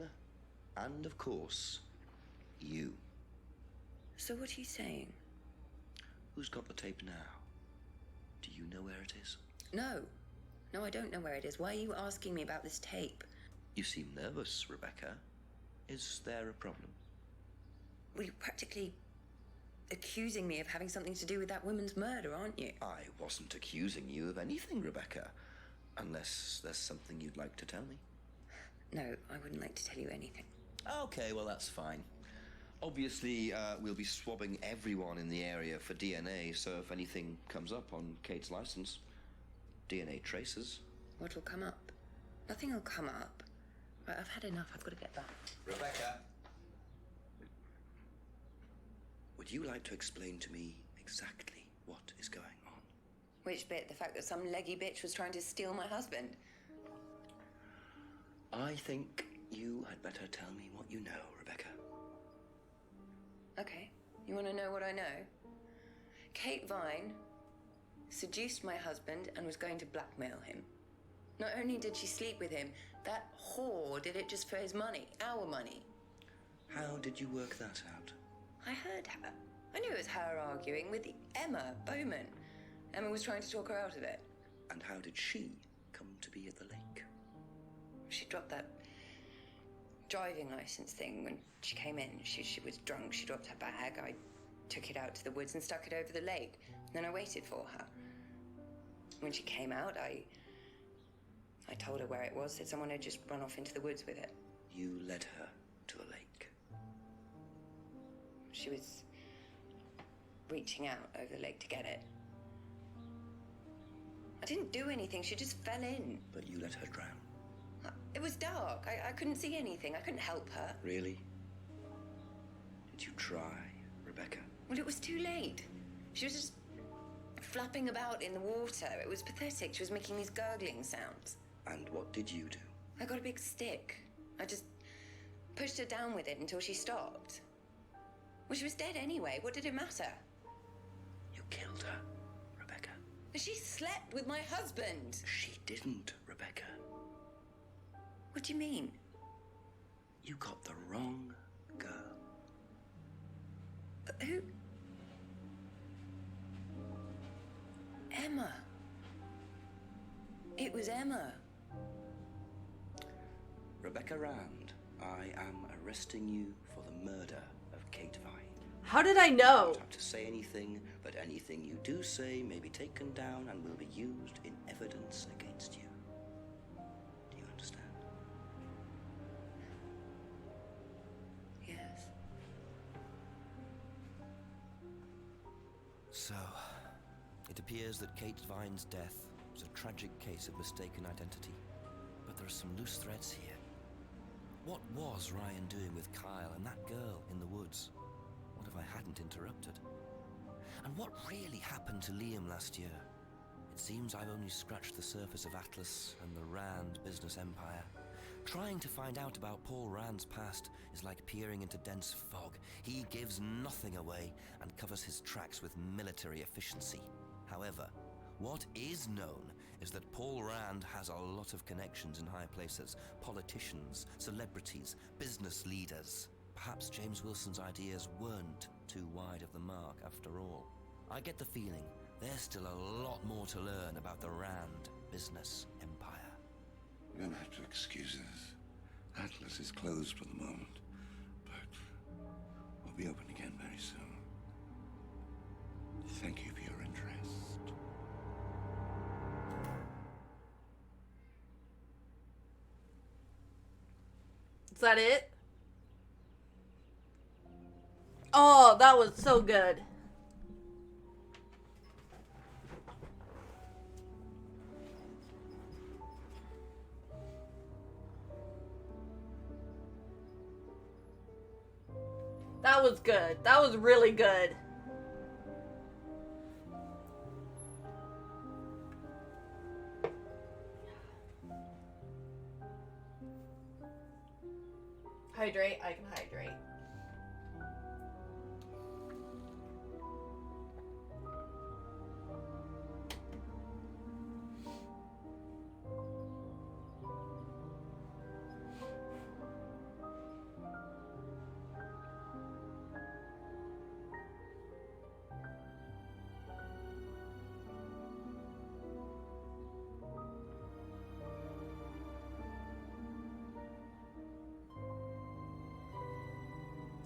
and of course, you. So what are you saying? Who's got the tape now? Do you know where it is? No. No, I don't know where it is. Why are you asking me about this tape? You seem nervous, Rebecca. Is there a problem? Well, you're practically accusing me of having something to do with that woman's murder, aren't you? I wasn't accusing you of anything, Rebecca. Unless there's something you'd like to tell me. No, I wouldn't like to tell you anything. Okay, well, that's fine. Obviously, we'll be swabbing everyone in the area for DNA, so if anything comes up on Kate's license, DNA traces. What'll come up? Nothing will come up. Right, I've had enough. I've got to get back. Rebecca! Would you like to explain to me exactly what is going on? Which bit? The fact that some leggy bitch was trying to steal my husband? I think you had better tell me what you know, Rebecca. Okay. You want to know what I know? Kate Vine seduced my husband and was going to blackmail him. Not only did she sleep with him, that whore did it just for his money, our money. How did you work that out? I heard her. I knew it was her arguing with Emma Bowman. Emma was trying to talk her out of it. And how did she come to be at the lake? She dropped that driving license thing when she came in. She was drunk. She dropped her bag. I took it out to the woods and stuck it over the lake. Then I waited for her. When she came out, I told her where it was, said someone had just run off into the woods with it. You led her to the lake. She was reaching out over the lake to get it. I didn't do anything. She just fell in. But you let her drown. It was dark. I couldn't see anything. I couldn't help her. Really? Did you try, Rebecca? Well, it was too late. She was just flapping about in the water. It was pathetic. She was making these gurgling sounds. And what did you do? I got a big stick. I just pushed her down with it until she stopped. Well, she was dead anyway. What did it matter? You killed her, Rebecca. She slept with my husband. She didn't, Rebecca. What do you mean? You got the wrong girl. Who? Emma. It was Emma. Rebecca Rand, I am arresting you for the murder of Kate Vine. How did I know? You don't have to say anything, but anything you do say may be taken down and will be used in evidence against you. Do you understand? Yes. So, it appears that Kate Vine's death was a tragic case of mistaken identity. But there are some loose threads here. What was Ryan doing with Kyle and that girl in the woods? What if I hadn't interrupted? And what really happened to Liam last year? It seems I've only scratched the surface of Atlas and the Rand business empire. Trying to find out about Paul Rand's past is like peering into dense fog. He gives nothing away and covers his tracks with military efficiency. However, what is known is that Paul Rand has a lot of connections in high places. Politicians, celebrities, business leaders. Perhaps James Wilson's ideas weren't too wide of the mark after all. I get the feeling there's still a lot more to learn about the Rand business empire. You're going to have to excuse us. Atlas is closed for the moment, but we'll be open again very soon. Thank you for your interest. Is that it? Oh, that was so good. That was good. That was really good. Hydrate. I can hydrate.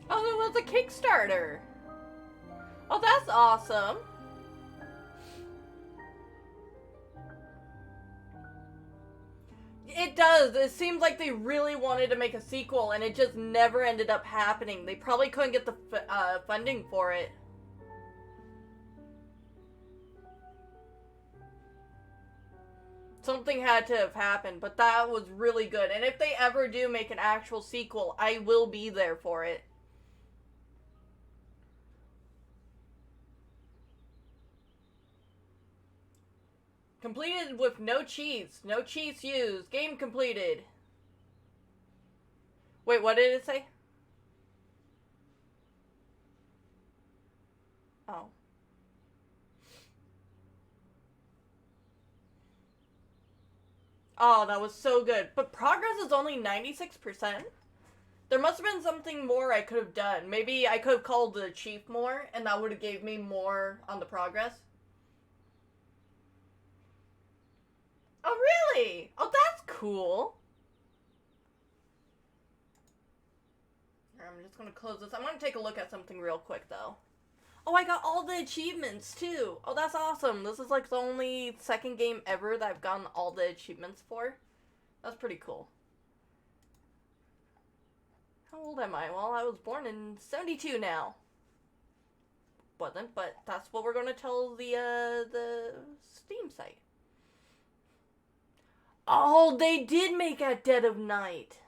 Oh, it was a Kickstarter. Oh, that's awesome. It does. It seems like they really wanted to make a sequel, and it just never ended up happening. They probably couldn't get the funding for it. Something had to have happened, but that was really good. And if they ever do make an actual sequel, I will be there for it. Completed with no cheats. No cheats used. Game completed. Wait, what did it say? Oh. Oh, that was so good. But progress is only 96%? There must have been something more I could have done. Maybe I could have called the chief more, and that would have gave me more on the progress. Oh, really? Oh, that's cool. I'm just gonna close this. I'm gonna take a look at something real quick, though. Oh, I got all the achievements, too. Oh, that's awesome. This is, like, the only second game ever that I've gotten all the achievements for. That's pretty cool. How old am I? Well, I was born in 72 now. Wasn't, but that's what we're gonna tell the Steam site. Oh, they did make At Dead of Night.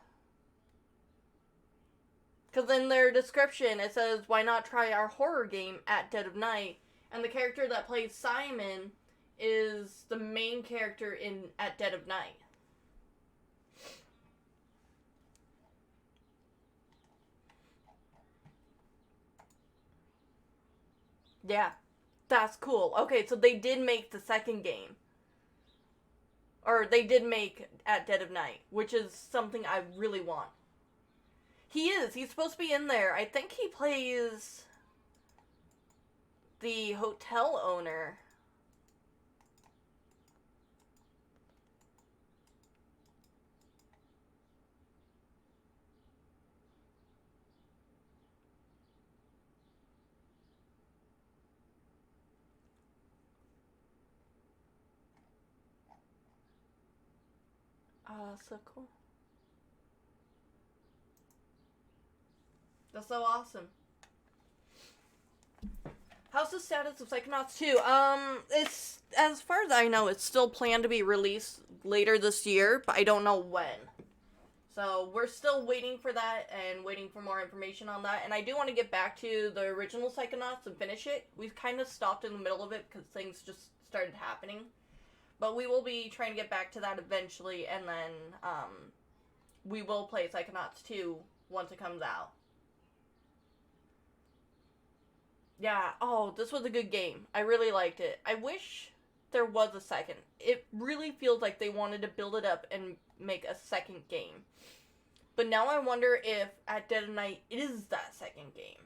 Because in their description, it says, why not try our horror game At Dead of Night? And the character that plays Simon is the main character in At Dead of Night. Yeah, that's cool. Okay, so they did make the second game. Or they did make At Dead of Night, which is something I really want. He is. He's supposed to be in there. I think he plays the hotel owner. Oh, that's so cool. That's so awesome. How's the status of Psychonauts 2? It's, as far as I know, it's still planned to be released later this year, but I don't know when. So, we're still waiting for that and waiting for more information on that. And I do want to get back to the original Psychonauts and finish it. We've kind of stopped in the middle of it because things just started happening. But we will be trying to get back to that eventually, and then, we will play Psychonauts 2 once it comes out. Yeah, oh, this was a good game. I really liked it. I wish there was a second. It really feels like they wanted to build it up and make a second game. But now I wonder if At Dead of Night is that second game.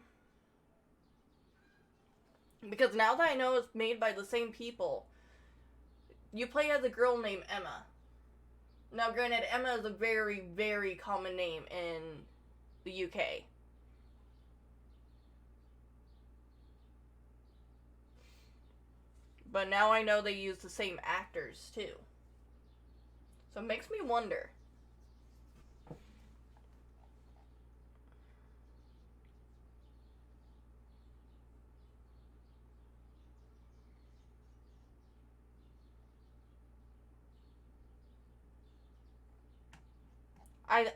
Because now that I know it's made by the same people, you play as a girl named Emma. Now, granted, Emma is a very, very common name in the UK. But now I know they use the same actors, too. So it makes me wonder.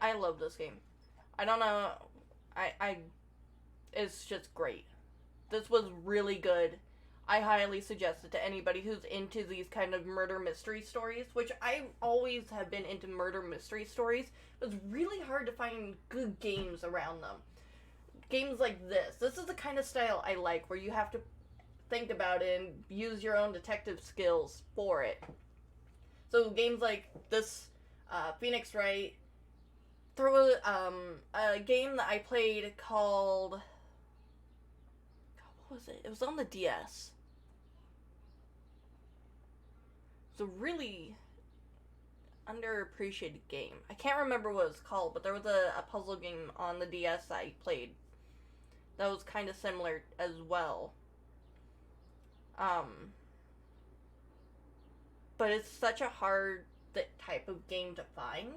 I love this game. I don't know. It's just great. This was really good. I highly suggest it to anybody who's into these kind of murder mystery stories, which I always have been into murder mystery stories. It's really hard to find good games around them. Games like this. This is the kind of style I like, where you have to think about it and use your own detective skills for it. So games like this, Phoenix Wright, throw a game that I played called... God, what was it? It was on the DS. It's a really underappreciated game. I can't remember what it's called, but there was a puzzle game on the DS I played that was kind of similar as well. But it's such a hard type of game to find.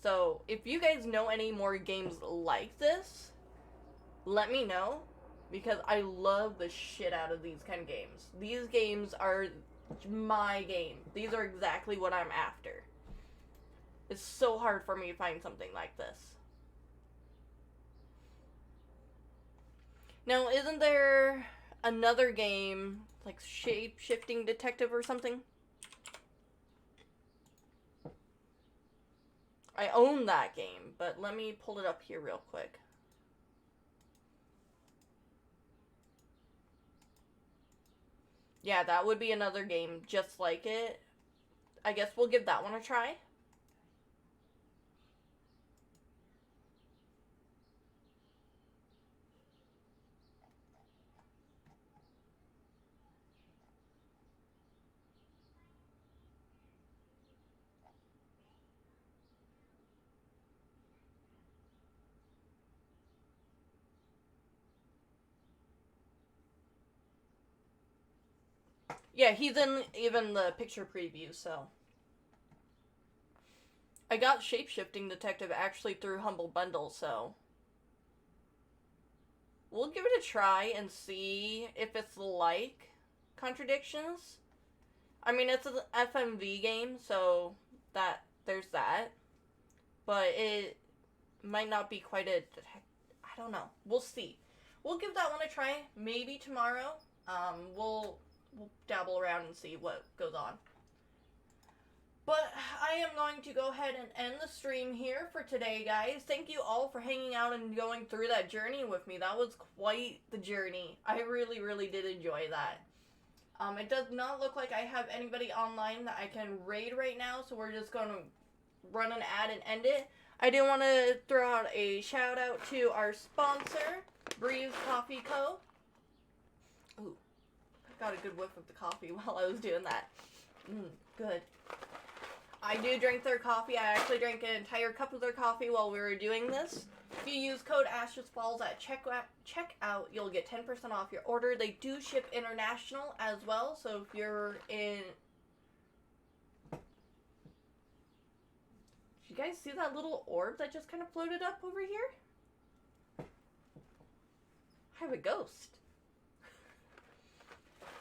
So, if you guys know any more games like this, let me know, because I love the shit out of these kind of games. These games are my game. These are exactly what I'm after. It's so hard for me to find something like this. Now, isn't there another game, like Shape-Shifting Detective or something? I own that game, but let me pull it up here real quick. Yeah, that would be another game just like it. I guess we'll give that one a try. Yeah, he's in even the picture preview, so. I got Shapeshifting Detective actually through Humble Bundle, so. We'll give it a try and see if it's like Contradictions. I mean, it's an FMV game, so there's that. But it might not be quite a I don't know. We'll see. We'll give that one a try. Maybe tomorrow. We'll dabble around and see what goes on. But I am going to go ahead and end the stream here for today, guys. Thank you all for hanging out and going through that journey with me. That was quite the journey. I really, really did enjoy that. It does not look like I have anybody online that I can raid right now, so we're just going to run an ad and end it. I do want to throw out a shout out to our sponsor, Breeze Coffee Co. Ooh, I got a good whiff of the coffee while I was doing that. Good. I do drink their coffee. I actually drank an entire cup of their coffee while we were doing this. If you use code AstrusFalls at checkout, you'll get 10% off your order. They do ship international as well, so if you're in... Did you guys see that little orb that just kind of floated up over here? I have a ghost.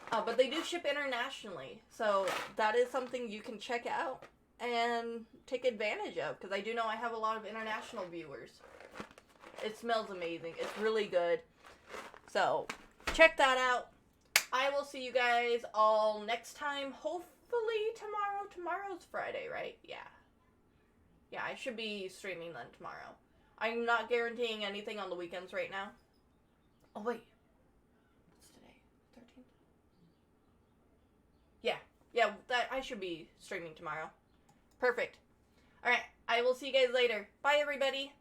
But they do ship internationally, so that is something you can check out and take advantage of, because I do know I have a lot of international viewers. It smells amazing. It's really good. So, check that out. I will see you guys all next time. Hopefully tomorrow. Tomorrow's Friday, right? Yeah. Yeah, I should be streaming then tomorrow. I'm not guaranteeing anything on the weekends right now. Oh, wait. What's today? 13th? Yeah, I should be streaming tomorrow. Perfect. Alright, I will see you guys later. Bye, everybody.